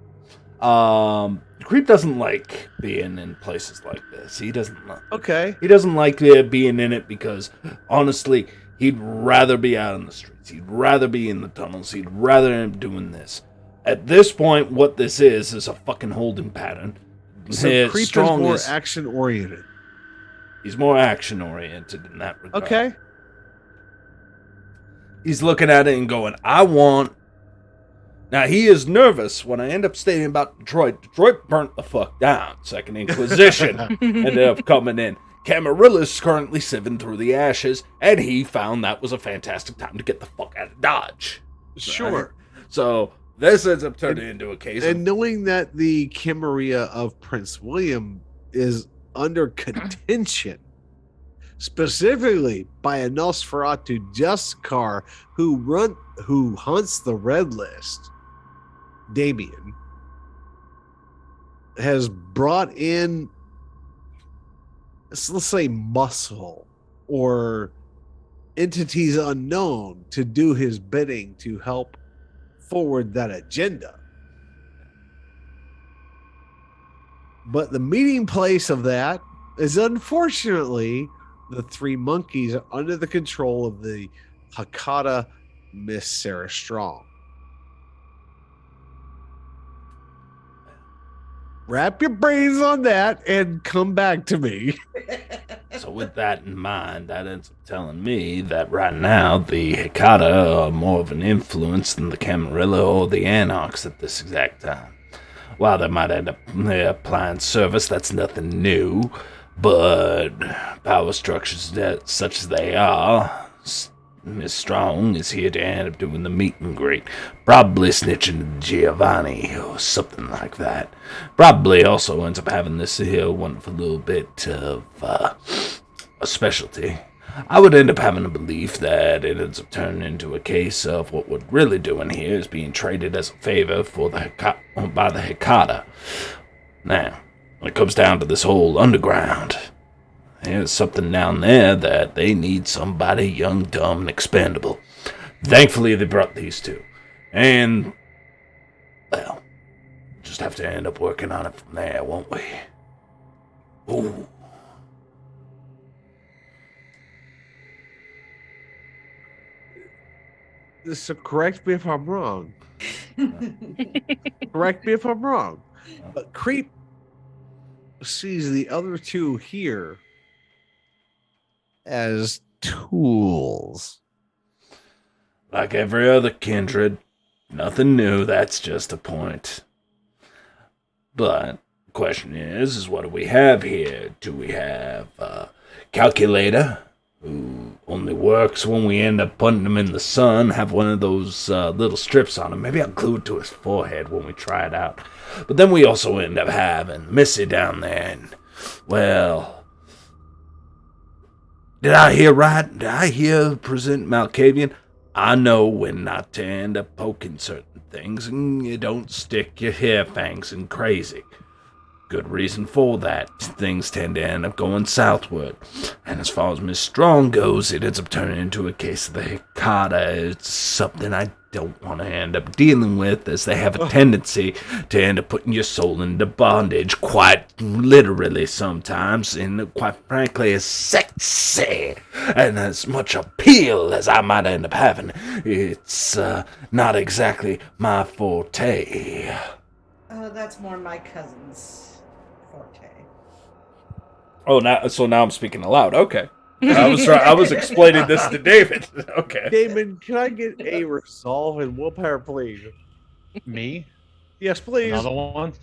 Creep doesn't like being in places like this. He doesn't like. Okay. He doesn't like being in it because, honestly, he'd rather be out in the streets. He'd rather be in the tunnels. He'd rather be doing this. At this point, what this is a fucking holding pattern. So Creep is more action oriented. He's more action oriented in that regard. Okay. He's looking at it and going, I want. Now, he is nervous when I end up stating about Detroit. Detroit burnt the fuck down. Second Inquisition ended up coming in. Camarillo's currently sieving through the ashes, and he found that was a fantastic time to get the fuck out of Dodge. Sure. Right? So this ends up turning into a case And knowing that the Camarilla of Prince William is under contention, specifically by a Nosferatu Justicar who hunts the Red List, Damien, has brought in, let's say, muscle or entities unknown to do his bidding to help forward that agenda. But the meeting place of that is, unfortunately, the 3 monkeys are under the control of the Hakata Miss Sarah Strong. Wrap your brains on that and come back to me. So with that in mind, that ends up telling me that right now the Hikata are more of an influence than the Camarilla or the Anarchs at this exact time. While they might end up applying service, that's nothing new, but power structures that, such as they are, Miss Strong is here to end up doing the meet and greet, probably snitching to Giovanni or something like that. Probably also ends up having this here wonderful little bit of a specialty. I would end up having a belief that it ends up turning into a case of what we're really doing here is being traded as a favor for by the Hikata. Now, when it comes down to this whole underground, there's something down there that they need somebody young, dumb, and expendable. Thankfully, they brought these two. And, well, just have to end up working on it from there, won't we? Ooh. So correct me if I'm wrong. Correct me if I'm wrong. But Creep sees the other 2 here as tools. Like every other kindred, Nothing new, that's just a point. But the question is what do we have here? Do we have a calculator who only works when we end up putting him in the sun, have one of those little strips on him? Maybe I'll glue it to his forehead when we try it out. But then we also end up having Missy down there, and, well, did I hear right? Did I hear President Malkavian? I know when not to end up poking certain things, and you don't stick your hair fangs in crazy. Good reason for that. Things tend to end up going southward. And as far as Miss Strong goes, it ends up turning into a case of the Hikata. It's something I don't want to end up dealing with, as they have a tendency to end up putting your soul into bondage, quite literally sometimes, and quite frankly, as sexy and as much appeal as I might end up having, it's not exactly my forte. Oh, that's more my cousin's forte. Oh, now I'm speaking aloud. Okay. I was explaining this to David. Okay. Damon, can I get a resolve and willpower, please? Me? Yes, please. Another one?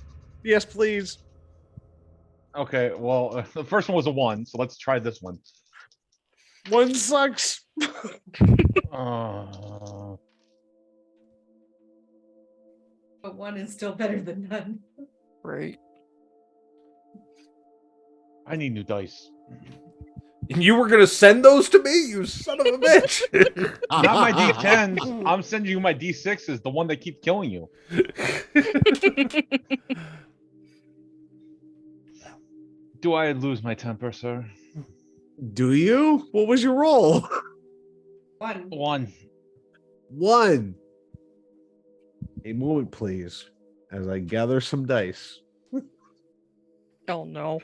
Yes, please. Okay, well, the first one was a 1, so let's try this one. 1 sucks. But 1 is still better than none. Right. I need new dice. You were going to send those to me? You son of a bitch. Not my D10s. I'm sending you my D6s, the one that keep killing you. Do I lose my temper, sir? Do you? What was your roll? 1. 1. A moment, please, as I gather some dice. Oh, no.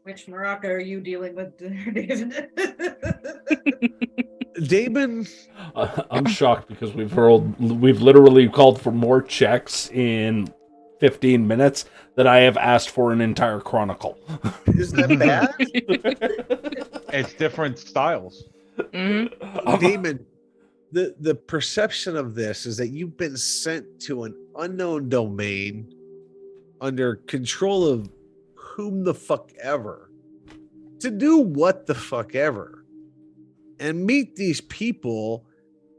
Which Morocco are you dealing with, David? Damon, I'm shocked because we've literally called for more checks in 15 minutes that I have asked for an entire chronicle. Isn't that bad? It's different styles. Mm-hmm. Damon, the perception of this is that you've been sent to an unknown domain under control of whom the fuck ever to do what the fuck ever and meet these people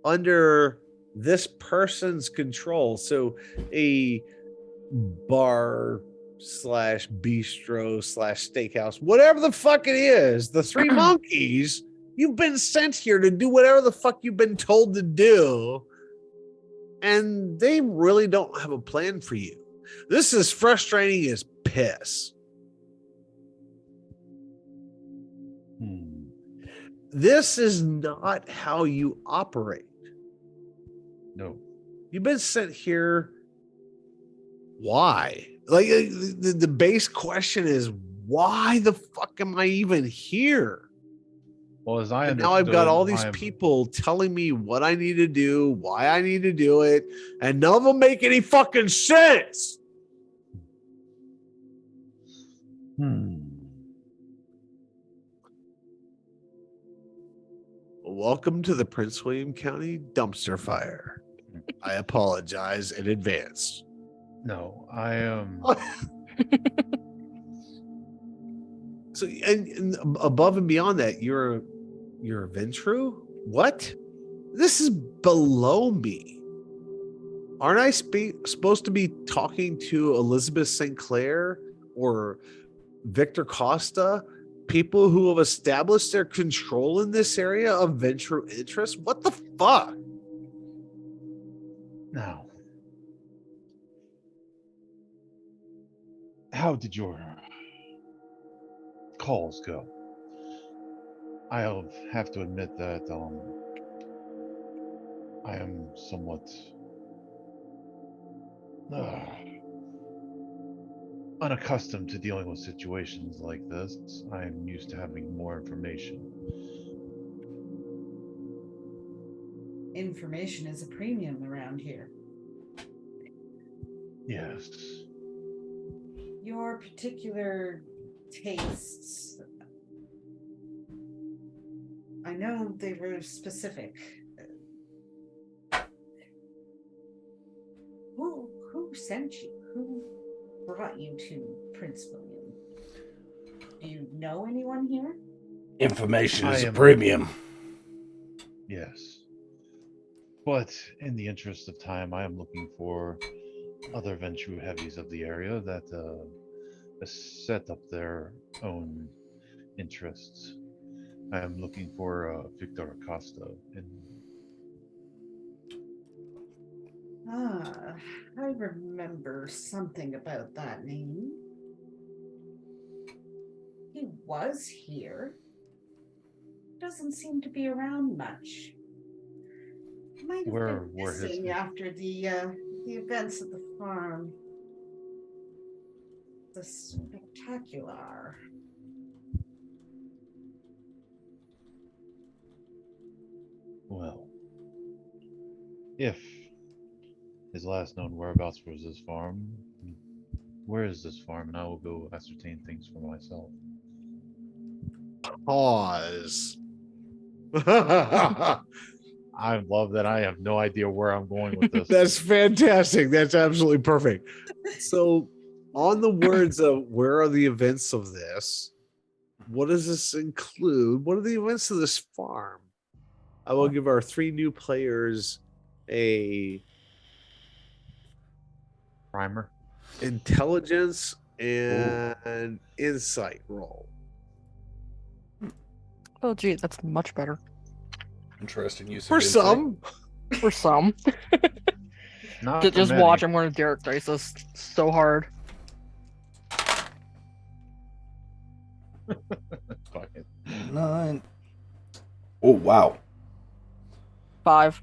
under this person's control. So a bar slash bistro slash steakhouse, whatever the fuck it is, the Three Monkeys, you've been sent here to do whatever the fuck you've been told to do, and they really don't have a plan for you. This is frustrating as piss. This is not how you operate. No. You've been sent here. Why? Like the base question is, why the fuck am I even here? Well, as I and now I've got all these people telling me what I need to do, why I need to do it, and none of them make any fucking sense. Welcome to the Prince William County dumpster fire. I apologize in advance. No, I am. So, and above and beyond that, you're a Ventru? What? This is below me. Aren't I supposed to be talking to Elizabeth St. Clair or Victor Costa? People who have established their control in this area of Ventru interest? What the fuck? Now, how did your calls go? I'll have to admit that I am somewhat unaccustomed to dealing with situations like this. I'm used to having more information. Information is a premium around here. Yes. Your particular tastes, I know they were specific. Who sent you? Who brought you to Prince William? Do you know anyone here? Information is I a am- premium. Yes. But in the interest of time, I am looking for other Ventrue heavies of the area that set up their own interests. I am looking for Victor Acosta. And I remember something about that name. He was here. Doesn't seem to be around much. Might have Where been were his- missing after the events at the farm. The spectacular. well, if his last known whereabouts was this farm, where is this farm? And I will go ascertain things for myself. Pause. I love that I have no idea where I'm going with this. That's fantastic. That's absolutely perfect. So, on the words of where are the events of this? What does this include? What are the events of this farm? I will give our 3 new players a primer, intelligence, and insight roll. Oh, gee, that's much better. Interesting use For of insight. some. For some. Not just for just many. watch. I'm going to Derek dice this so hard. Fuck it. 9. Oh wow. 5.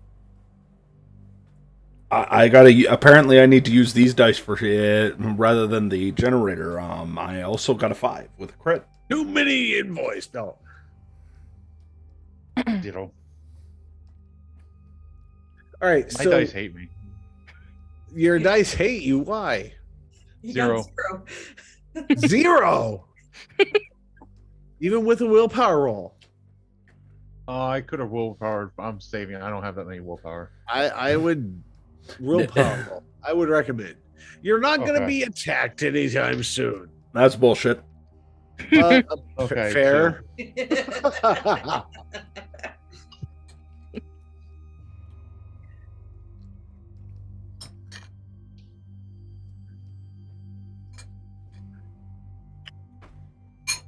I gotta. Apparently, I need to use these dice for it rather than the generator. I also got a 5 with a crit. Too many invoice. No. 0. All right. My so dice hate me. Your dice hate you. Why? You Zero. got 0. 0. Even with a willpower roll. I could have willpower. I'm saving. I don't have that many willpower. I would willpower roll. I would recommend. You're not going to Okay. be attacked anytime soon. That's bullshit. Okay, fair.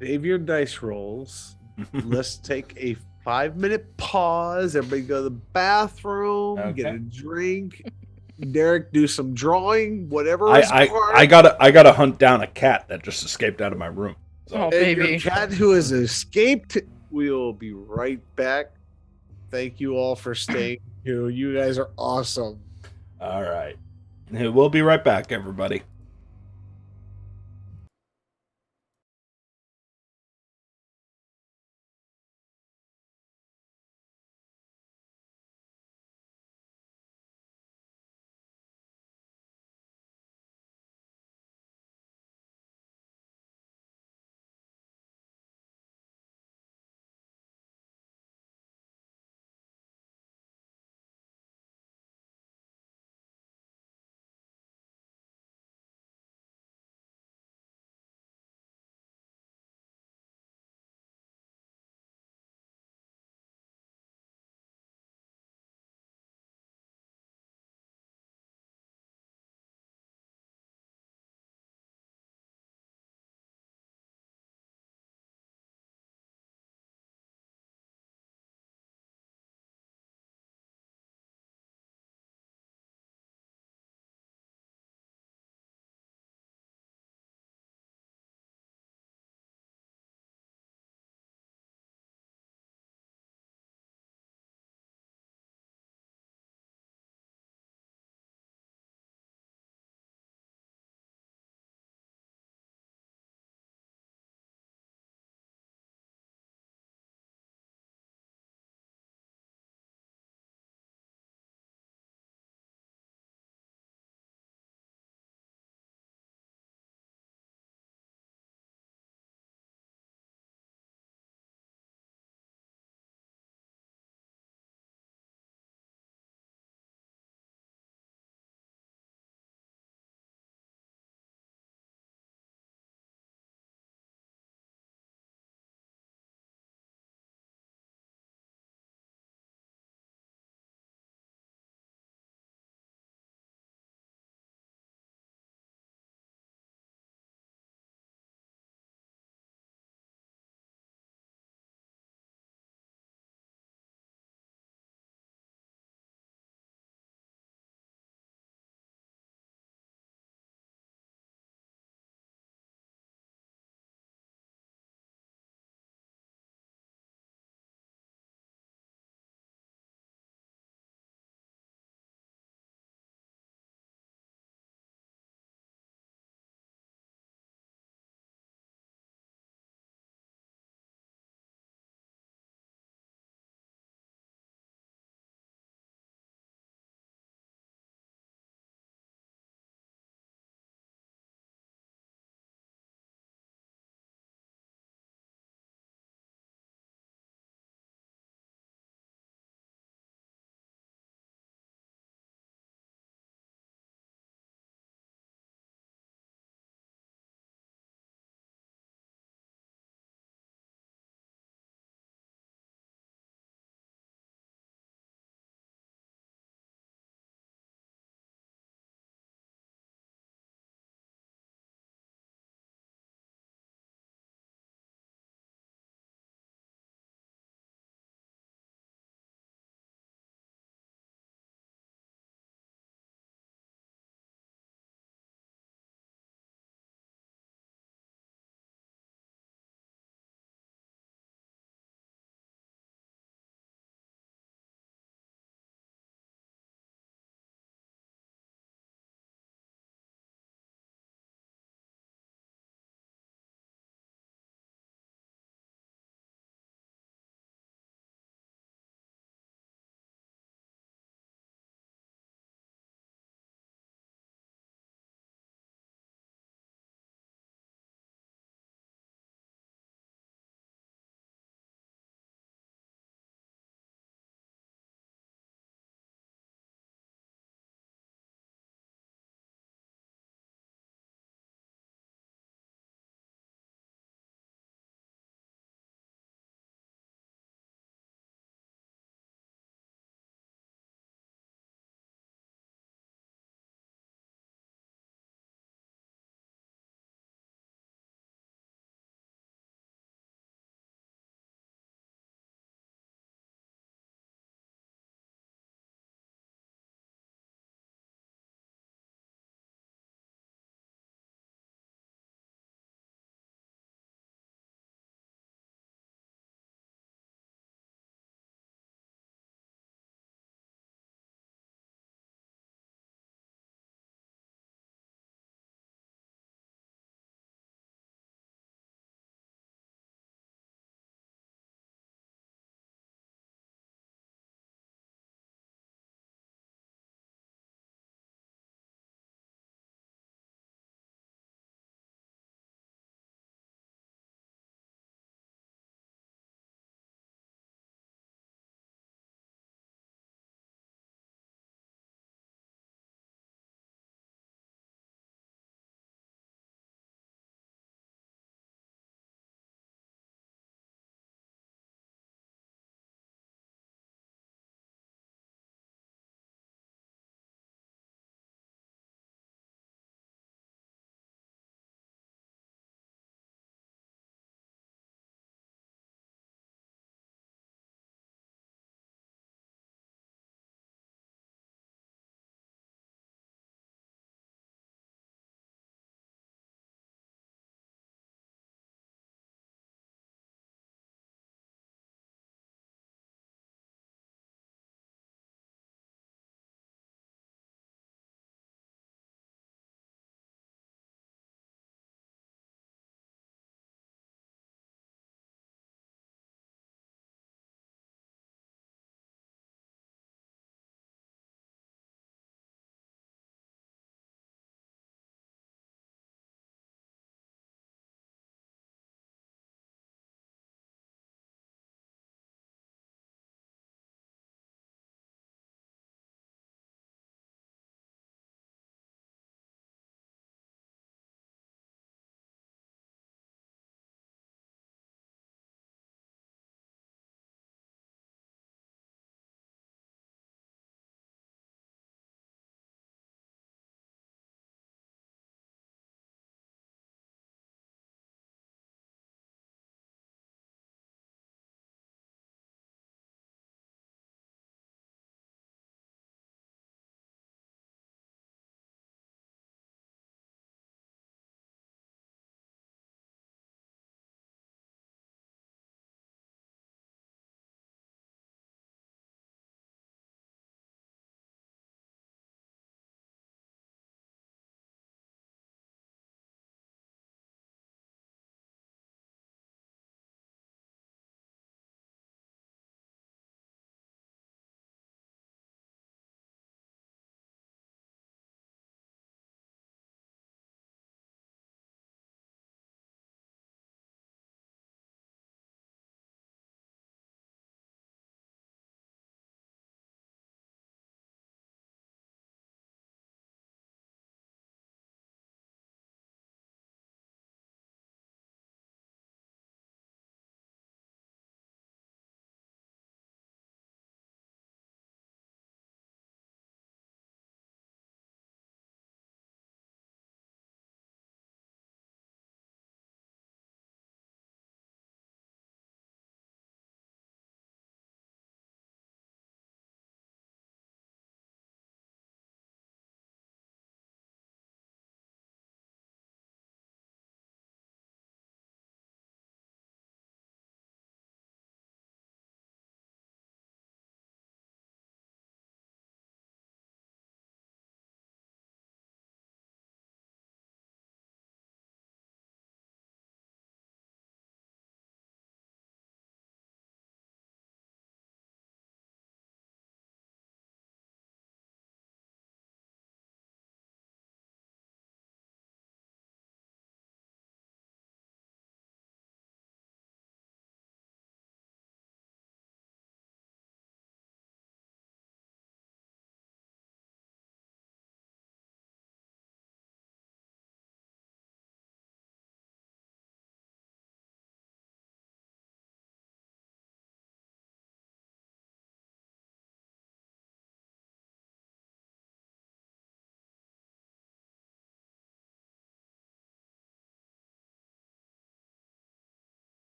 Save your dice rolls. Let's take a 5-minute pause. Everybody go to the bathroom, get Okay. a drink. Derek, do some drawing, whatever is I hard. gotta hunt down a cat that just escaped out of my room. So. Oh, And your baby. cat who has escaped. We'll be right back. Thank you all for staying here. You guys are awesome. All right. We'll be right back, everybody.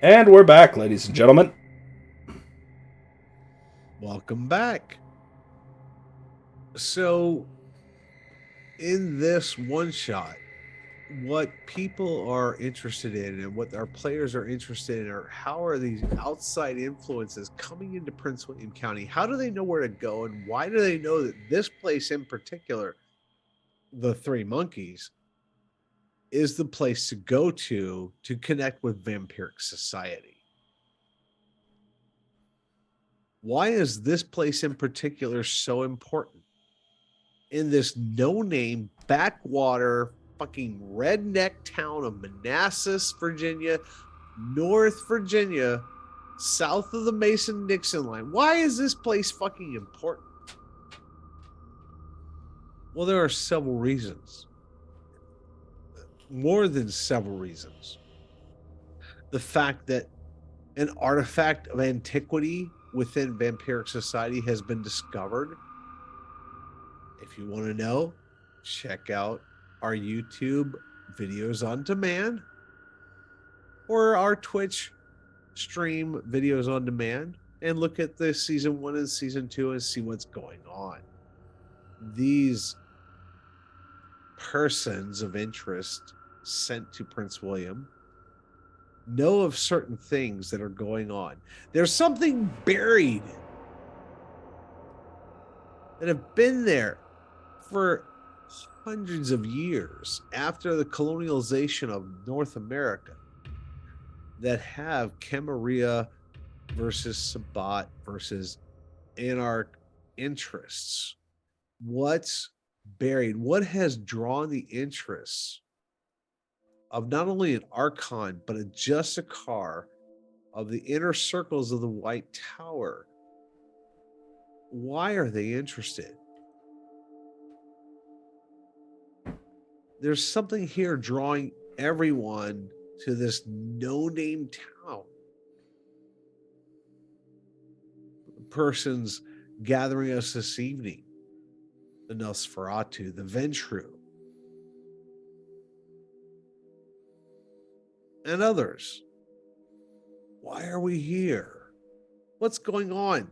And we're back, ladies and gentlemen. Welcome back. So, in this one shot, what people are interested in and what our players are interested in are how are these outside influences coming into Prince William County? How do they know where to go? And why do they know that this place in particular, the Three Monkeys, is the place to go to connect with vampiric society? Why is this place in particular so important? In this no-name backwater fucking redneck town of Manassas, Virginia, North Virginia, south of the Mason-Dixon line. Why is this place fucking important? Well, there are several reasons. More than several reasons. The fact that an artifact of antiquity within vampiric society has been discovered. If you want to know, check out our YouTube videos on demand or our Twitch stream videos on demand and look at the season 1 and season 2 and see what's going on. These persons of interest sent to Prince William know of certain things that are going on. There's something buried that have been there for hundreds of years after the colonialization of North America that have Camarilla versus Sabbat versus Anarch interests. What's buried? What has drawn the interests of not only an Archon, but a Justicar of the inner circles of the White Tower? Why are they interested? There's something here drawing everyone to this no-name town. The persons gathering us this evening, the Nosferatu, the Ventru, and others. Why are we here? What's going on?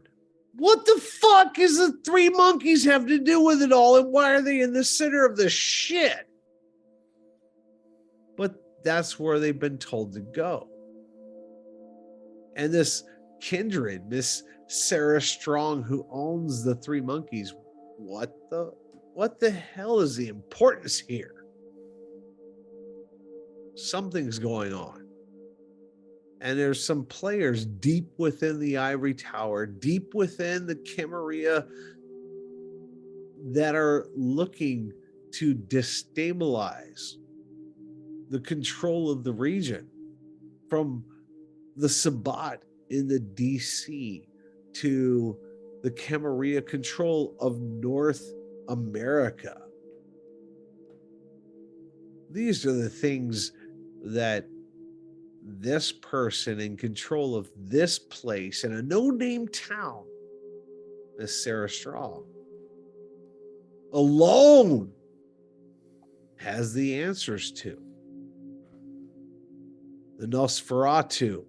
What the fuck is the Three Monkeys have to do with it all? And why are they in the center of this shit? But that's where they've been told to go. And this kindred, Miss Sarah Strong, who owns the Three Monkeys, what the hell is the importance here? Something's going on. And there's some players deep within the Ivory Tower, deep within the Camarilla, that are looking to destabilize the control of the region, from the Sabbat in the DC to the Camarilla control of North America. These are the things that this person in control of this place in a no-name town, Miss Sarah Strong, alone has the answers to. The Nosferatu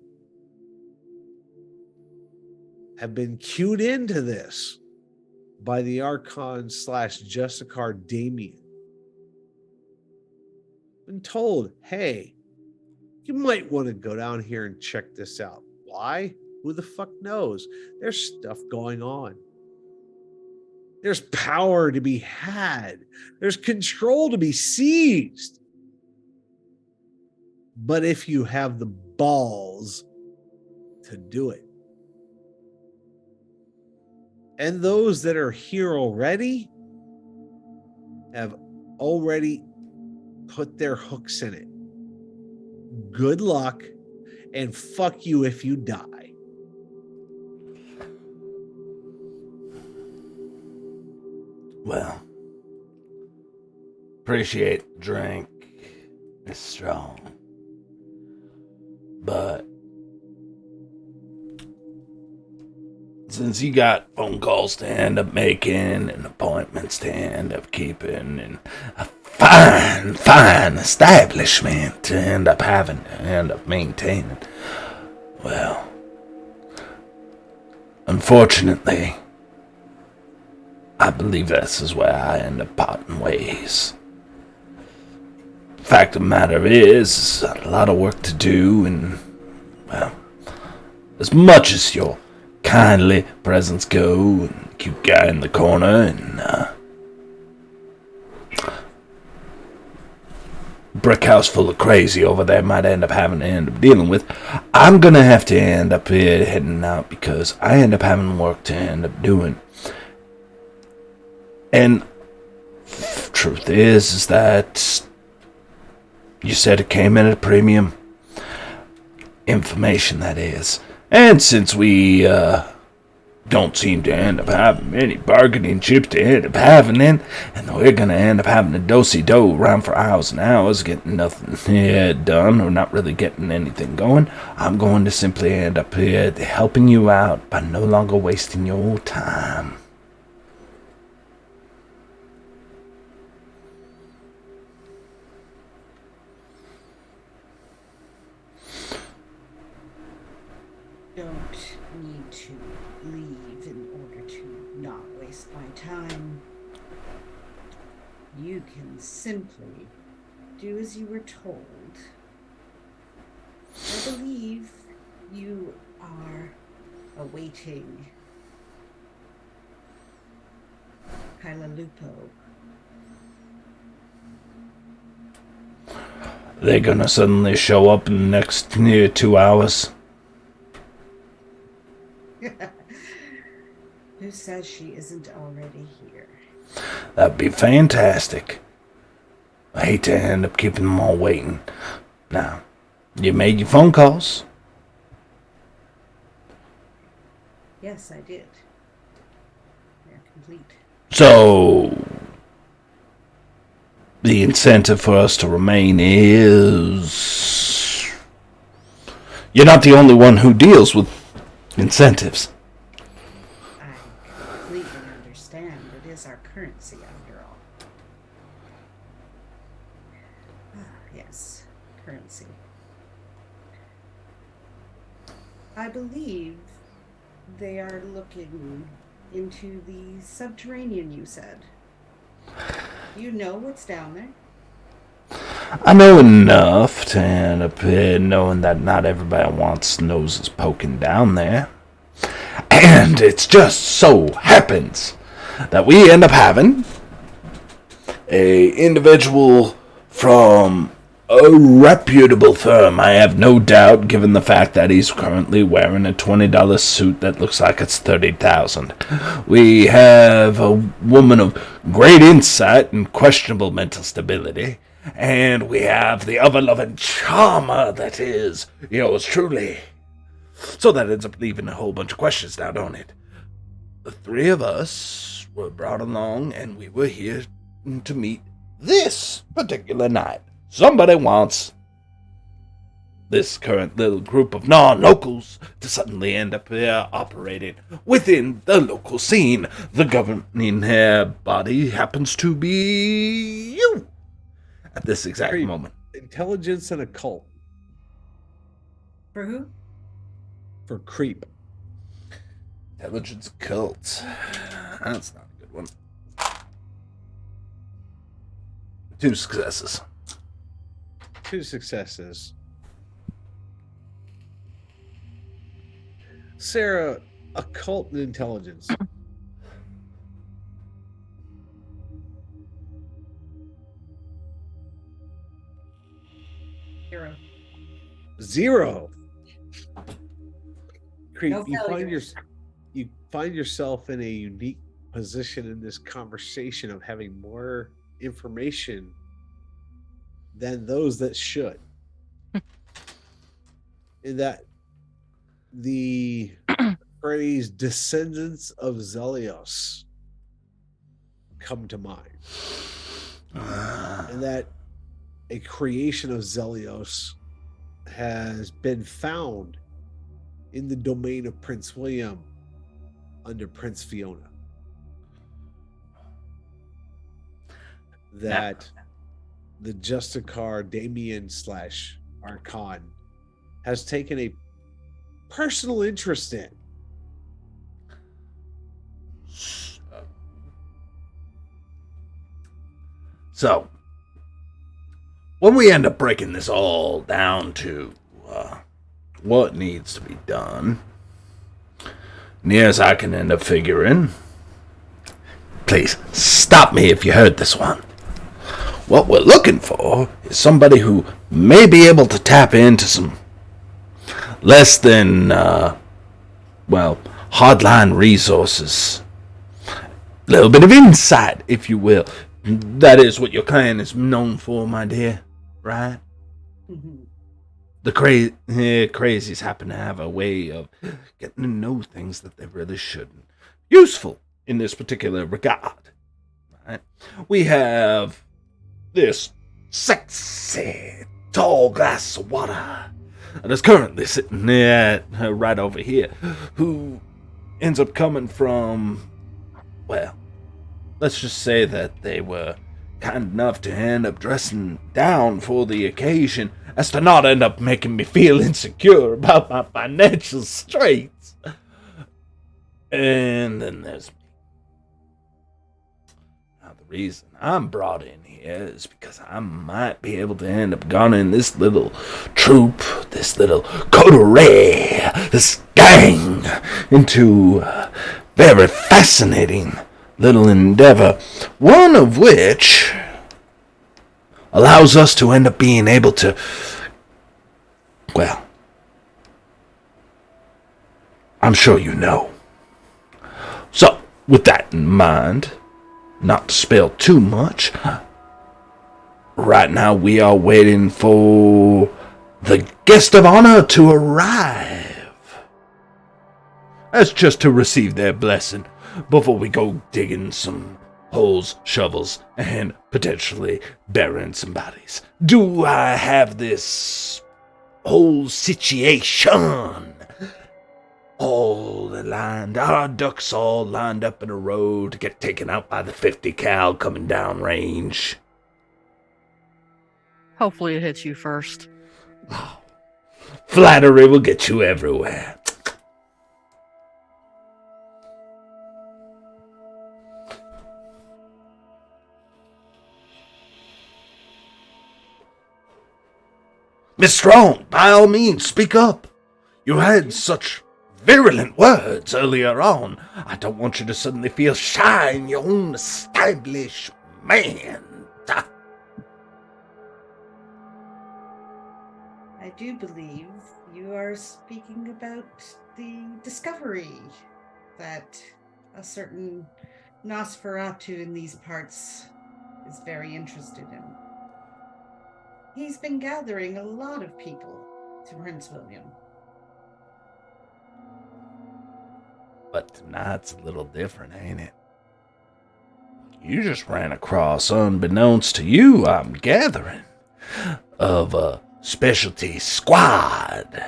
have been cued into this by the Archon / Justicar Damien. Been told, hey, you might want to go down here and check this out. Why? Who the fuck knows? There's stuff going on. There's power to be had. There's control to be seized. But if you have the balls to do it. And those that are here already have already put their hooks in it. Good luck, and fuck you if you die. Well, appreciate the drink. It's strong. But since you got phone calls to end up making and appointments to end up keeping and a fine establishment to end up having to end up maintaining, Well, unfortunately, I believe this is where I end up parting ways. Fact of the matter is, a lot of work to do, and, well, as much as your kindly presence go, and cute guy in the corner, and, brick house full of crazy over there might end up having to end up dealing with, I'm gonna have to end up here heading out because I end up having work to end up doing. And truth is that you said it came in at a premium. Information, that is. And since we don't seem to end up having any bargaining chips to end up having in, and we're going to end up having a do-si-do around for hours and hours, getting nothing done, or not really getting anything going, I'm going to simply end up here helping you out by no longer wasting your time. Don't need to leave in order to not waste my time. You can simply do as you were told. I believe you are awaiting Kyla Lupo. They're gonna suddenly show up in the next near 2 hours. Who says she isn't already here? That'd be fantastic. I hate to end up keeping them all waiting. Now, you made your phone calls? Yes, I did. They're complete. So, the incentive for us to remain is... You're not the only one who deals with incentives. I completely understand. It is our currency, after all. Yes, currency. I believe they are looking into the subterranean, you said. You know what's down there? I know enough to end up here knowing that not everybody wants noses poking down there. And it just so happens that we end up having a individual from a reputable firm, I have no doubt, given the fact that he's currently wearing a $20 suit that looks like it's $30,000. We have a woman of great insight and questionable mental stability. And we have the ever-loving charmer that is yours truly. So that ends up leaving a whole bunch of questions now, don't it? The three of us were brought along, and we were here to meet this particular night. Somebody wants this current little group of non-locals to suddenly end up operating within the local scene. The governing body happens to be you at this exact moment. Intelligence and occult. For who? For creep. Intelligence occult. That's not a good one. 2 successes. 2 successes. Sarah, occult and intelligence. Zero. Creep, No failures. you find yourself in a unique position in this conversation of having more information than those that should. In that the phrase descendants of Zelios come to mind. And that a creation of Zelios has been found in the domain of Prince William under Prince Fiona. That the Justicar Damien / Archon has taken a personal interest in. So, when we end up breaking this all down to what needs to be done, near as I can end up figuring, please stop me if you heard this one. What we're looking for is somebody who may be able to tap into some less than, hardline resources. A little bit of insight, if you will. That is what your clan is known for, my dear, right? The crazies happen to have a way of getting to know things that they really shouldn't. Useful in this particular regard, right? We have this sexy, tall glass of water that is currently sitting there right over here, who ends up coming from, well, let's just say that they were kind enough to end up dressing down for the occasion as to not end up making me feel insecure about my financial straits. And then there's me. Now, the reason I'm brought in here is because I might be able to end up gunning this little troop, this little coterie, this gang into a very fascinating little endeavor, one of which allows us to end up being able to, well, I'm sure you know. So, with that in mind, not to spill too much, right now we are waiting for the guest of honor to arrive. That's just to receive their blessing before we go digging some holes, shovels, and potentially burying some bodies. Do I have this whole situation all aligned? Our ducks all lined up in a row to get taken out by the 50 cal coming down range? Hopefully it hits you first. Flattery will get you everywhere. Miss Strong, by all means, speak up. You had such virulent words earlier on. I don't want you to suddenly feel shy in your own establishment. I do believe you are speaking about the discovery that a certain Nosferatu in these parts is very interested in. He's been gathering a lot of people to Prince William. But tonight's a little different, ain't it? You just ran across, unbeknownst to you, I'm gathering, of a specialty squad.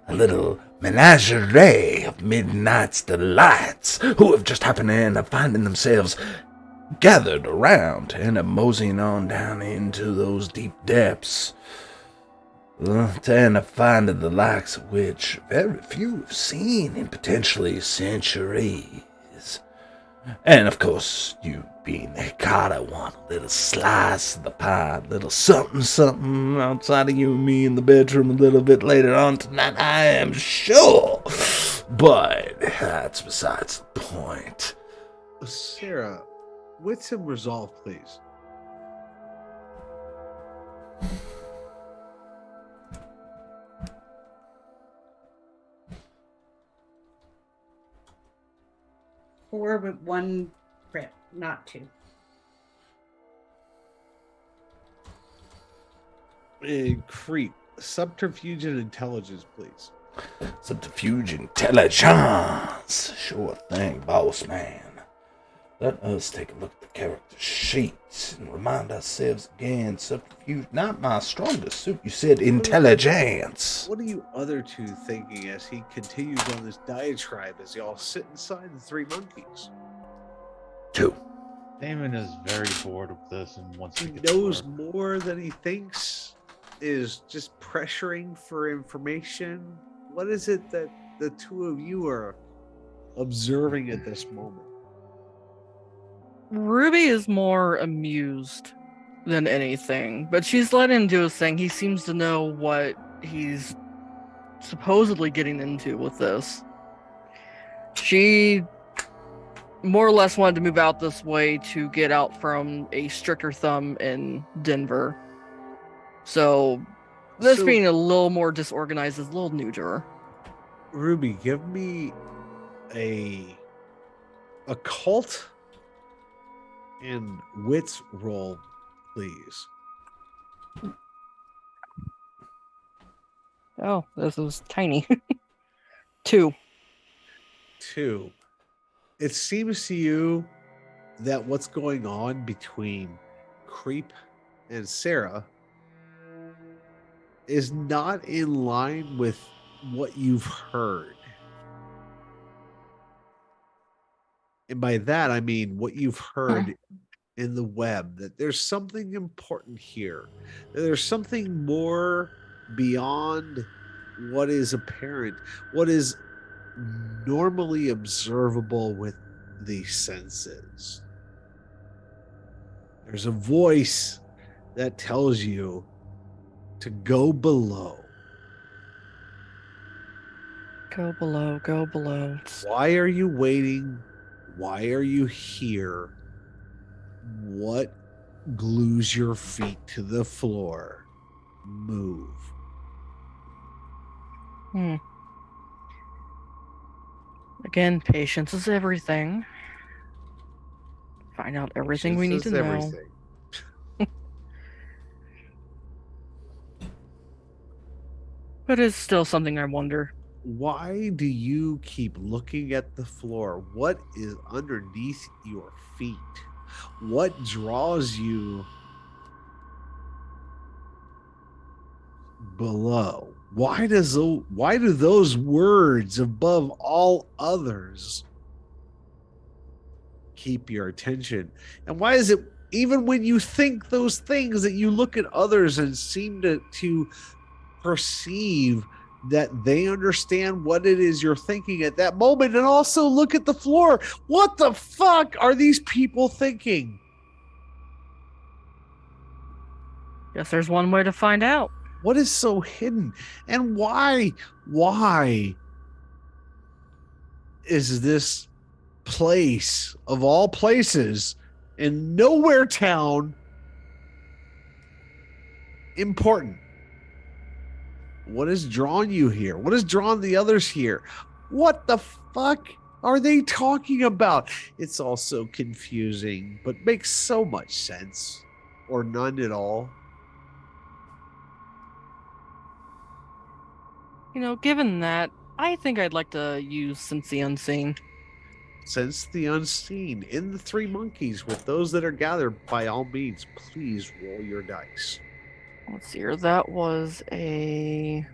A little menagerie of Midnight's delights who have just happened to end up finding themselves gathered around to end up moseying on down into those deep depths. To end up finding the likes of which very few have seen in potentially centuries. And of course, you being the Hikata want a little slice of the pie, a little something outside of you and me in the bedroom a little bit later on tonight, I am sure. But that's besides the point. Sarah, with some resolve, please. Four with one crit, not two. Creep, subterfuge and intelligence, please. Subterfuge intelligence. Sure thing, boss man. Let us take a look at the character sheets and remind ourselves again. Subterfuge, not my strongest suit. You said intelligence. What are you other two thinking as he continues on this diatribe as y'all sit inside the three monkeys? Two. Damon is very bored with this and wants to He get to knows work. more than he thinks, is just pressuring for information. What is it that the two of you are observing at this moment? Ruby is more amused than anything, but she's let him do his thing. He seems to know what he's supposedly getting into with this. She more or less wanted to move out this way to get out from a stricter thumb in Denver. So this being a little more disorganized is a little new to her. Ruby, give me a occult and wits roll, please. Oh, this is tiny. 2. 2. It seems to you that what's going on between Creep and Sarah is not in line with what you've heard. And by that, I mean what you've heard in the web, that there's something important here. That there's something more beyond what is apparent, what is normally observable with the senses. There's a voice that tells you to go below. Go below, go below. Why are you waiting? Why are you here? What glues your feet to the floor? Move. Again, patience is everything. Find out everything we need to know. Everything. But it's still something I wonder. Why do you keep looking at the floor? What is underneath your feet? What draws you below? Why do those words above all others keep your attention? And why is it even when you think those things that you look at others and seem to perceive that they understand what it is you're thinking at that moment, and also look at the floor? What the fuck are these people thinking? Guess there's one way to find out. What is so hidden? And why is this place of all places in Nowhere Town important? What has drawn you here? What has drawn the others here? What the fuck are they talking about? It's all so confusing, but makes so much sense. Or none at all. You know, given that, I think I'd like to use Sense the Unseen. Sense the Unseen in the Three Monkeys with those that are gathered. By all means, please roll your dice. Let's see here. That was a...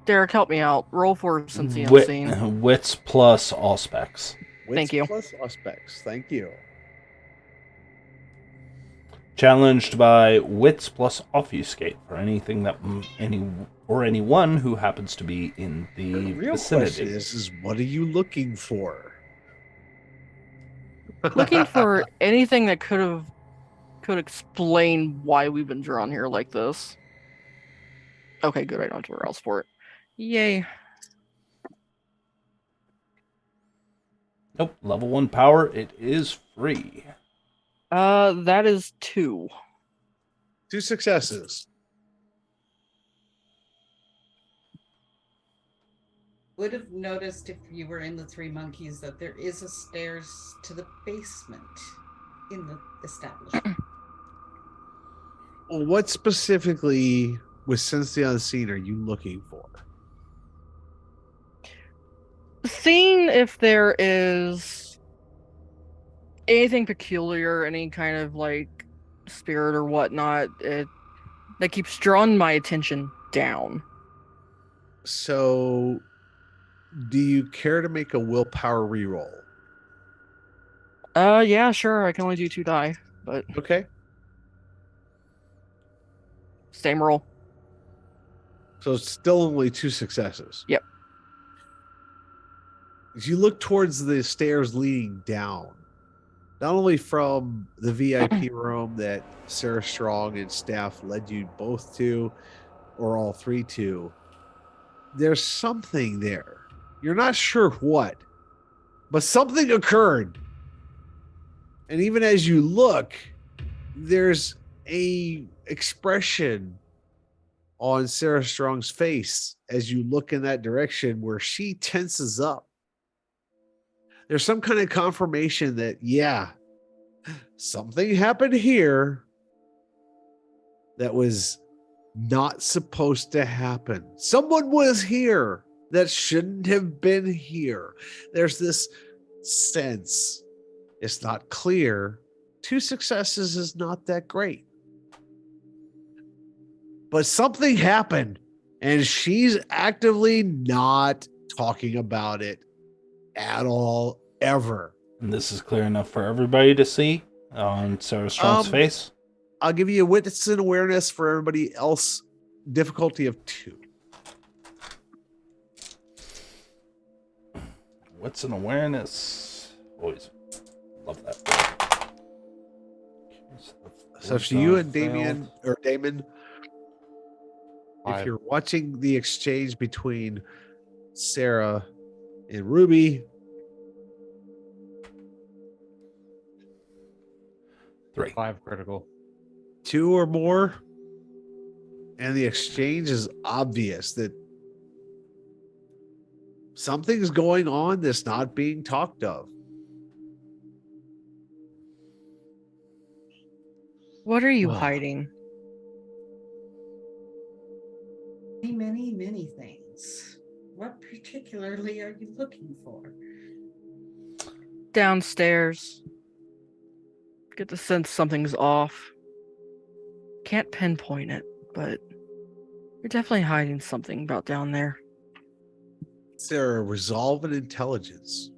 Derek, help me out. Roll for Sense the Unseen. Wits plus all specs. Thank you. Plus aspects. Thank you. Challenged by wits plus obfuscate for anything that anyone who happens to be in the real vicinity. Question is what are you looking for? Looking for anything that could explain why we've been drawn here like this. Okay, good. I don't have to rouse for it. Yay. Nope. Level 1 power. It is free. That is 2. 2 successes. Would have noticed if you were in the Three Monkeys that there is a stairs to the basement in the establishment. Well, what specifically with Sense the Unseen are you looking for? Seeing if there is anything peculiar, any kind of like spirit or whatnot, that keeps drawing my attention down. So, do you care to make a willpower reroll? Yeah, sure. I can only do 2 die, but okay. Same roll. So it's still only 2 successes. Yep. As you look towards the stairs leading down, not only from the VIP room that Sarah Strong and staff led you both to, or all 3 to, there's something there. You're not sure what, but something occurred. And even as you look, there's a expression on Sarah Strong's face as you look in that direction where she tenses up. There's some kind of confirmation that, yeah, something happened here that was not supposed to happen. Someone was here that shouldn't have been here. There's this sense. It's not clear. 2 successes is not that great. But something happened, and she's actively not talking about it at all, ever. And this is clear enough for everybody to see on Sarah Strong's face. I'll give you a witness and awareness for everybody else. Difficulty of 2. What's an awareness? Always love that. So for you and Damon, if you're watching the exchange between Sarah and Ruby, 3. 5 critical. 2 or more, and the exchange is obvious that something's going on that's not being talked of. What are you hiding? Many things. What particularly are you looking for? Downstairs. Get the sense something's off. Can't pinpoint it, but you're definitely hiding something about down there. Sarah, resolve and intelligence.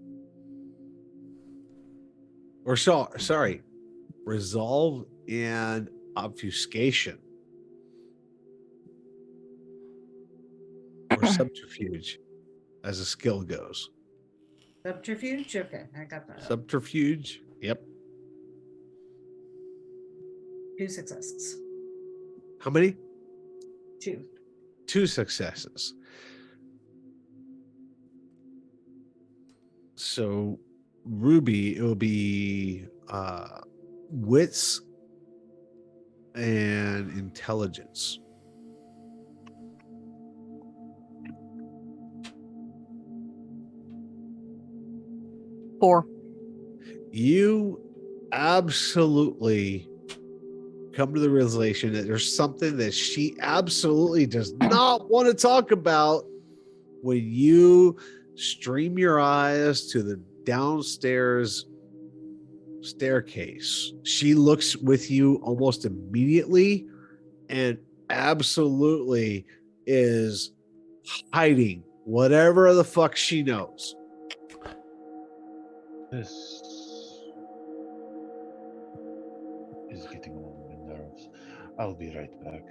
Or sorry, resolve and obfuscation. Or subterfuge, as a skill goes. Subterfuge? Okay, I got that. Subterfuge, yep. 2 successes. How many? 2. 2 successes. So Ruby, it will be wits and intelligence. Four. You absolutely come to the realization that there's something that she absolutely does not want to talk about when you stream your eyes to the downstairs staircase. She looks with you almost immediately and absolutely is hiding whatever the fuck she knows. This is getting on my nerves. I'll be right back.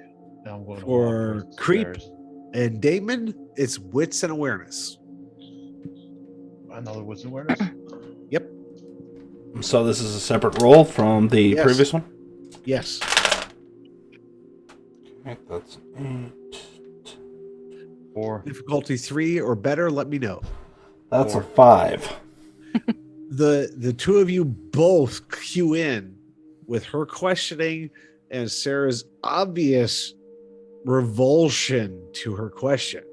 Now I'm going to For walk Creep upstairs. and Damon, it's wits and awareness. Another wits and awareness? Yep. So this is a separate roll from the Yes. previous one? Yes. Okay, that's 8. 4. Difficulty 3 or better, let me know. That's a 5. The two of you both cue in with her questioning and Sarah's obvious revulsion to her question.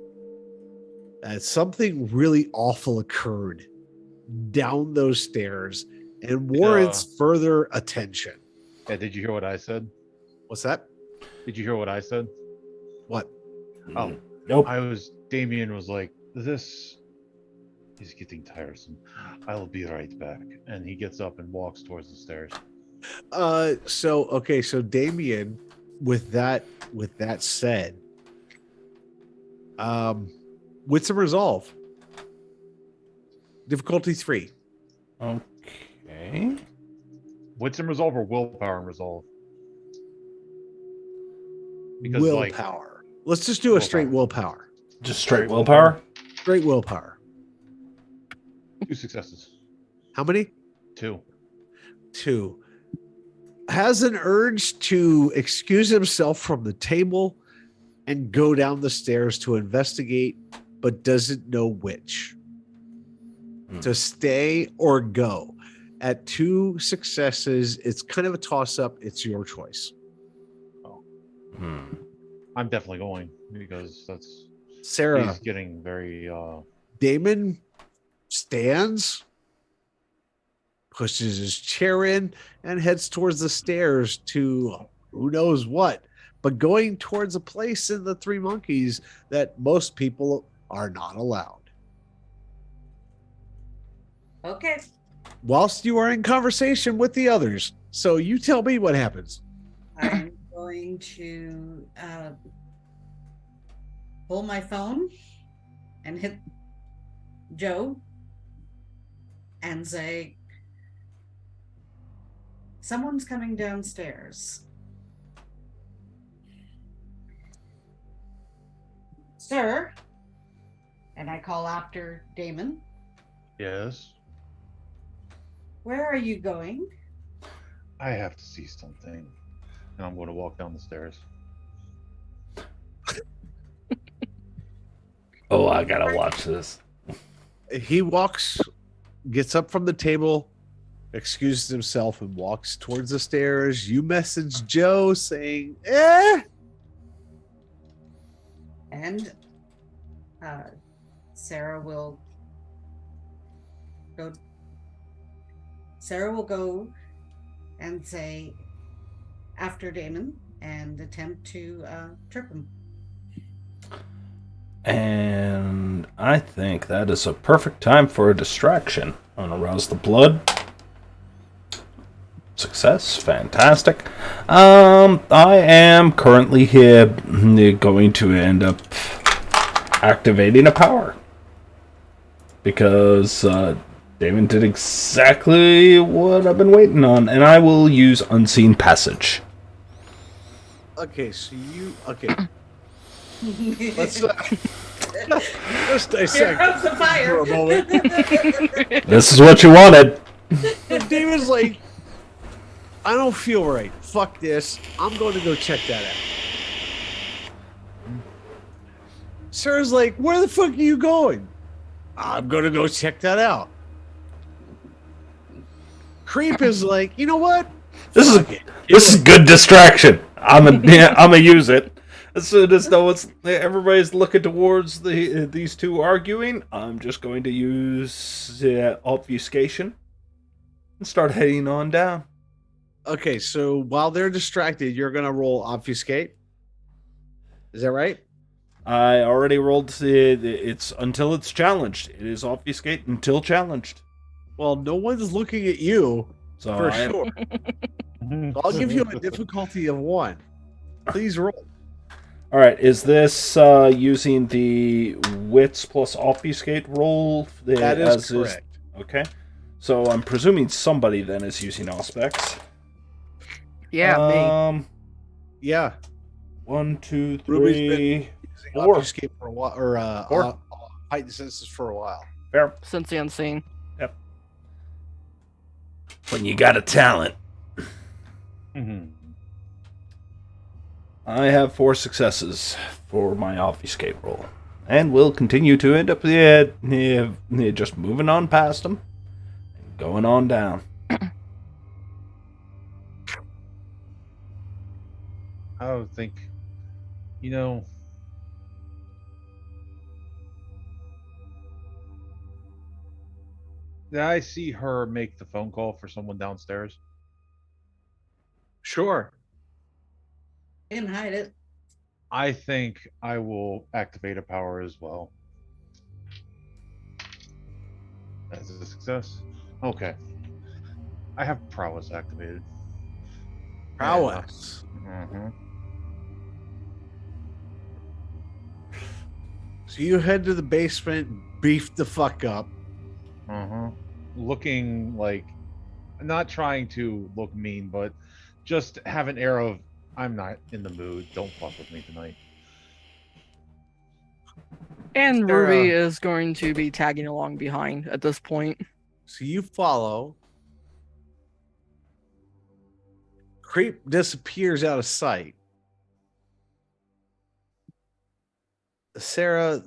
That something really awful occurred down those stairs and warrants further attention. Yeah, did you hear what I said? What's that? Did you hear what I said? What? Oh, nope. Damien was like, this is getting tiresome. I'll be right back. And he gets up and walks towards the stairs. So Damien, with that said, with some resolve. Difficulty 3. Okay. Wits and resolve or willpower and resolve? Because Willpower. Let's just do a straight willpower. Just straight willpower? Straight willpower. 2 successes. How many? 2. 2. Has an urge to excuse himself from the table and go down the stairs to investigate, but doesn't know which. To stay or go. At 2 successes, it's kind of a toss-up. It's your choice. I'm definitely going because that's Sarah. He's getting very. Damon stands, pushes his chair in, and heads towards the stairs to who knows what, but going towards a place in the Three Monkeys that most people are not allowed. Okay. Whilst you are in conversation with the others, so you tell me what happens. I'm going to pull my phone and hit Joe and say, someone's coming downstairs. Sir, and I call after Damon, Yes. where are you going? I have to see something, and I'm going to walk down the stairs. Oh, I gotta watch this. He gets up from the table, excuses himself, and walks towards the stairs. You message Joe saying, And Sarah will go. Sarah will go and say after Damon and attempt to trip him. And I think that is a perfect time for a distraction. I'm gonna rouse the blood. Success, fantastic. I am currently here going to end up activating a power. Because Damon did exactly what I've been waiting on, and I will use Unseen Passage. Okay, so let's dissect Here comes the fire. for a moment. This is what you wanted. Damon's like, I don't feel right. Fuck this. I'm going to go check that out. Sarah's like, where the fuck are you going? I'm going to go check that out. Creep is like, you know what? This is good distraction. I'm gonna use it. As soon as everybody's looking towards these two arguing, I'm just going to use obfuscation and start heading on down. Okay, so while they're distracted, you're going to roll obfuscate. Is that right? I already rolled it's until it's challenged. It is obfuscate until challenged. Well, no one's looking at you, so for sure. I'll give you a difficulty of 1. Please roll. All right, is this using the wits plus obfuscate roll? That is correct. Okay, so I'm presuming somebody then is using Auspex. Yeah, me. Yeah. 1, 2, 3, Ruby's been using 4. obfuscate for a while, or 4. heightened senses for a while. Fair. Since the unseen. Yep. When you got a talent. I have 4 successes for my obfuscate roll. And we'll continue to end up just moving on past them. And going on down. I would think, did I see her make the phone call for someone downstairs? Sure. Didn't hide it. I think I will activate a power as well. That's a success. Okay. I have prowess activated. Prowess. Mm-hmm. So you head to the basement, beef the fuck up. Looking like, not trying to look mean, but just have an air of, I'm not in the mood. Don't fuck with me tonight. And Sarah, Ruby is going to be tagging along behind at this point. So you follow. Creep disappears out of sight. Sarah,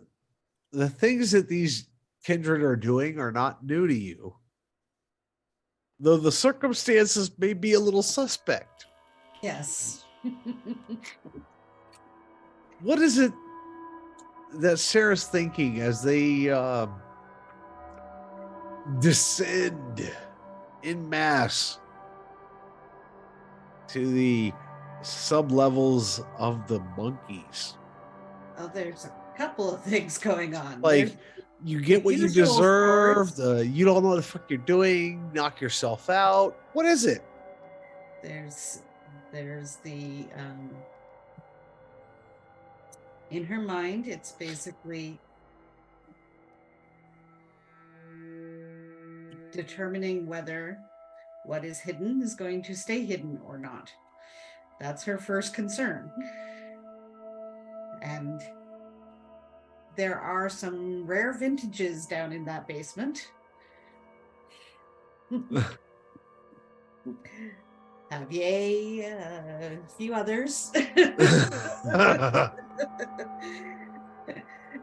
the things that these kindred are doing are not new to you, though the circumstances may be a little suspect. Yes. What is it that Sarah's thinking as they descend in mass to the sub-levels of the monkeys? Oh, there's a couple of things going on. Like, There's you get what you usual deserve, force. you don't know what the fuck you're doing, knock yourself out. What is it? There's the in her mind, it's basically determining whether what is hidden is going to stay hidden or not. That's her first concern. And there are some rare vintages down in that basement. Javier, a few others.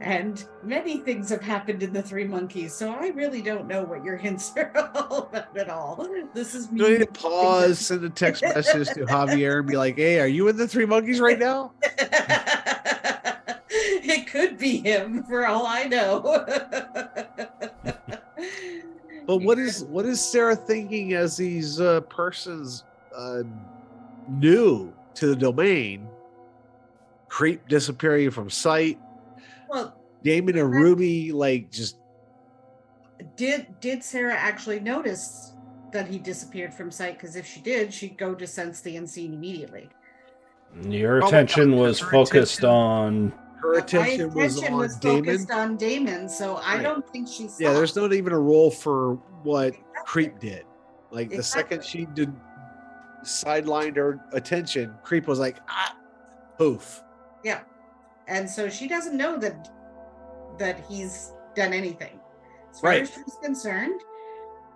And many things have happened in the Three Monkeys, so I really don't know what your hints are all about at all. This is me. Do you need to pause, send a text message to Javier and be like, hey, are you in the Three Monkeys right now? It could be him for all I know. But what is Sarah thinking as these persons new to the domain? Creep disappearing from sight. Well, Damon and Ruby just did Sarah actually notice that he disappeared from sight? Because if she did, she'd go to sense the unseen immediately. Your attention was focused on. Her attention was on Damon. Focused on Damon, so I don't think she saw. Yeah, there's not even a role for what Creep did. Like the second she did sidelined her attention, Creep was like, poof. Yeah. And so she doesn't know that he's done anything. As far as she's concerned,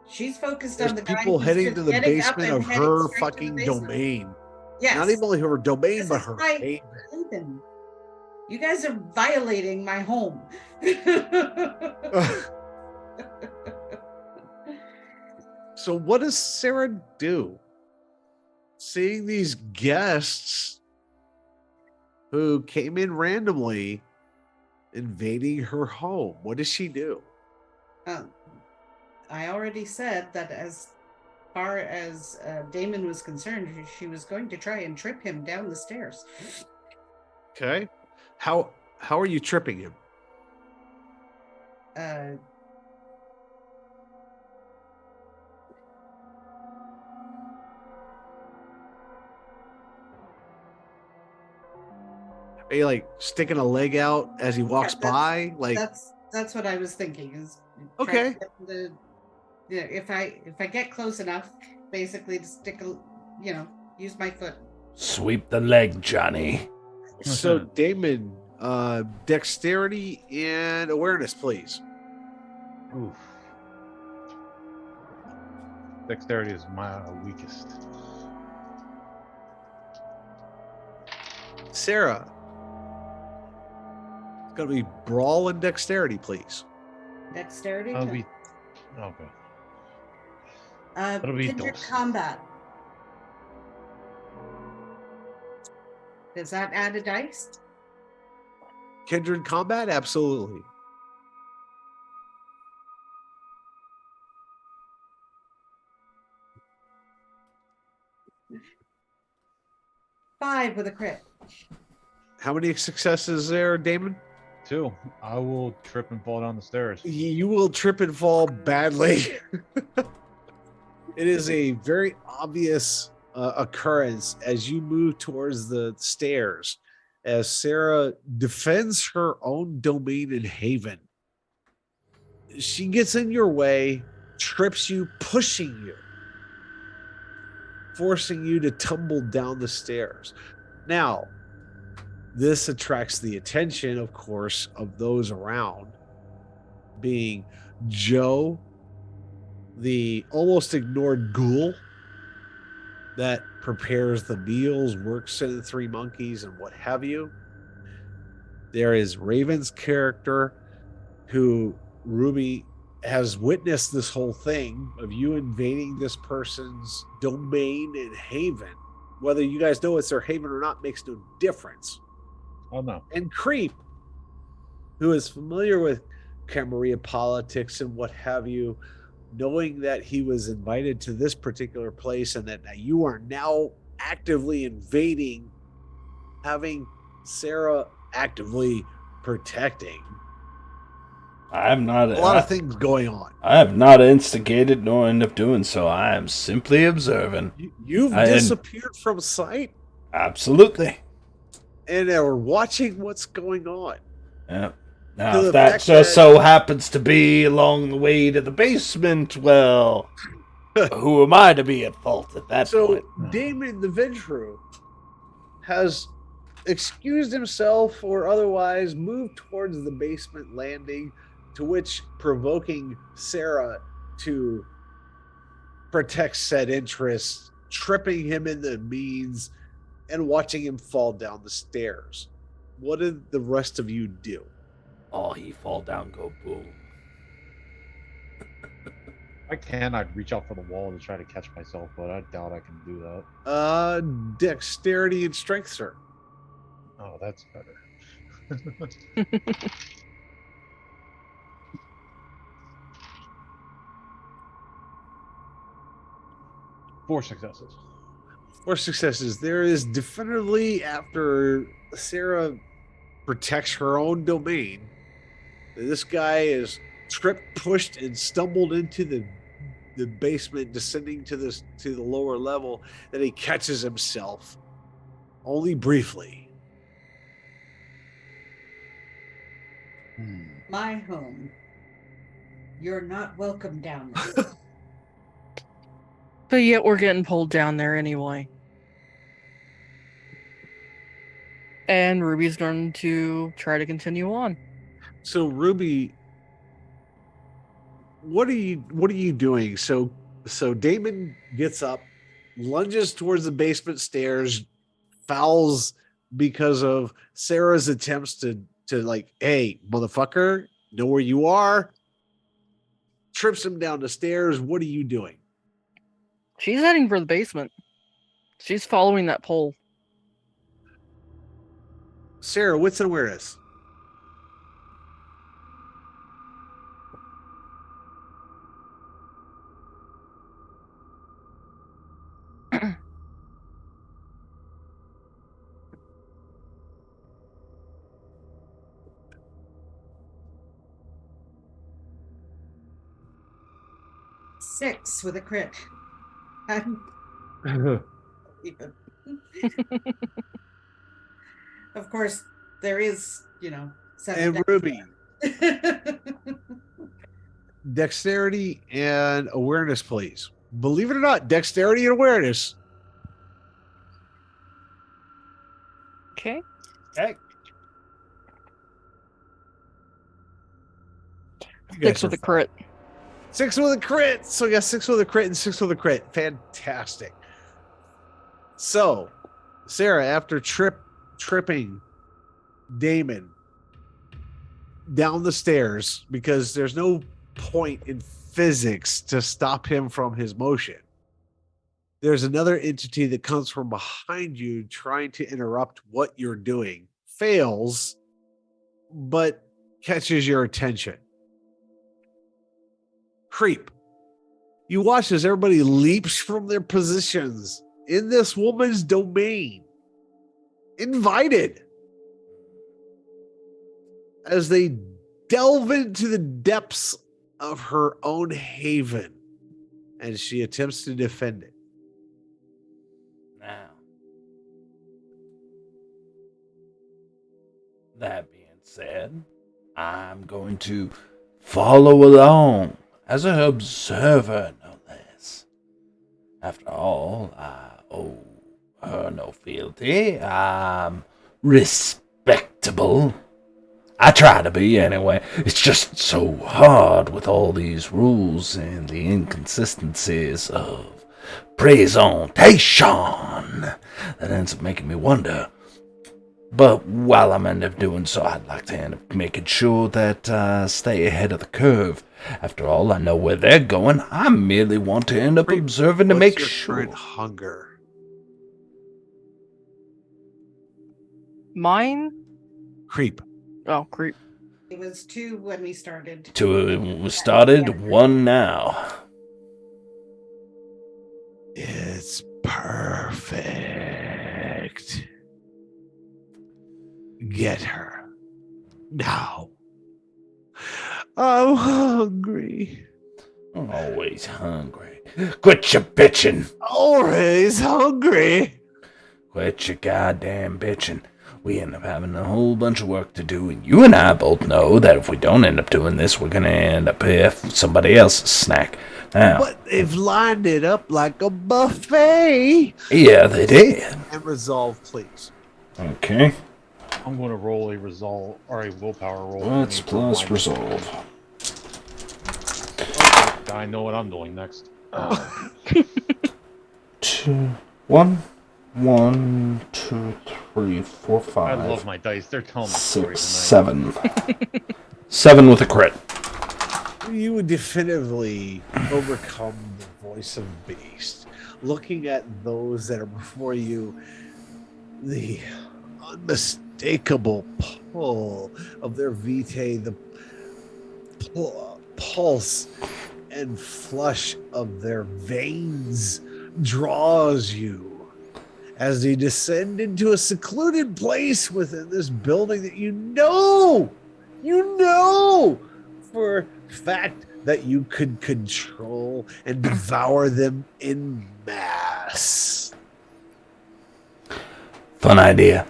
she's focused on the guy people who's heading just to the getting up basement and of heading her straight to the fucking basement. domain. Yes. Not even only her domain, This but is her my haven. haven. You guys are violating my home. So what does Sarah do? Seeing these guests who came in randomly invading her home, what does she do? I already said that as far as Damon was concerned, she was going to try and trip him down the stairs. Okay. How are you tripping him? Are you like sticking a leg out as he walks by? Like that's what I was thinking. Is okay. If I get close enough, basically to stick use my foot. Sweep the leg, Johnny. So Damon, dexterity and awareness, please. Oof. Dexterity is my weakest. Sarah, it's gonna be brawl and dexterity, please. Dexterity. That'll be okay. That'll be kindred dos. combat. Does that add a dice? Kindred combat, absolutely. Five with a crit. How many successes there, Damon? 2. I will trip and fall down the stairs. You will trip and fall badly. It is a very obvious occurrence as you move towards the stairs, as Sarah defends her own domain and haven. She gets in your way, trips you, pushing you, forcing you to tumble down the stairs. Now, This attracts the attention, of course, of those around, being Joe, the almost ignored ghoul that prepares the meals, works in the Three Monkeys, and what have you. There is Raven's character, who Ruby has witnessed this whole thing of you invading this person's domain and haven. Whether you guys know it's their haven or not makes no difference. Oh no. And Creep, who is familiar with Camarilla politics and what have you, knowing that he was invited to this particular place and that you are now actively invading, having Sarah actively protecting. I have not A lot of things going on. I have not instigated nor end up doing so. I am simply observing. You've disappeared from sight? Absolutely. And are watching what's going on. Yeah. Now, if that just so happens to be along the way to the basement, well, who am I to be at fault at that point? So, Damon the Ventru has excused himself or otherwise moved towards the basement landing, to which provoking Sarah to protect said interests, tripping him in the means, and watching him fall down the stairs. What did the rest of you do? Oh, he fall down, go boom. I'd reach out for the wall to try to catch myself, but I doubt I can do that. Dexterity and strength, sir. Oh, that's better. 4 successes. 4 successes. There is definitively, after Sarah protects her own domain, this guy is tripped, pushed, and stumbled into the basement, descending to the lower level. That he catches himself, only briefly. My home. You're not welcome down there. But yet we're getting pulled down there anyway. And Ruby's going to try to continue on. So Ruby, what are you doing? So Damon gets up, lunges towards the basement stairs, fouls because of Sarah's attempts to like, hey, motherfucker, know where you are. Trips him down the stairs. What are you doing? She's heading for the basement. She's following that pole. Sarah, what's an awareness? Six with a crit. Of course, there is, 7. And Ruby. Dexterity and awareness, please. Believe it or not, dexterity and awareness. Okay. 6 with a crit. 6 with a crit. So we got 6 with a crit and 6 with a crit. Fantastic. So, Sarah, after tripping Damon down the stairs, because there's no point in physics to stop him from his motion, there's another entity that comes from behind you trying to interrupt what you're doing. Fails, but catches your attention. Creep. You watch as everybody leaps from their positions in this woman's domain. Invited. As they delve into the depths of her own haven. And she attempts to defend it. Now, that being said, I'm going to follow along as an observer, no less. After all, I owe her no fealty. I'm respectable. I try to be anyway. It's just so hard with all these rules and the inconsistencies of presentation that ends up making me wonder. But while I'm end up doing so, I'd like to end up making sure that I stay ahead of the curve. After all, I know where they're going. I merely want to end up observing to make your sure. current hunger? Mine? Creep. Oh, creep. It was 2 when we started. 2 started, 1 now. It's perfect. Get her. Now. I'm hungry. Always hungry. Quit your bitching. Always hungry. Quit your goddamn bitching. We end up having a whole bunch of work to do, and you and I both know that if we don't end up doing this, we're gonna end up here for somebody else's snack. Now, But they've lined it up like a buffet. Yeah, they did. And resolve, please. Okay. I'm going to roll a resolve or a willpower roll. What's plus resolve? Okay, I know what I'm doing next. 2, 1, 1, 2, 3, 4, 5. I love my dice. They're telling me stories 6, tonight. 7. 7 with a crit. You would definitively overcome the voice of beast. Looking at those that are before you, the unmistakable pull of their vitae, the pulse and flush of their veins draws you as they descend into a secluded place within this building that you know for fact that you could control and devour them in mass. Fun idea.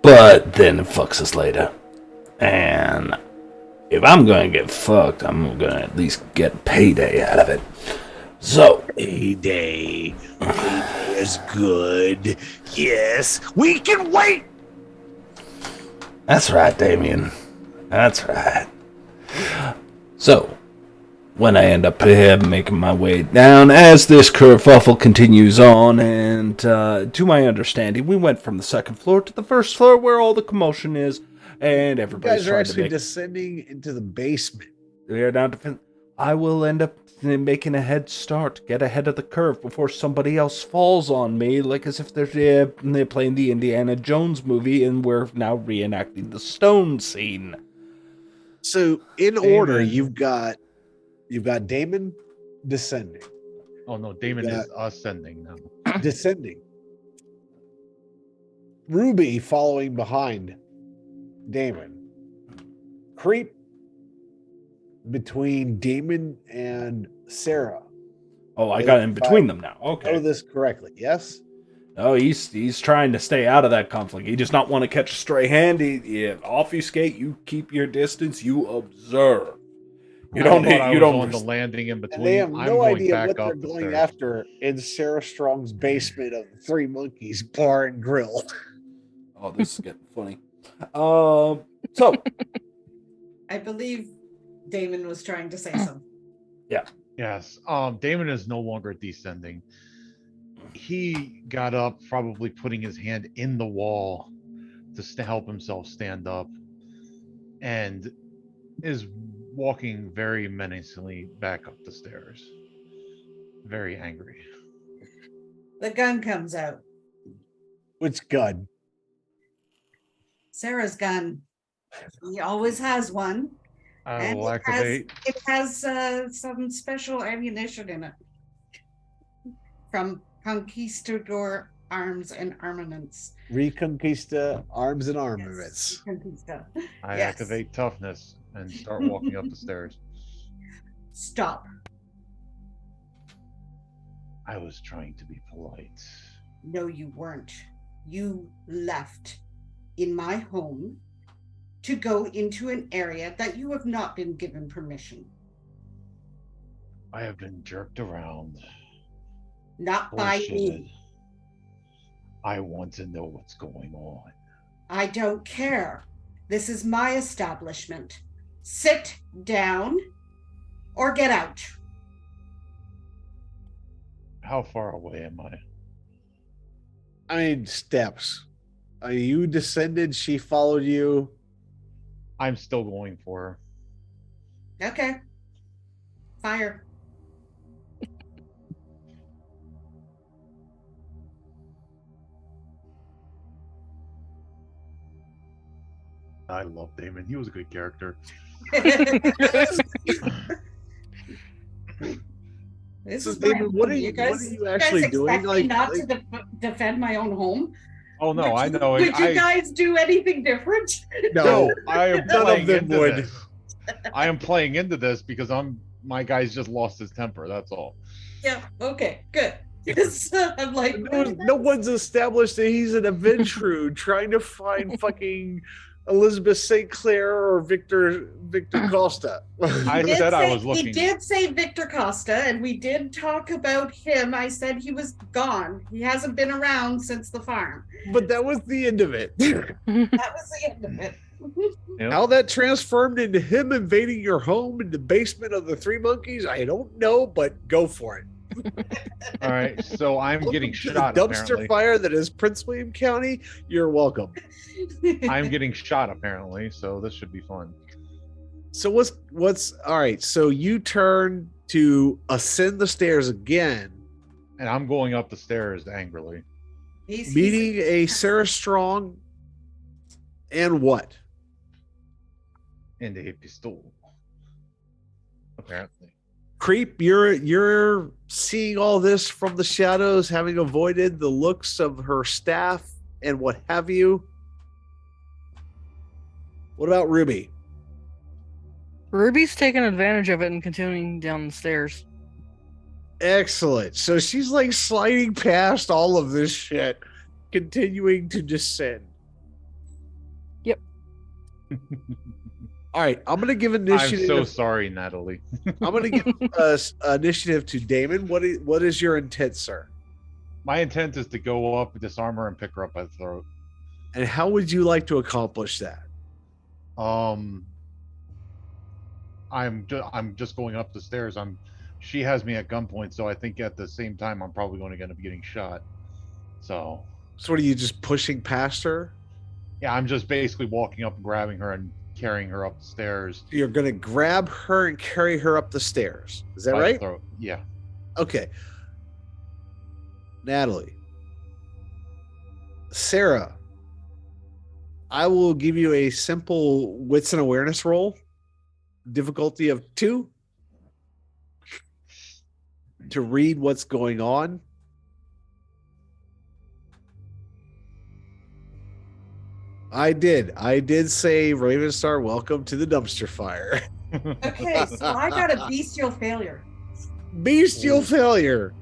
But then it fucks us later. And if I'm going to get fucked, I'm going to at least get payday out of it. So. Payday. Payday is good. Yes, we can wait. That's right, Damien. That's right. So, when I end up here making my way down, as this kerfuffle continues on, and to my understanding, we went from the second floor to the first floor where all the commotion is, and You everybody's guys are trying to actually make... descending into the basement. We are now I will end up making a head start, get ahead of the curve before somebody else falls on me, like as if they're playing the Indiana Jones movie, and we're now reenacting the stone scene. So in order, you've got Damon descending. Oh no, Damon is ascending now. Descending. Ruby following behind Damon. Creep between Damon and Sarah. Oh, I got in between them now. Okay. Know this correctly, yes? Oh, he's trying to stay out of that conflict. He does not want to catch a stray hand. He obfuscate. You keep your distance. You observe. You don't. You don't. On the landing in between. And they have no idea what they're the going stairs. after in Sarah Strong's basement of the Three Monkeys Bar and Grill. Oh, this is getting funny. So I believe Damon was trying to say something. Yeah. Yes. Damon is no longer descending. He got up, probably putting his hand in the wall to help himself stand up, and is walking very menacingly back up the stairs. Very angry. The gun comes out. Which gun? Sarah's gun. He always has one. I will activate. It has some special ammunition in it from Conquistador Arms and Armaments. Reconquista Arms and Armaments. Reconquista. I Yes. activate toughness and start walking up the stairs. Stop. I was trying to be polite. No, you weren't. You left in my home to go into an area that you have not been given permission. I have been jerked around. Not by me. Bullshitted. I want to know what's going on. I don't care. This is my establishment. Sit down or get out. How far away am I? I mean, steps. You descended, she followed you. I'm still going for her. Okay. Fire. I love Damon. He was a good character. This So, is David, what are you actually guys doing? expect me not to defend my own home? Oh no, I know. Would you guys do anything different? No, I am None of playing them into would. this. I am playing into this because my guy's just lost his temper. That's all. Yeah. Okay. Good. I'm like, No one's established that he's an adventurer trying to find fucking Elizabeth St. Clair or Victor Costa. I said I was looking. He did say Victor Costa, and we did talk about him. I said he was gone. He hasn't been around since the farm. But that was the end of it. That was the end of it. How that transformed into him invading your home in the basement of the Three Monkeys, I don't know, but go for it. All right, so I'm getting To the shot. dumpster Apparently. fire that is Prince William County. You're welcome. I'm getting shot apparently, so this should be fun. So what's all right? So you turn to ascend the stairs again, and I'm going up the stairs angrily, meeting a Sarah Strong, and what? and a pistol. Apparently. Creep, you're seeing all this from the shadows, having avoided the looks of her staff and what have you. What about Ruby? Ruby's taking advantage of it and continuing down the stairs. Excellent. So she's like sliding past all of this shit, continuing to descend. Yep. All right, I'm gonna give initiative. I'm so sorry, Natalie. I'm gonna give initiative to Damon. What is your intent, sir? My intent is to go up, disarm her, and pick her up by the throat. And how would you like to accomplish that? I'm just going up the stairs. She has me at gunpoint, so I think at the same time I'm probably going to end up getting shot. So what are you just pushing past her? Yeah, I'm just basically walking up and grabbing her and carrying her up the stairs. You're gonna grab her and carry her up the stairs. Is that by the right? throat. Yeah. Okay. Natalie. Sarah. I will give you a simple wits and awareness roll. Difficulty of 2. To read what's going on. I did say, Ravenstar, welcome to the dumpster fire. Okay, so I got a bestial failure. Bestial failure.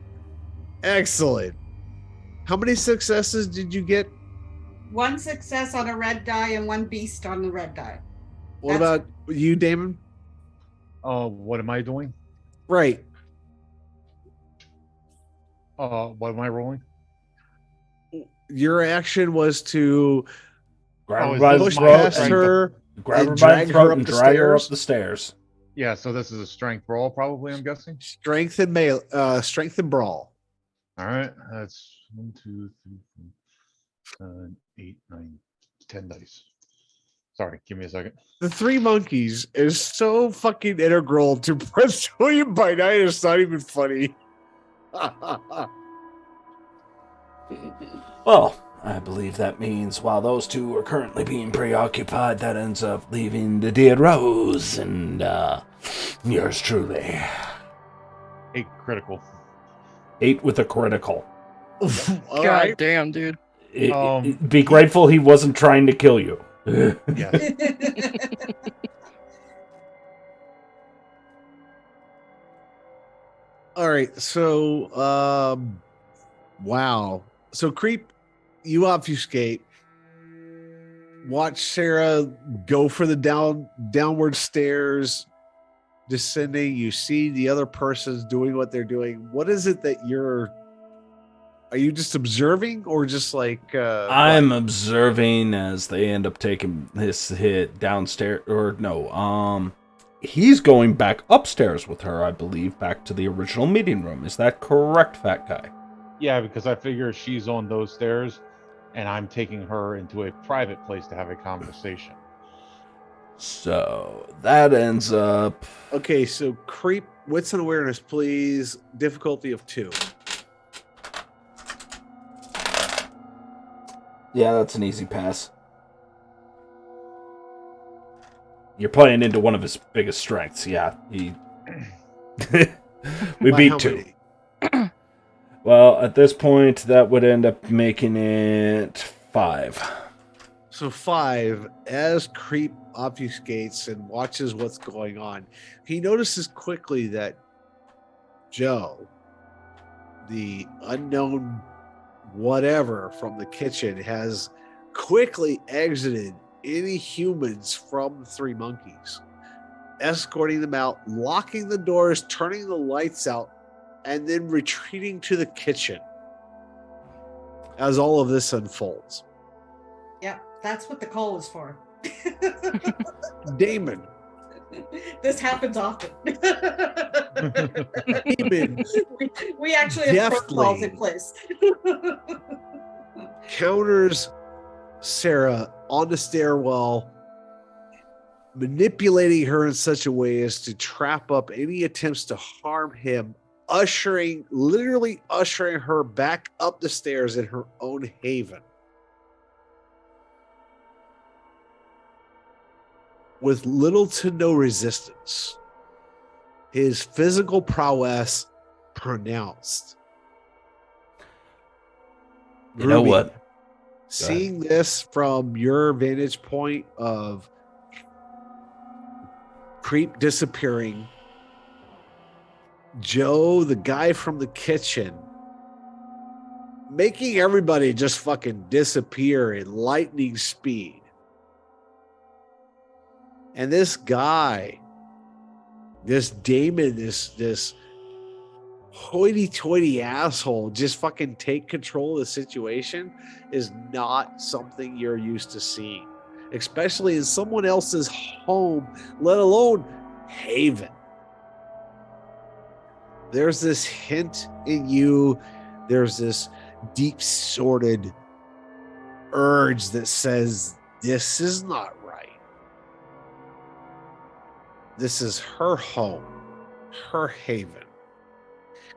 Excellent. How many successes did you get? 1 success on a red die and 1 beast on the red die. What about you, Damon? What am I doing? Right. What am I rolling? Your action was to grab her by the throat, grab her by the throat, and drag her up the stairs. Yeah, so this is a strength roll, probably. I'm guessing strength and brawl. All right, that's 1, 2, 3, 4, 7, 8, 9, 10 dice. Sorry, give me a second. The Three Monkeys is so fucking integral to Prince William by night. It's not even funny. Well, I believe that means while those two are currently being preoccupied, that ends up leaving the dead Rose and yours truly. 8 critical. 8 with a critical. God damn, dude. Be grateful he wasn't trying to kill you. Yes. All right, so wow. So Creep, you obfuscate. Watch Sarah go for the downward stairs, descending. You see the other person's doing what they're doing. What is it that you're Are you just observing or just like I'm observing as they end up taking this hit downstairs, or no, he's going back upstairs with her, I believe, back to the original meeting room. Is that correct, fat guy? Yeah, because I figure she's on those stairs, and I'm taking her into a private place to have a conversation. So that ends up. Okay, so creep, wits and awareness, please. Difficulty of 2. Yeah, that's an easy pass. You're playing into one of his biggest strengths. Yeah, we By beat how 2. many? Well, at this point, that would end up making it 5. So 5, as creep obfuscates and watches what's going on, he notices quickly that Joe, the unknown whatever from the kitchen, has quickly exited any humans from Three Monkeys, escorting them out, locking the doors, turning the lights out, and then retreating to the kitchen as all of this unfolds. Yeah, that's what the call is for. Damon. This happens often. Damon we actually have protocols in place. counters Sarah on the stairwell, manipulating her in such a way as to trap up any attempts to harm him, literally ushering her back up the stairs in her own haven. With little to no resistance, his physical prowess pronounced. You know what? Seeing this from your vantage point of creep disappearing, Joe, the guy from the kitchen, making everybody just fucking disappear in lightning speed. And this guy, this Damon, this hoity-toity asshole just fucking take control of the situation is not something you're used to seeing, especially in someone else's home, let alone haven. There's this hint in you, there's this deep-sorted urge that says, this is not right. This is her home, her haven.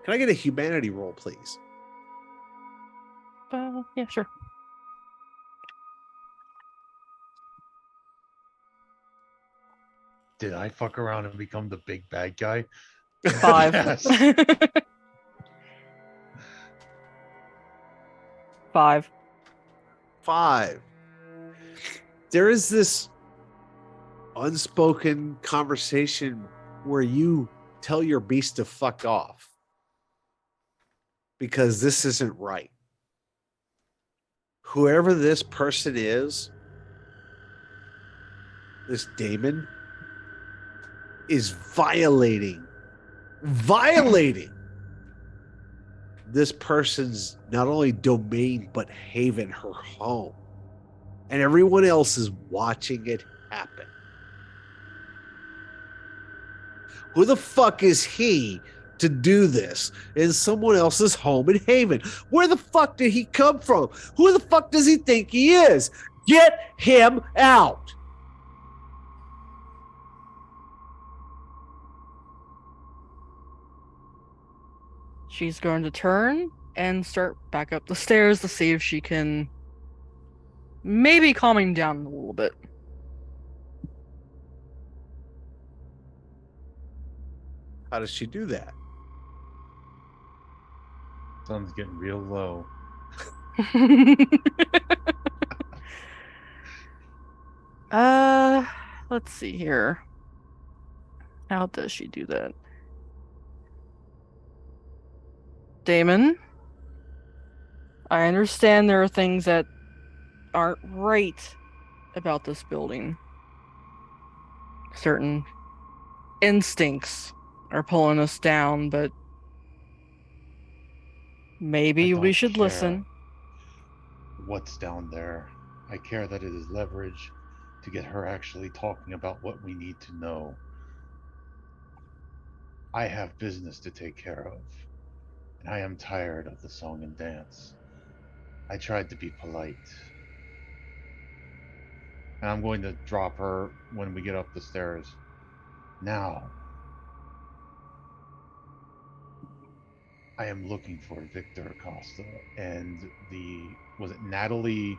Can I get a humanity roll, please? Yeah, sure. Did I fuck around and become the big bad guy? 5. Yes. 5. 5. There is this unspoken conversation where you tell your beast to fuck off because this isn't right. Whoever this person is, this Damon, is violating this person's not only domain but haven, her home, and everyone else is watching it happen. Who the fuck is he to do this in someone else's home and haven? Where the fuck did he come from? Who the fuck does he think he is? Get him out. She's going to turn and start back up the stairs to see if she can maybe calm him down a little bit. How does she do that? Sun's getting real low. Let's see here. How does she do that? Damon, I understand there are things that aren't right about this building. Certain instincts are pulling us down, but Maybe we should listen. What's down there? I care that it is leverage to get her actually talking about what we need to know. I have business to take care of, and I am tired of the song and dance. I tried to be polite. And I'm going to drop her when we get up the stairs. Now, I am looking for Victor Acosta and was it Natalie?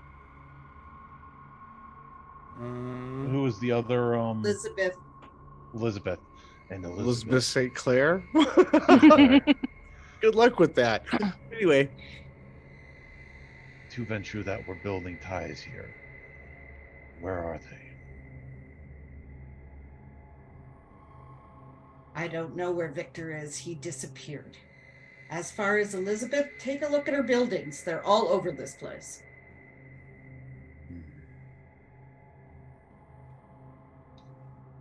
Who was the other? Elizabeth. Elizabeth. And Elizabeth St. Clair. Claire. Good luck with that. Anyway. Two Ventru that were building ties here. Where are they? I don't know where Victor is. He disappeared. As far as Elizabeth, take a look at her buildings. They're all over this place.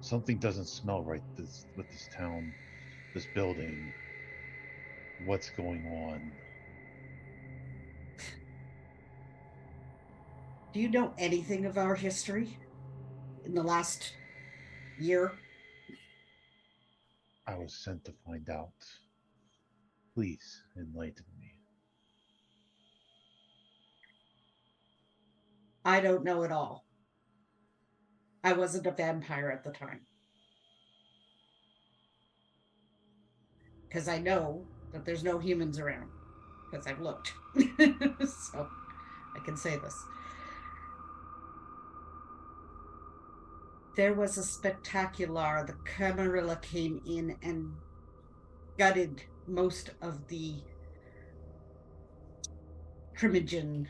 Something doesn't smell right with this town, this building. What's going on? Do you know anything of our history in the last year? I was sent to find out. Please enlighten me. I don't know at all. I wasn't a vampire at the time. Because I know that there's no humans around. Because I've looked. So I can say this. There was a spectacular. The Camarilla came in and gutted most of the Primogen.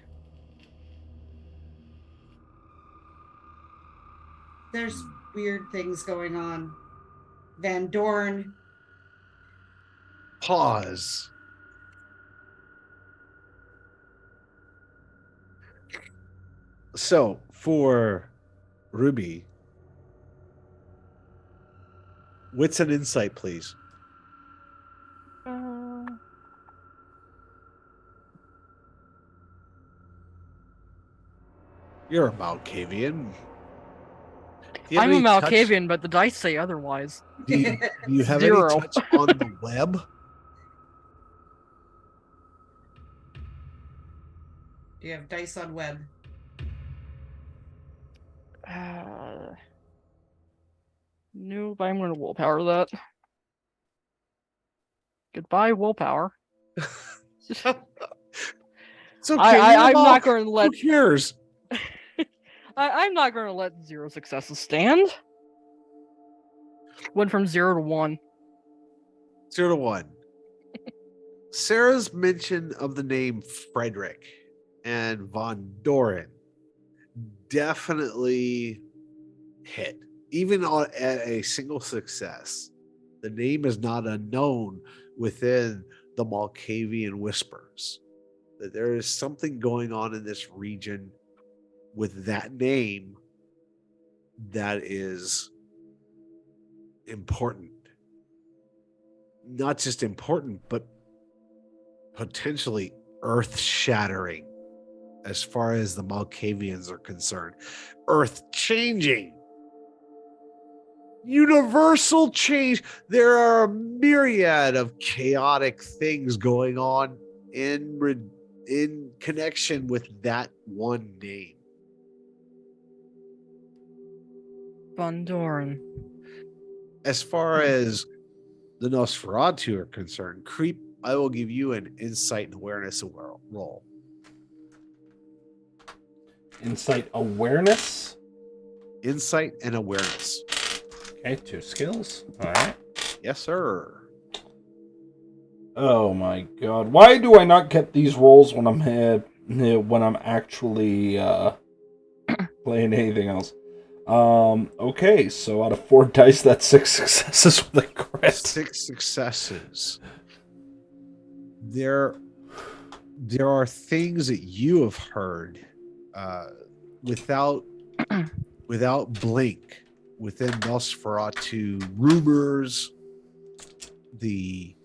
There's weird things going on. Van Dorn. Pause. So for Ruby, wits and insight, please. You're a Malkavian. I'm a Malkavian, but the dice say otherwise. Do you have any Zero. touch on the web? Do you have dice on web? No, but I'm going to willpower that. Goodbye, willpower. It's okay. I'm not going to let. Who cares? I'm not going to let 0 successes stand. Went from 0 to 1. 0 to 1. Sarah's mention of the name Frederick and Von Doren definitely hit. Even at a single success, the name is not unknown within the Malkavian Whispers. That there is something going on in this region with that name that is important. Not just important, but potentially earth-shattering as far as the Malkavians are concerned. Earth-changing. Universal change. There are a myriad of chaotic things going on in connection with that one name. Von Dorn. As far as the Nosferatu are concerned, Creep, I will give you an insight and awareness roll. Insight awareness? Insight and awareness. Okay, 2 skills. All right. Yes, sir. Oh my god. Why do I not get these rolls when I'm actually playing anything else? Okay, so out of 4 dice, that's 6 successes with a crit. 6 successes. There are things that you have heard without blink within Nosferatu rumors, the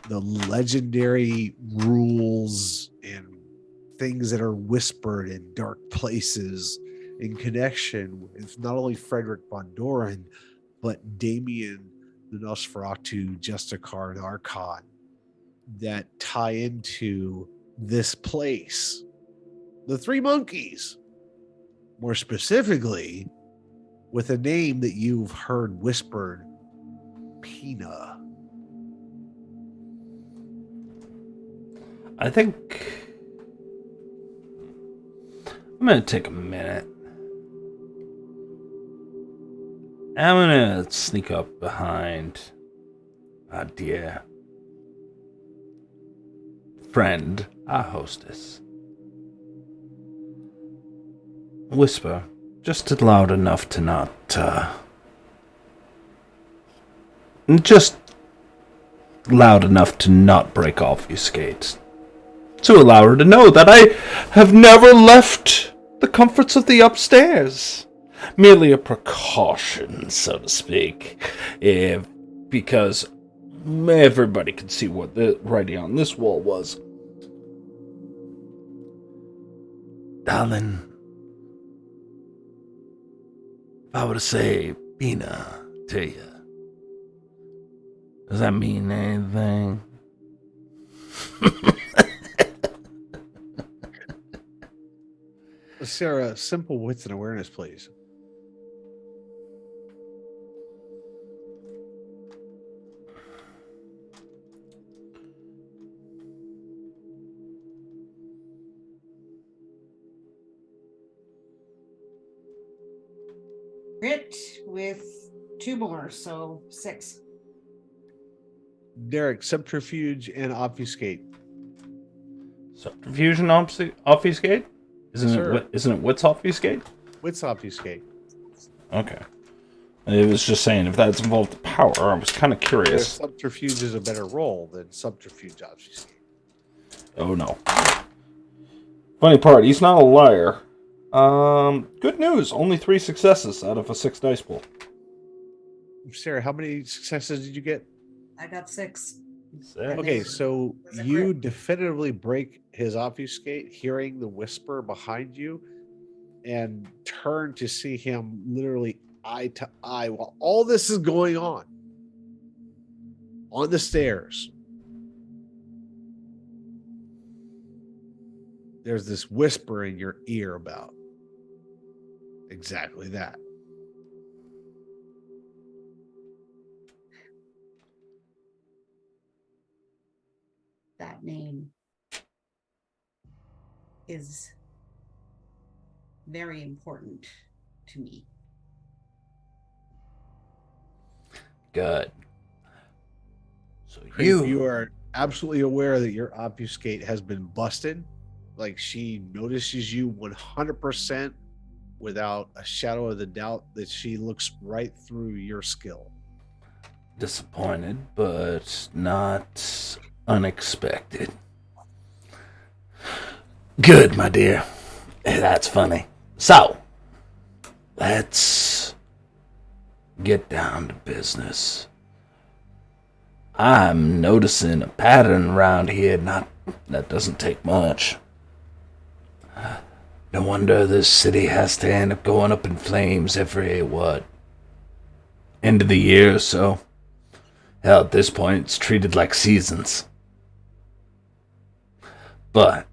the legendary rules and things that are whispered in dark places in connection with not only Frederick von Doren, but Damien the Nosferatu, Justicar, and Archon that tie into this place. The Three Monkeys, more specifically, with a name that you've heard whispered, Pina. I think I'm going to take a minute. I'm going to sneak up behind our dear friend, our hostess. Whisper, just loud enough to not, just loud enough to not break off your skates. To allow her to know that I have never left the comforts of the upstairs. Merely a precaution, so to speak. Because everybody could see what the writing on this wall was. Darling, if I were to say Pina to you, does that mean anything? Sarah, simple wits and awareness, please. Grit with 2 more, so 6. Derek, subterfuge and obfuscate. Subterfuge and obfuscate? Isn't it wits obfuscate? Wits obfuscate. Okay. It was just saying if that's involved the power, I was kind of curious. Subterfuge is a better role than subterfuge obfuscate. Oh no. Funny part, he's not a liar. Good news. Only 3 successes out of a 6 dice pool. Sarah, how many successes did you get? I got 6. Okay, so you definitively break his obfuscate, hearing the whisper behind you, and turn to see him literally eye to eye while all this is going on the stairs. There's this whisper in your ear about exactly that. That name is very important to me. Good. So you are absolutely aware that your obfuscate has been busted. Like, she notices you 100% without a shadow of the doubt that she looks right through your skill. Disappointed, but not unexpected. Good, my dear. That's funny. So, let's get down to business. I'm noticing a pattern around here. That doesn't take much. No wonder this city has to end up going up in flames every, end of the year or so. Hell, at this point, it's treated like seasons. But,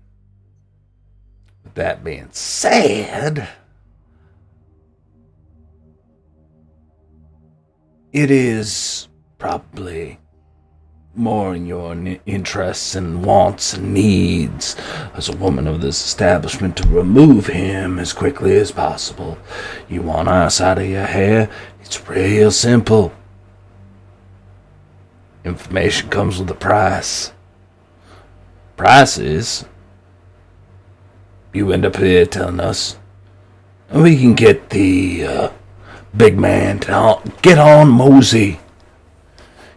with that being said, it is probably more in your interests and wants and needs as a woman of this establishment to remove him as quickly as possible. You want ice out of your hair? It's real simple. Information comes with a price. Price is you end up here telling us, and we can get the big man to get on mosey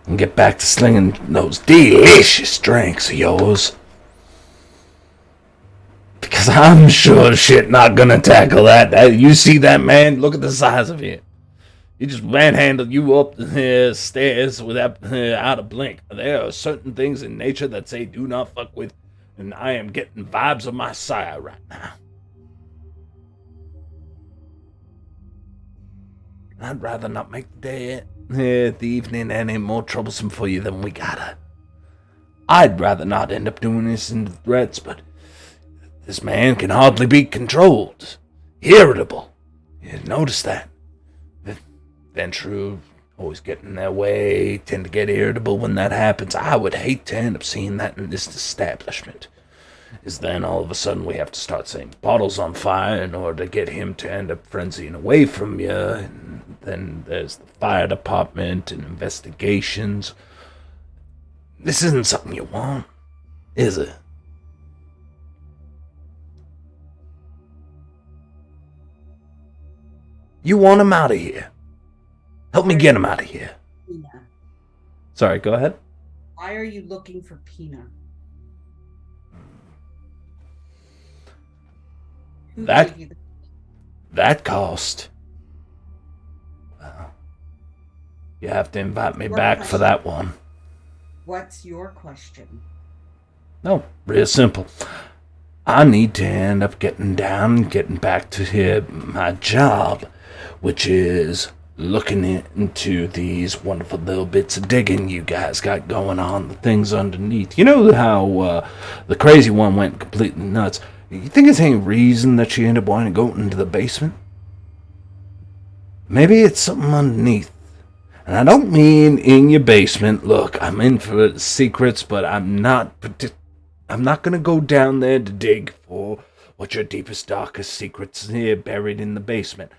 and get back to slinging those delicious drinks of yours. Because I'm sure shit not gonna tackle that. You see that man? Look at the size of it. He just manhandled you up the stairs without out of blink. There are certain things in nature that say do not fuck with, and I am getting vibes of my sire right now. I'd rather not make the day, the evening any more troublesome for you than we gotta. I'd rather not end up doing this into threats, but this man can hardly be controlled. Irritable. You notice that? Ventrue always get in their way, tend to get irritable when that happens. I would hate to end up seeing that in this establishment. Is then all of a sudden we have to start setting bottles on fire in order to get him to end up frenzying away from you, and then there's the fire department and investigations. This isn't something you want, is it? You want him out of here. Help me get him out of here. Pina. Sorry, go ahead. Why are you looking for Pina? Who gave you That cost. Well, you have to invite me back for that one. What's your question? No, real simple. I need to end up getting back to my job, which is looking into these wonderful little bits of digging you guys got going on, the things underneath. You know how the crazy one went completely nuts. You think there's any reason that she ended up wanting to go into the basement? Maybe it's something underneath. And I don't mean in your basement. Look, I'm in for secrets, but I'm not going to go down there to dig for what your deepest, darkest secrets here buried in the basement.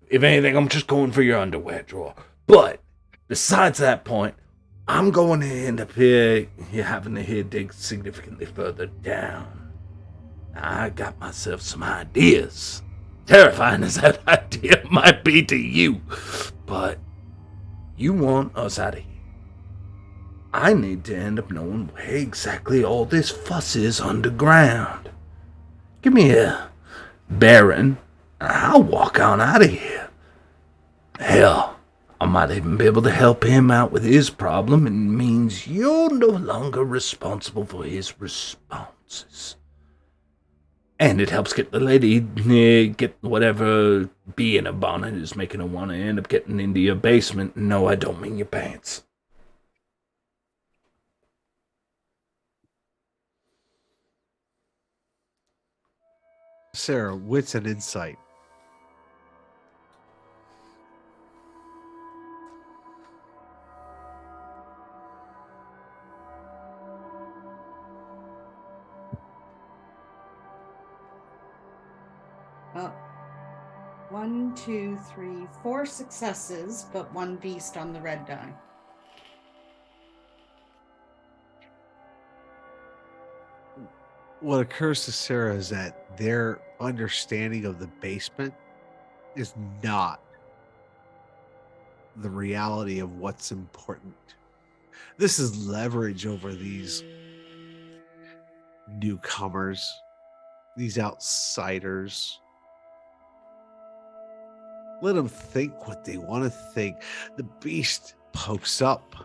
If anything, I'm just going for your underwear drawer. But besides that point, I'm going to end up here having to dig significantly further down. I got myself some ideas. Terrifying as that idea might be to you, but you want us out of here. I need to end up knowing where exactly all this fuss is underground. Give me a bearing, and I'll walk on out of here. Hell, I might even be able to help him out with his problem, and it means you're no longer responsible for his responses. And it helps get the lady, get whatever bee in a bonnet is making her want to end up getting into your basement. No, I don't mean your pants. Sarah, wits and insight. Oh. 1, 2, 3, 4 successes, but 1 beast on the red die. What occurs to Sarah is that their understanding of the basement is not the reality of what's important. This is leverage over these newcomers, these outsiders. Let them think what they want to think. The beast pokes up.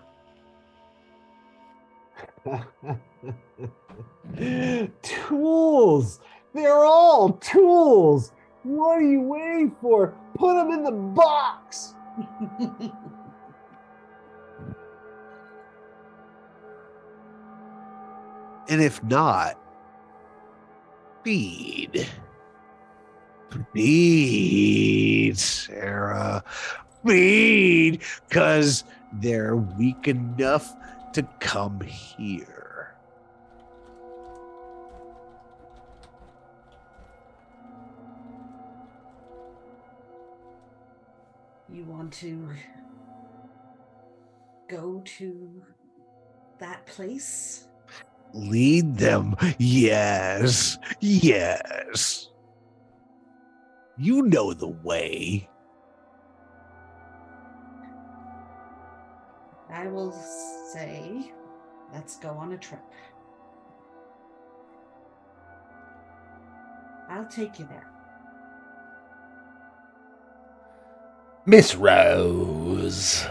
Tools! They're all tools! What are you waiting for? Put them in the box! And if not, feed. Feed, Sarah. Feed, because they're weak enough to come here. You want to go to that place? Lead them. Yes. Yes. You know the way. I will say, let's go on a trip. I'll take you there. Miss Rose,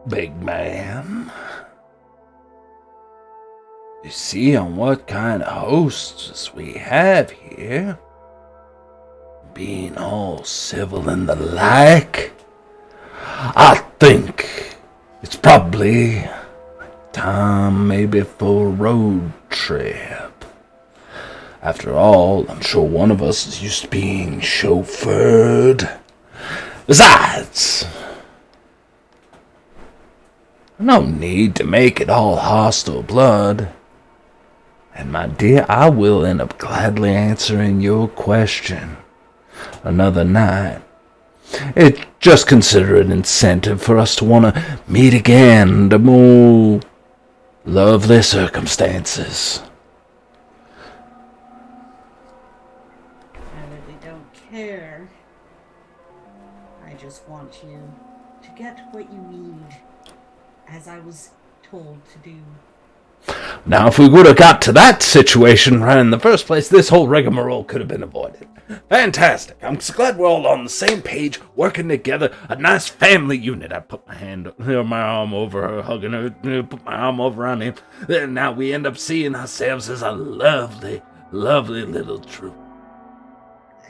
big man. You see on what kind of hosts we have here. Being all civil and the like. I think it's probably time maybe for a road trip. After all, I'm sure one of us is used to being chauffeured. Besides, no need to make it all hostile blood. And my dear, I will end up gladly answering your question another night. Just consider it an incentive for us to want to meet again under more lovely circumstances. I really don't care. I just want you to get what you need, as I was told to do. Now, if we would have got to that situation right in the first place, this whole rigmarole could have been avoided. Fantastic. I'm so glad we're all on the same page, working together, a nice family unit. I put my arm over her, hugging her, put my arm over on him. Then now we end up seeing ourselves as a lovely, lovely little troop.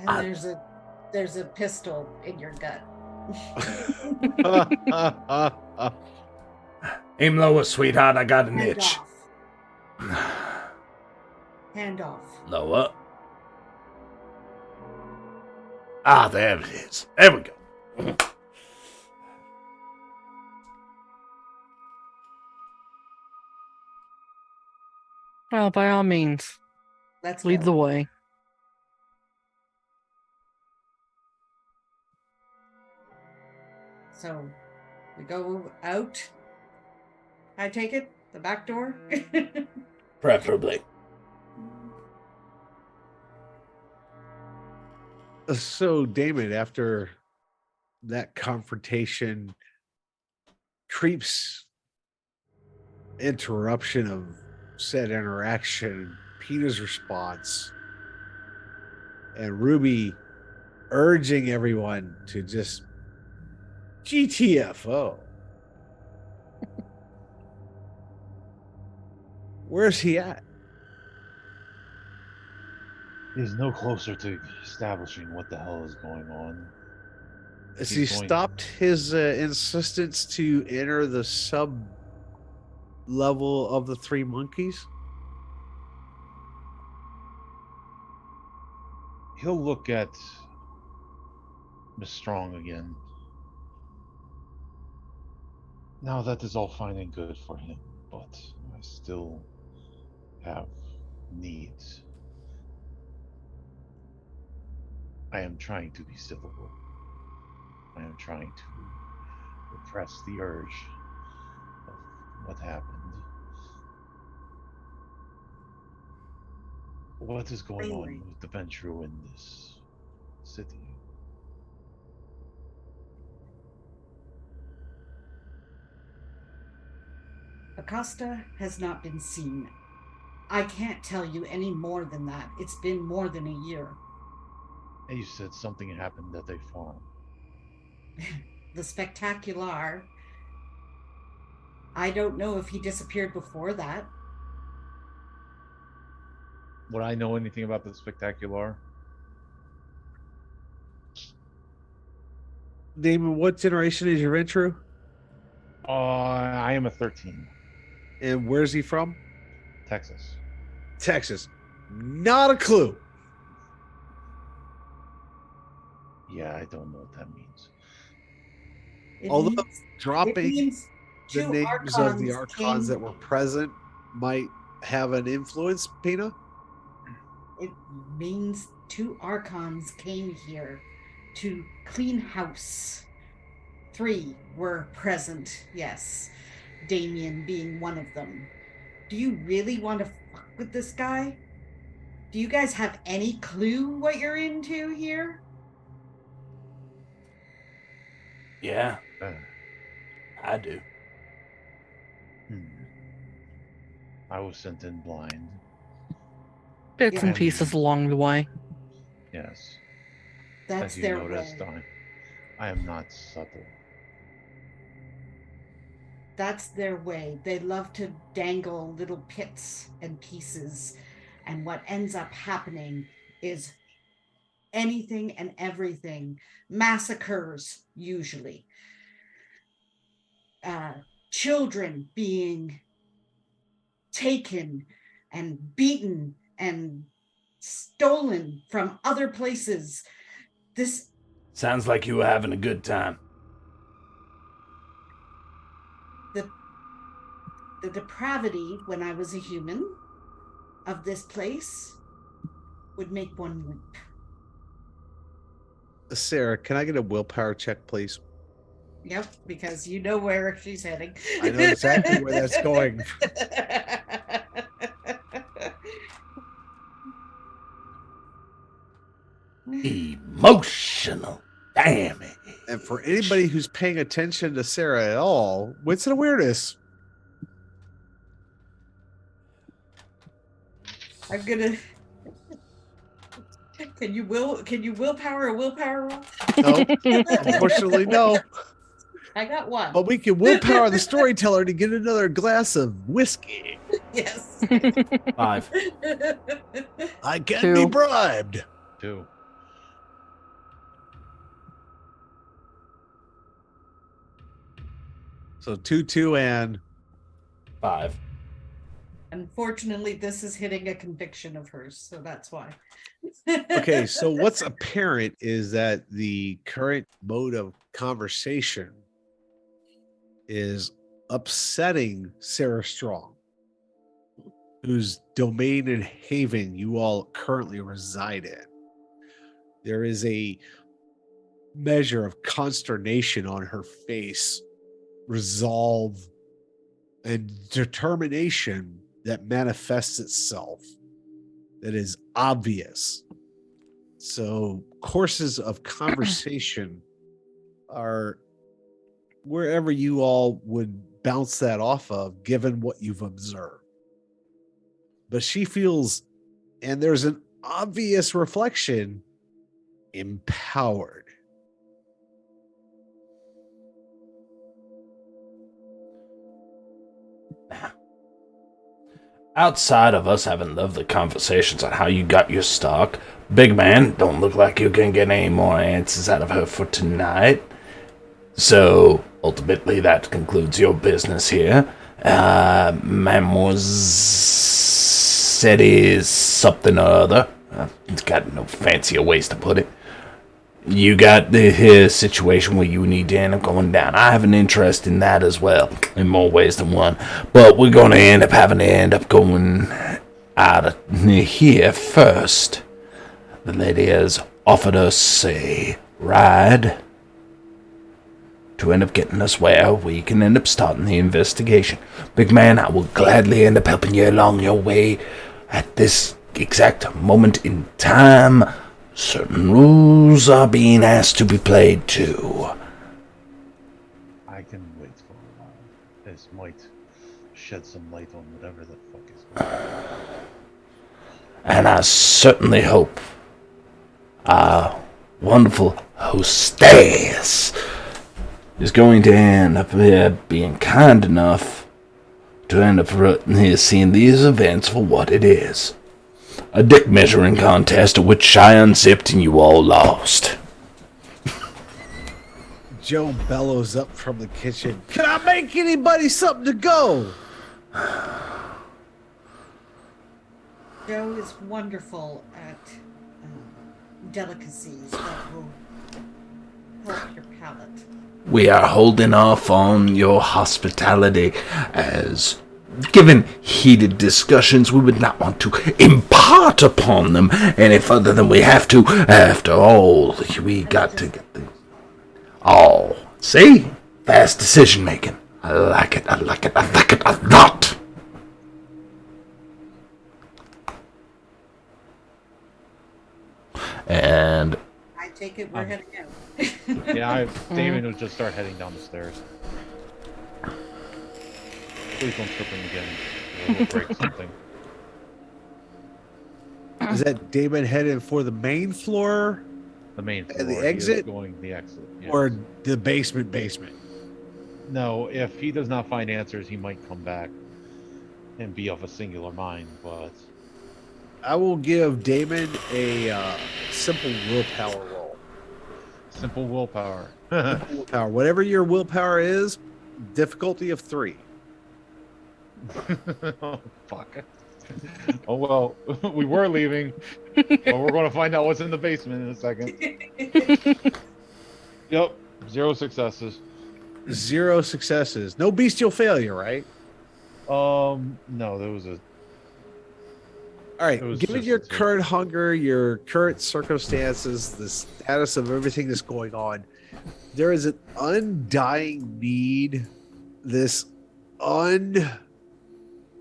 And there's a pistol in your gut. Aim lower, sweetheart. I got an Hand itch. off. Hand off. Lower. Ah, there it is. There we go. Well, by all means, Let's lead go. the way. So we go out. I take it? The back door? Preferably. So, Damon, after that confrontation, Creep's interruption of said interaction, Peter's response, and Ruby urging everyone to just GTFO. Where's he at? He's no closer to establishing what the hell is going on. Has he stopped his insistence to enter the sub level of the three monkeys? He'll look at Miss Strong again. Now that is all fine and good for him, but I still have needs. I am trying to be civil. I am trying to repress the urge of what happened. What is going on with the Ventru in this city? Acosta has not been seen. I can't tell you any more than that. It's been more than a year. And you said something happened at a farm. The Spectacular. I don't know if he disappeared before that. Would I know anything about the Spectacular? Damon, what generation is your Ventru? I am a 13. And where's he from? Texas. Texas. Not a clue. Yeah, I don't know what that means. Although dropping means the two names of the Archons Archons that were present might have an influence, Pina? It means two Archons came here to clean house. 3 were present, yes. Damien being one of them. Do you really want to fuck with this guy? Do you guys have any clue what you're into here? Yeah, I do. I was sent in blind. Bits and pieces along the way. Yes. That's As you their noticed, role. I am not subtle. That's their way. They love to dangle little bits and pieces. And what ends up happening is anything and everything. Massacres, usually. Children being taken and beaten and stolen from other places. This Sounds like you were having a good time. the depravity when I was a human of this place would make one weep. Sarah, can I get a willpower check, please? Yep, because you know where she's heading. I know exactly where that's going. Emotional. Damn it. And for anybody who's paying attention to Sarah at all, wits and awareness. I'm gonna. Can you willpower a willpower roll? No, unfortunately, no. I got one. But we can willpower the storyteller to get another glass of whiskey. Yes. 5. I can 2. be bribed. 2. So 2, 2, and 5. Unfortunately, this is hitting a conviction of hers, so that's why. Okay, so what's apparent is that the current mode of conversation is upsetting Sarah Strong, whose domain and haven you all currently reside in. There is a measure of consternation on her face, resolve, and determination that manifests itself, that is obvious. So courses of conversation are wherever you all would bounce that off of, given what you've observed. But she feels, and there's an obvious reflection, empowered. Outside of us having lovely conversations on how you got your stock, big man, don't look like you're gonna get any more answers out of her for tonight. So, ultimately, that concludes your business here. Mademoiselle is something or other. It's got no fancier ways to put it. You got the situation where you need to end up going down. I have an interest in that as well, in more ways than one. But we're going to end up going out of here first. The lady has offered us a ride to end up getting us where we can end up starting the investigation. Big man, I will gladly end up helping you along your way. At this exact moment in time, certain rules are being asked to be played too. I can wait for a while. This might shed some light on whatever the fuck is going on. And I certainly hope our wonderful hostess is going to end up being kind enough to end up seeing these events for what it is. A dick measuring contest at which I unzipped and you all lost. Joe bellows up from the kitchen. Can I make anybody something to go? Joe is wonderful at delicacies that will help your palate. We are holding off on your hospitality as, given heated discussions, we would not want to impart upon them any further than we have to. After all, we got to get things. Oh, see? Fast decision making. I like it, I like it, I like it a lot. And I take it we're heading out. Yeah, Damien will just start heading down the stairs. Please don't trip him again. We'll break something. Is that Damon headed for the main floor The main floor. The He is exit? going the exit. Yes. Or the basement? No, if he does not find answers, he might come back and be of a singular mind, but I will give Damon a simple willpower roll. simple willpower. Simple willpower. Whatever your willpower is, difficulty of 3. Oh, fuck. Oh, well, we were leaving, but we're going to find out what's in the basement in a second. Yep, 0 successes. 0 successes. No bestial failure, right? No, there was a... All right, It was given just your a- current hunger, your current circumstances, the status of everything that's going on, there is an undying need, this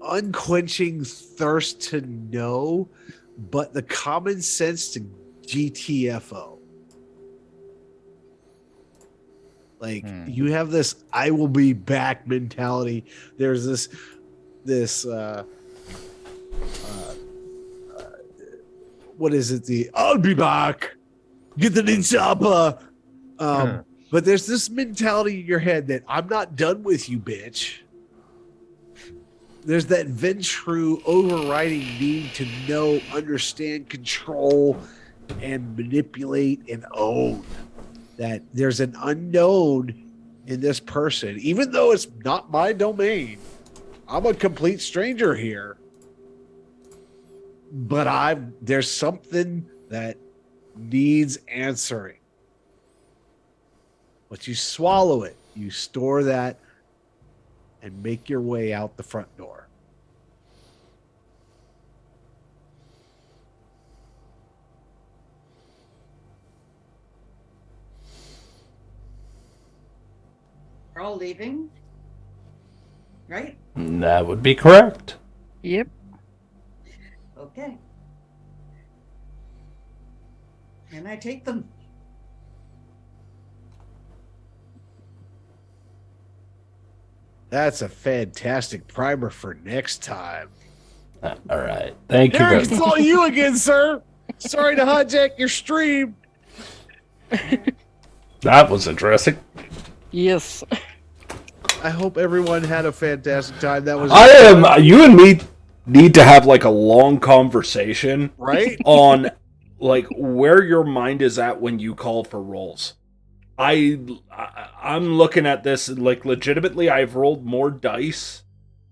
unquenching thirst to know, but the common sense to GTFO. Like you have this "I will be back" mentality. There's this what is it? The "I'll be back, get the ninjapa." But there's this mentality in your head that I'm not done with you, bitch. There's that Ventru overriding need to know, understand, control, and manipulate and own. That there's an unknown in this person, even though it's not my domain. I'm a complete stranger here. But there's something that needs answering. But you swallow it, you store that, and make your way out the front door. We're all leaving, right? That would be correct. Yep. Okay. And I take them. That's a fantastic primer for next time. All right. Thank you. Derek, it's all you again, sir. Sorry to hijack your stream. That was interesting. Yes. I hope everyone had a fantastic time. That was You and me need to have like a long conversation, right? On like where your mind is at when you call for rolls. I'm looking at this like legitimately. I've rolled more dice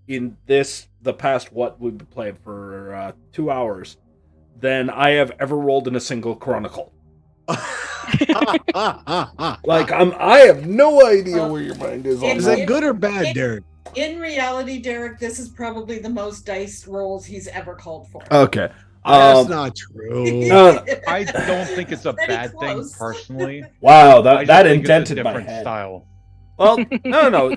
in the past we've been playing for 2 hours than I have ever rolled in a single Chronicle. Like I have no idea where your mind is on Is that good or bad, Derek? In reality, Derek, this is probably the most dice rolls he's ever called for. Okay. That's not true. I don't think it's a bad thing personally. Wow, I just that think it's a indented my different head. style. Well, no.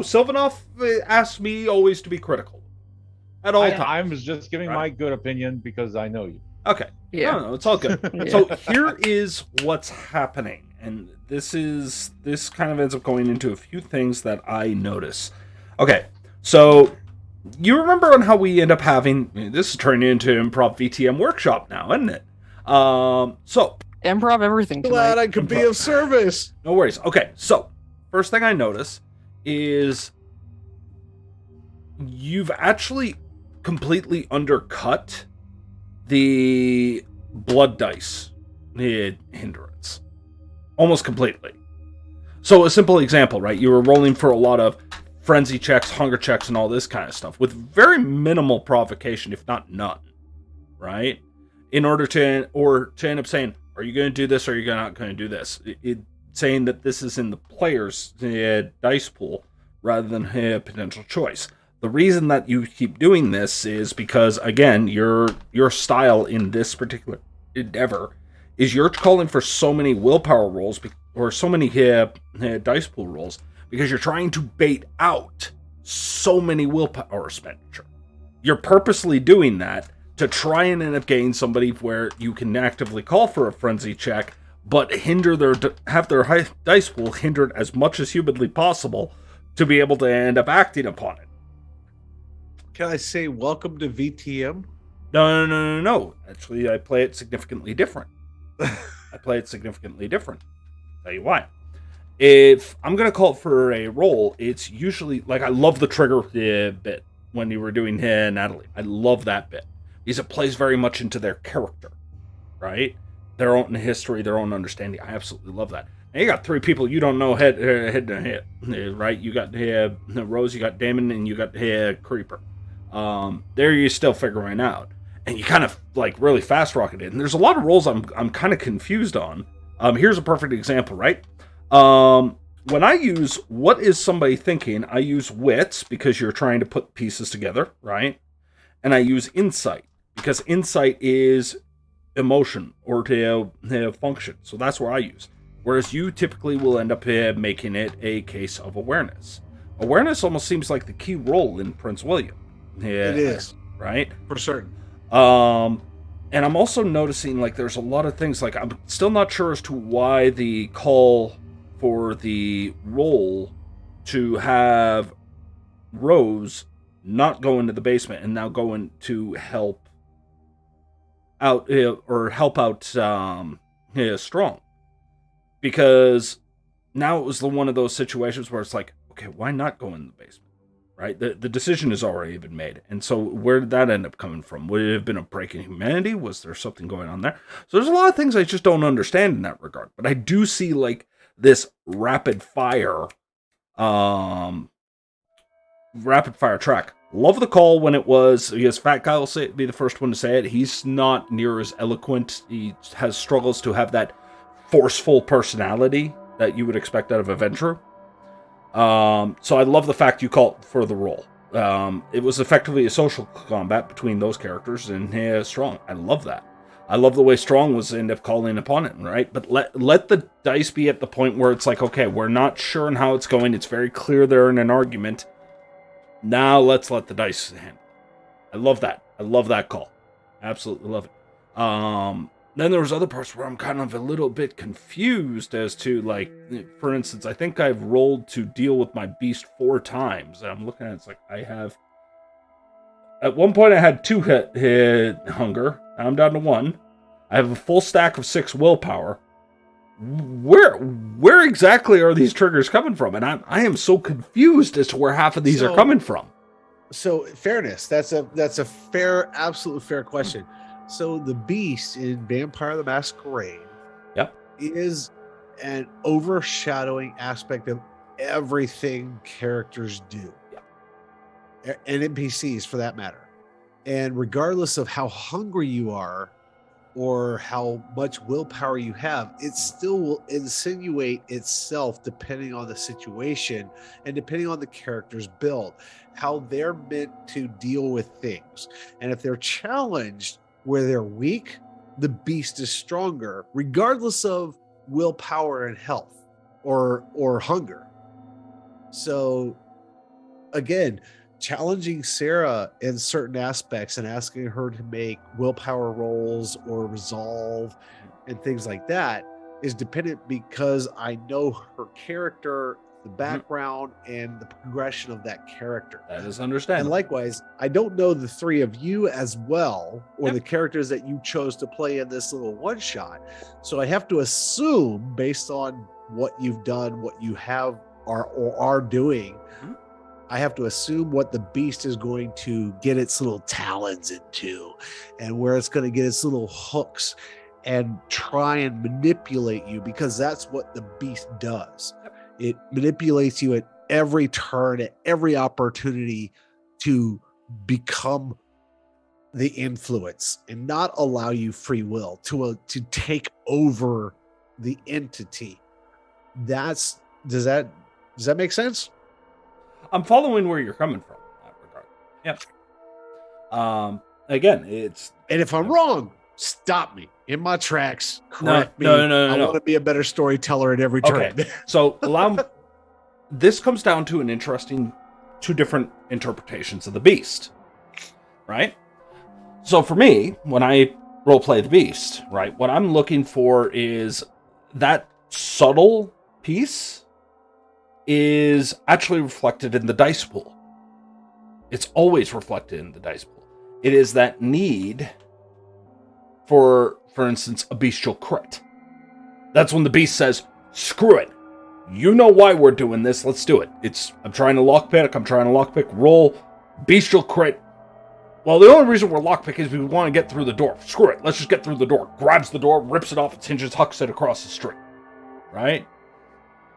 Sylvanov asks me always to be critical at all times. I was just giving my good opinion because I know you. Okay. Yeah. No, it's all good. Yeah. So here is what's happening, and this kind of ends up going into a few things that I notice. Okay, so you remember on how we end up having this is turning into improv VTM workshop now, isn't it? So Improv everything tonight. Glad I could be of service. no worries. Okay, so first thing I notice is you've actually completely undercut the blood dice hindrance. Almost completely. So a simple example, right? You were rolling for a lot of frenzy checks, hunger checks, and all this kind of stuff with very minimal provocation, if not none, right? In order to end up saying, are you going to do this or are you not going to do this? Saying that this is in the player's dice pool rather than a potential choice. The reason that you keep doing this is because, again, your style in this particular endeavor is you're calling for so many willpower rolls or so many dice pool rolls because you're trying to bait out so many willpower expenditure. You're purposely doing that to try and end up getting somebody where you can actively call for a frenzy check, but have their high dice pool hindered as much as humanly possible to be able to end up acting upon it. Can I say welcome to VTM? No. Actually, I play it significantly different. I play it significantly different. Tell you why. If I'm going to call it for a roll, it's usually, like, I love the trigger bit when you were doing Natalie. I love that bit. Because it plays very much into their character, right? Their own history, their own understanding. I absolutely love that. And you got 3 people you don't know head to head, right? You got Rose, you got Damon, and you got Creeper. There you're still figuring out. And you kind of, like, really fast rocket it. And there's a lot of roles I'm kind of confused on. Here's a perfect example, right? When I use what is somebody thinking, I use wits because you're trying to put pieces together, right? And I use insight because insight is emotion or to function. So that's where I use. Whereas you typically will end up making it a case of awareness. Awareness almost seems like the key role in Prince William. It is. Right? For certain. And I'm also noticing, like, there's a lot of things, like, I'm still not sure as to why the call for the role to have Rose not go into the basement and now go in to help out, Strong. Because now it was one of those situations where it's like, okay, why not go in the basement? Right? The decision has already been made. And so where did that end up coming from? Would it have been a break in humanity? Was there something going on there? So there's a lot of things I just don't understand in that regard. But I do see, like, this rapid fire track. Love the call when it was, because Fat Guy will be the first one to say it. He's not near as eloquent. He has struggles to have that forceful personality that you would expect out of a Ventrue. So I love the fact you called for the role. It was effectively a social combat between those characters and Strong. I love that. I love the way Strong was end up calling upon it, right? But let the dice be at the point where it's like, okay, we're not sure on how it's going. It's very clear they're in an argument. Now let's let the dice handle. I love that. I love that call. Absolutely love it. Then there was other parts where I'm kind of a little bit confused as to, like, for instance, I think I've rolled to deal with my beast 4 times. And I'm looking at it, it's like I have. At one point I had 2 hit hunger. Now I'm down to 1. I have a full stack of 6 willpower. Where exactly are these triggers coming from? And I am so confused as to where half of these are coming from. So fairness, that's a fair, absolute fair question. So the beast in Vampire the Masquerade, is an overshadowing aspect of everything characters do, and NPCs for that matter. And regardless of how hungry you are or how much willpower you have, it still will insinuate itself depending on the situation and depending on the character's build, how they're meant to deal with things. And if they're challenged where they're weak, the beast is stronger, regardless of willpower and health or hunger. So again, challenging Sarah in certain aspects and asking her to make willpower rolls or resolve and things like that is dependent because I know her character, the background, and the progression of that character. That is understandable. And likewise, I don't know the 3 of you as well, or the characters that you chose to play in this little one shot. So I have to assume, based on what you've done, what you have or are doing, I have to assume what the beast is going to get its little talons into and where it's going to get its little hooks and try and manipulate you, because that's what the beast does. It manipulates you at every turn, at every opportunity to become the influence and not allow you free will to take over the entity. Does that make sense? I'm following where you're coming from in that regard. Yep. Again, it's... And if I'm wrong, stop me in my tracks. Correct me. No. I want to be a better storyteller at every turn. Okay. So this comes down to an interesting 2 different interpretations of the beast, right? So for me, when I roleplay the beast, right, what I'm looking for is that subtle piece is actually reflected in the dice pool. It's always reflected in the dice pool. It is that need for instance, a bestial crit, That's when the beast says, screw it. You know why we're doing this. Let's do it. I'm trying to lockpick. Roll. Bestial crit. Well, the only reason we're lockpick is we want to get through the door. Screw it. Let's just get through the door. Grabs the door, rips it off its hinges, hucks it across the street. Right?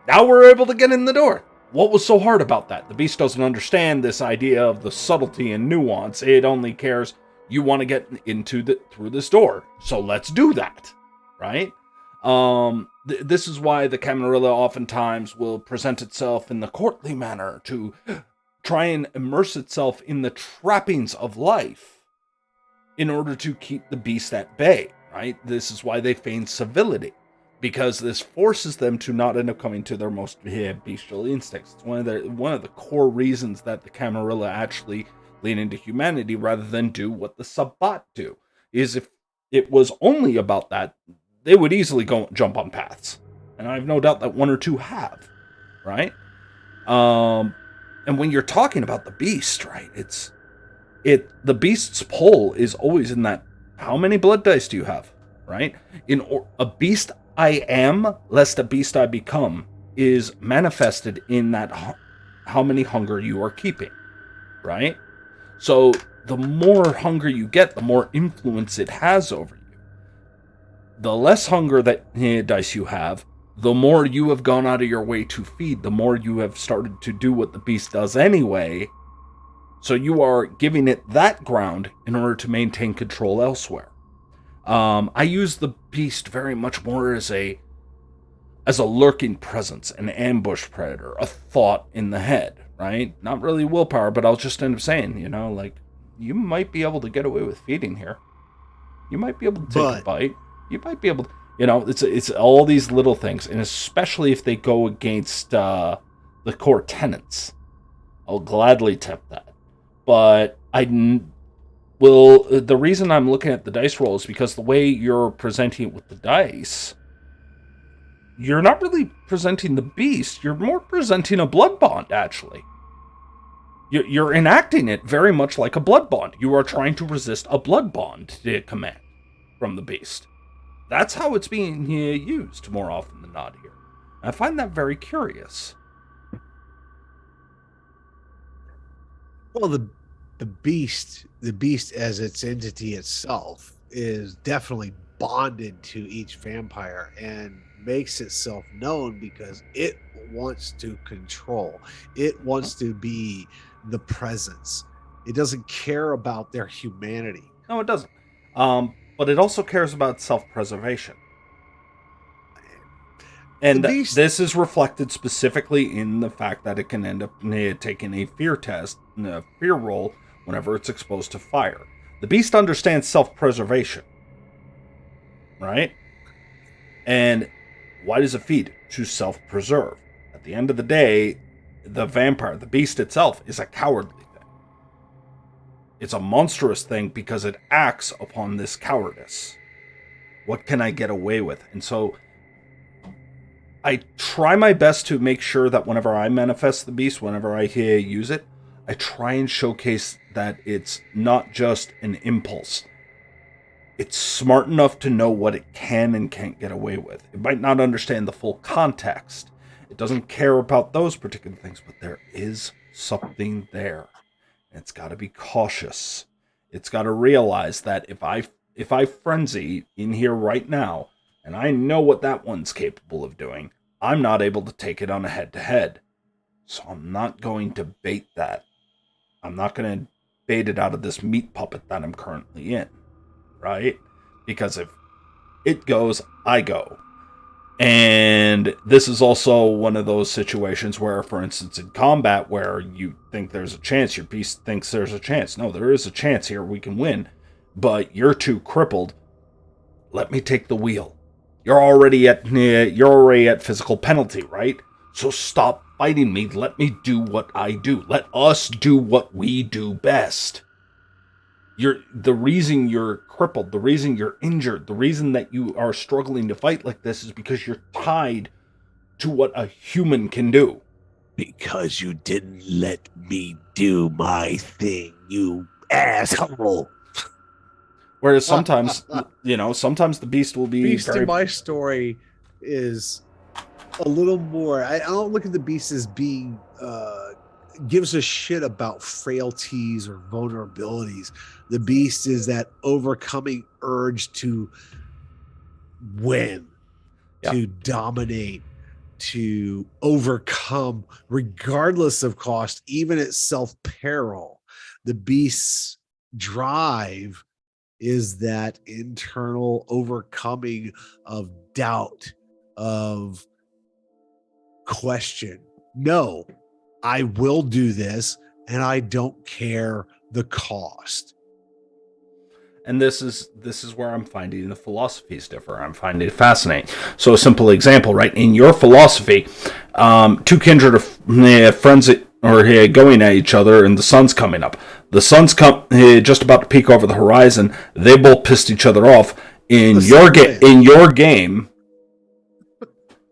Now we're able to get in the door. What was so hard about that? The beast doesn't understand this idea of the subtlety and nuance. It only cares you want to get through this door. So let's do that. Right? This is why the Camarilla oftentimes will present itself in the courtly manner to try and immerse itself in the trappings of life in order to keep the beast at bay, right? This is why they feign civility, because this forces them to not end up coming to their most bestial instincts. It's one of the core reasons that the Camarilla actually lean into humanity rather than do what the Sabbat do. Is if it was only about that, they would easily go jump on paths. And I have no doubt that one or two have, right? And when you're talking about the beast, right, the beast's pull is always in that, how many blood dice do you have, right? A beast I am, lest a beast I become, is manifested in that how many hunger you are keeping, right? So the more hunger you get, the more influence it has over you. The less hunger that dice you have, the more you have gone out of your way to feed, the more you have started to do what the beast does anyway. So you are giving it that ground in order to maintain control elsewhere. I use the beast very much more as a lurking presence, an ambush predator, a thought in the head, right? Not really willpower, but I'll just end up saying, you might be able to get away with feeding here. You might be able to take a bite. You might be able to, it's all these little things, and especially if they go against the core tenets. I'll gladly tempt that. But the reason I'm looking at the dice roll is because the way you're presenting it with the dice, you're not really presenting the beast, you're more presenting a blood bond, actually. You're enacting it very much like a blood bond. You are trying to resist a blood bond command from the beast. That's how it's being used more often than not here. I find that very curious. Well, the beast as its entity itself is definitely bonded to each vampire and makes itself known because it wants to control. It wants to be the presence. It doesn't care about their humanity. No, it doesn't. But it also cares about self-preservation. And this is reflected specifically in the fact that it can end up taking a fear test, a fear roll, whenever it's exposed to fire. The beast understands self-preservation, right? And why does it feed? To self-preserve. At the end of the day, the vampire, the beast itself, is a cowardly thing. It's a monstrous thing because it acts upon this cowardice. What can I get away with? And so I try my best to make sure that whenever I manifest the beast, whenever I use it, I try and showcase that it's not just an impulse. It's smart enough to know what it can and can't get away with. It might not understand the full context. It doesn't care about those particular things, but there is something there. And it's got to be cautious. It's got to realize that if I frenzy in here right now, and I know what that one's capable of doing, I'm not able to take it on a head-to-head. So I'm not going to bait that. I'm not going to bait it out of this meat puppet that I'm currently in. Right? Because if it goes, I go. And this is also one of those situations where, for instance, in combat, where you think there's a chance, your beast thinks there's a chance. No, there is a chance here, we can win. But you're too crippled. Let me take the wheel. You're already at physical penalty, right? So stop fighting me. Let me do what I do. Let us do what we do best. The reason you're crippled, the reason you're injured, the reason that you are struggling to fight like this is because you're tied to what a human can do. Because you didn't let me do my thing, you asshole. Whereas sometimes, sometimes the beast will be Beast in my story is a little more. I don't look at the beast as being gives a shit about frailties or vulnerabilities. The beast is that overcoming urge to win, to dominate, to overcome, regardless of cost, even at self peril. The beast's drive is that internal overcoming of doubt, of question. No, I will do this, and I don't care the cost. And this is where I'm finding the philosophies differ. I'm finding it fascinating. So a simple example, right? In your philosophy, two kindred friends are going at each other, and the sun's coming up. The sun's just about to peek over the horizon. They both pissed each other off. In your game,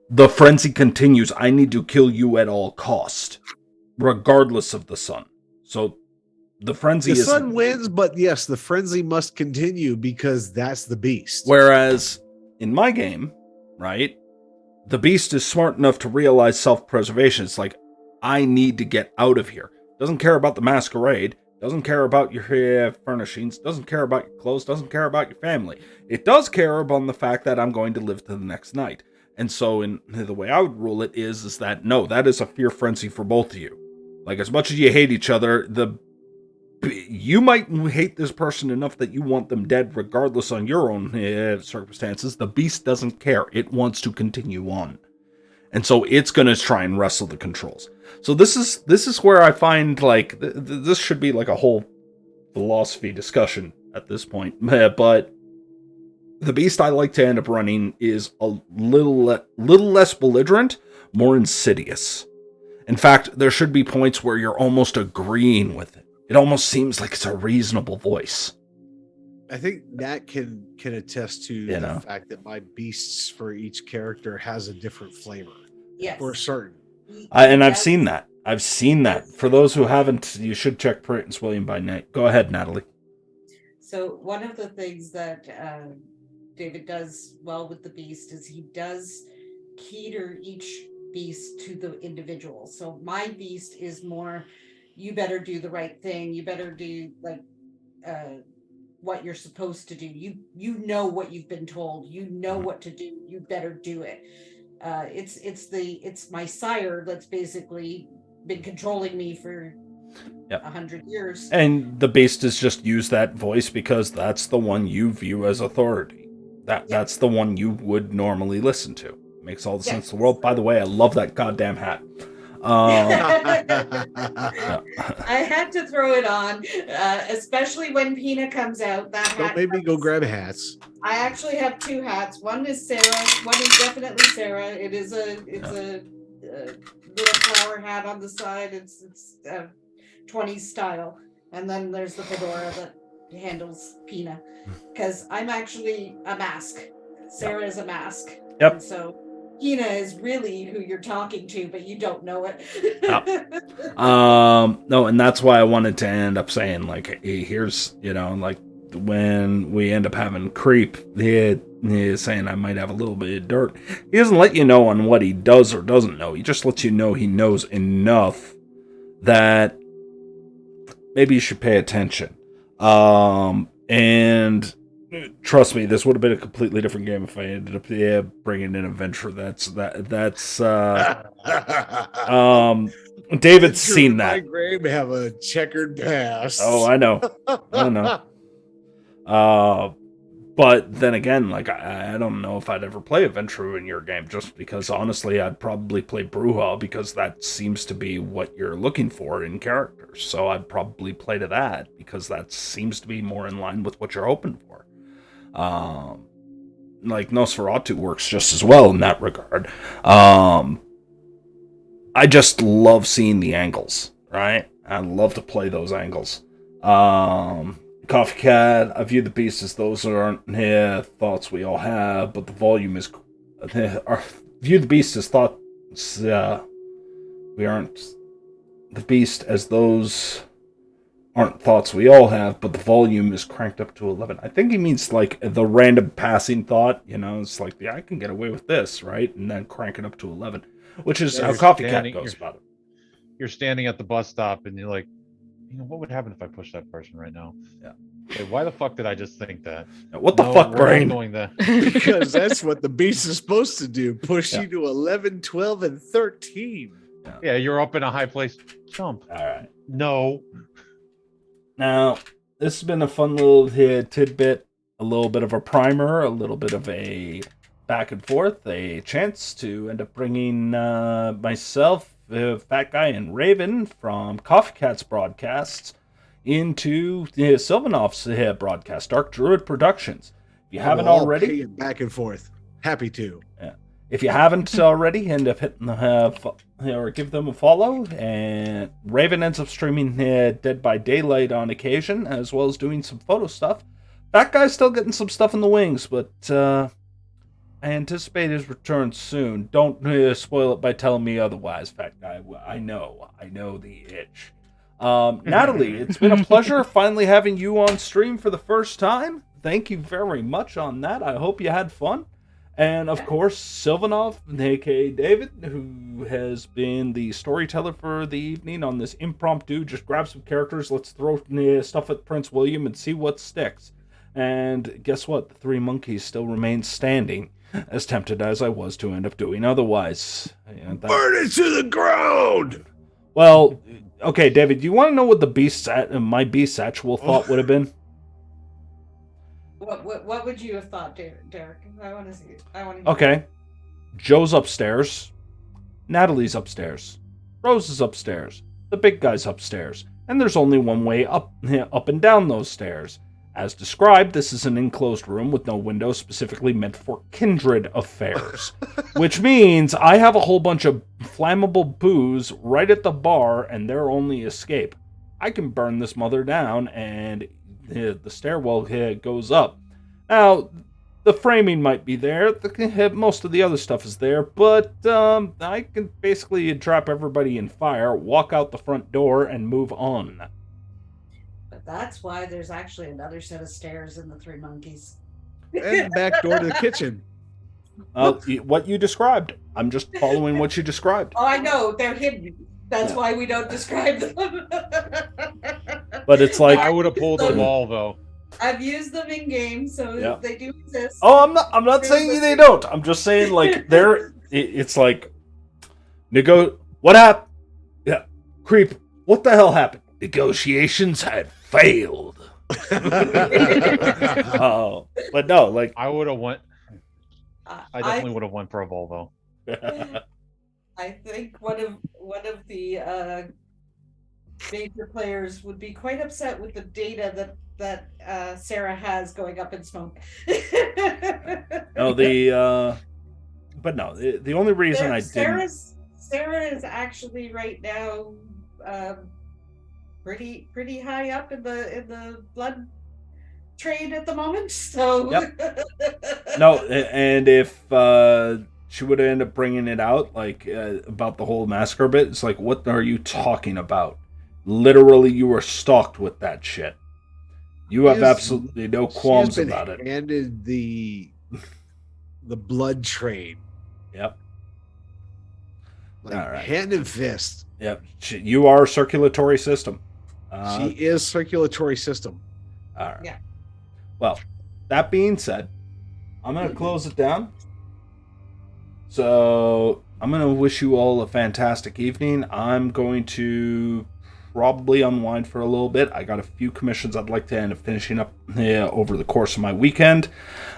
the frenzy continues. I need to kill you at all cost, regardless of the sun. So the frenzy the sun wins, but yes, the frenzy must continue because that's the beast. Whereas in my game, right, the beast is smart enough to realize self-preservation. It's like, I need to get out of here. Doesn't care about the masquerade. Doesn't care about your furnishings. Doesn't care about your clothes. Doesn't care about your family. It does care about the fact that I'm going to live to the next night. And so in the way I would rule it is that no, that is a fear frenzy for both of you. Like, as much as you hate each other, you might hate this person enough that you want them dead regardless on your own circumstances. The beast doesn't care. It wants to continue on. And so it's going to try and wrestle the controls. So this is where I find, like, this should be like a whole philosophy discussion at this point. But the beast I like to end up running is a little less belligerent, more insidious. In fact, there should be points where you're almost agreeing with it. It almost seems like it's a reasonable voice. I think that can attest to the fact that my beasts for each character has a different flavor. Yes. For certain. I've seen that. I've seen that. For those who haven't, you should check Prince William by Night. Go ahead, Natalie. So one of the things that David does well with the beast is he does cater each beast to the individual. So my beast is more, you better do the right thing. You better do like what you're supposed to do. You know what you've been told. You know what to do. You better do it. It's my sire that's basically been controlling me for 100 years. And the beast has just used that voice because that's the one you view as authority. That's the one you would normally listen to. Makes all the sense in the world. By the way, I love that goddamn hat. I had to throw it on, especially when Pina comes out. Don't make me go grab hats. I actually have two hats. One is Sarah. One is definitely Sarah. It's a little flower hat on the side. It's 20s style, and then there's the fedora that handles Pina. Because I'm actually a mask. Sarah is a mask. Yep. And so Pina is really who you're talking to, but you don't know it. No, and that's why I wanted to end up saying, like, hey, here's, like, when we end up having Creep, he is saying I might have a little bit of dirt. He doesn't let you know on what he does or doesn't know. He just lets you know he knows enough that maybe you should pay attention. And trust me, this would have been a completely different game if I ended up bringing in a venture. David's seen that. My grave have a checkered past. Oh, I know. But then again, like, I don't know if I'd ever play a Ventrue in your game, just because honestly I'd probably play Bruja because that seems to be what you're looking for in characters. So I'd probably play to that because that seems to be more in line with what you're hoping for. Like Nosferatu works just as well in that regard. I just love seeing the angles, right? I love to play those angles. Coffee Cat, I view the beast as those aren't thoughts we all have, but the volume is... view the beast as thoughts... we aren't... The beast as those aren't thoughts we all have, but the volume is cranked up to 11. I think he means like the random passing thought, it's like, yeah, I can get away with this, right? And then crank it up to 11, which is how Coffee Cat goes about it. You're standing at the bus stop and you're like, what would happen if I push that person right now? Yeah. Wait, why the fuck did I just think that? What the fuck, brain? Because that's what the beast is supposed to do. Push you to 11, 12, and 13. Yeah, you're up in a high place. Jump. All right. No. Now, this has been a fun little tidbit, a little bit of a primer, a little bit of a back and forth, a chance to end up bringing myself, Fat Guy, and Raven from Coffee Cat's broadcasts into Sylvanov's broadcast, Dark Druid Productions. If you haven't already, back and forth. Happy to. Yeah. If you haven't already, end up hitting or give them a follow. And Raven ends up streaming Dead by Daylight on occasion, as well as doing some photo stuff. That guy's still getting some stuff in the wings, but I anticipate his return soon. Don't spoil it by telling me otherwise, Fat Guy. I know the itch. Natalie, it's been a pleasure finally having you on stream for the first time. Thank you very much on that. I hope you had fun. And, of course, Sylvanov, a.k.a. David, who has been the storyteller for the evening on this impromptu, just grab some characters, let's throw stuff at Prince William and see what sticks. And guess what? The three monkeys still remain standing, as tempted as I was to end up doing otherwise. Burn it to the ground! Well, okay, David, do you want to know what my beast's actual thought would have been? What would you have thought, Derek? I want to see it. Okay. Joe's upstairs. Natalie's upstairs. Rose is upstairs. The big guy's upstairs. And there's only one way up and down those stairs. As described, this is an enclosed room with no windows specifically meant for kindred affairs. Which means I have a whole bunch of flammable booze right at the bar and their only escape. I can burn this mother down and the stairwell goes up. Now, the framing might be there. Most of the other stuff is there, but I can basically trap everybody in fire, walk out the front door, and move on. But that's why there's actually another set of stairs in the Three Monkeys. And back door to the kitchen. What you described. I'm just following what you described. Oh, I know. They're hidden. That's why we don't describe them. But it's like... I would have pulled the wall, though. I've used them in games, so they do exist. Oh, I'm not saying they don't. I'm just saying, like, it's like... What happened? Yeah. Creep. What the hell happened? Negotiations had failed. Oh, but no, like... I would have went... I definitely would have went for a Volvo. I think one of the major players would be quite upset with the data that Sarah has going up in smoke. No, but no, the only reason Sarah is actually right now pretty high up in the blood trade at the moment. So no, and if she would end up bringing it out, like about the whole massacre bit, it's like, what are you talking about? Literally, you were stalked with that shit. You have absolutely no qualms about it. Handed the blood trade. Yep. Like, all right. Hand and fist. Yep. You are circulatory system. She is circulatory system. All right. Yeah. Well, that being said, I'm going to close it down. So I'm going to wish you all a fantastic evening. I'm going to probably unwind for a little bit. I got a few commissions I'd like to end up finishing up over the course of my weekend.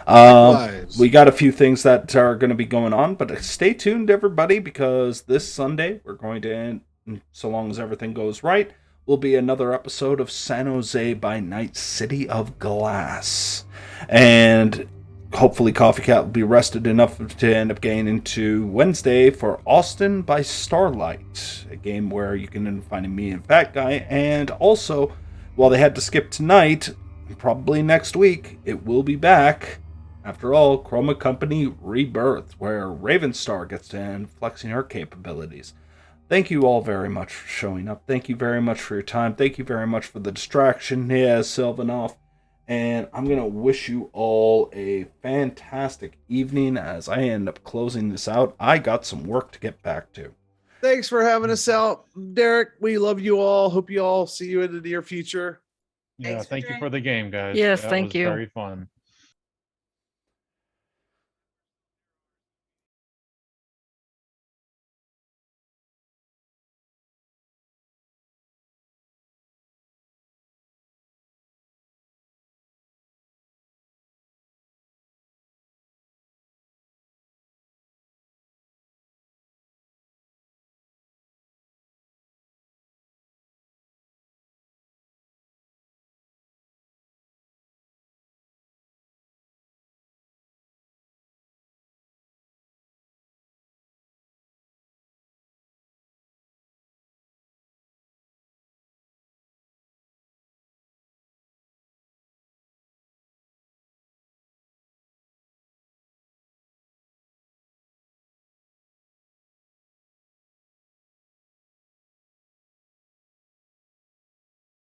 We got a few things that are going to be going on, but stay tuned, everybody, because this Sunday we're going to end, so long as everything goes right, will be another episode of San Jose by Night, City of Glass. And hopefully Coffee Cat will be rested enough to end up getting into Wednesday for Austin by Starlight, a game where you can end up finding me and Fat Guy. And also, while they had to skip tonight, probably next week, it will be back. After all, Chroma Company Rebirth, where Ravenstar gets to end flexing her capabilities. Thank you all very much for showing up. Thank you very much for your time. Thank you very much for the distraction. He has Sylvanov. And I'm going to wish you all a fantastic evening as I end up closing this out. I got some work to get back to. Thanks for having us out, Derek. We love you all. Hope you all see you in the near future. Yeah, thank you for the game, guys. Yes, That thank was you. Very fun.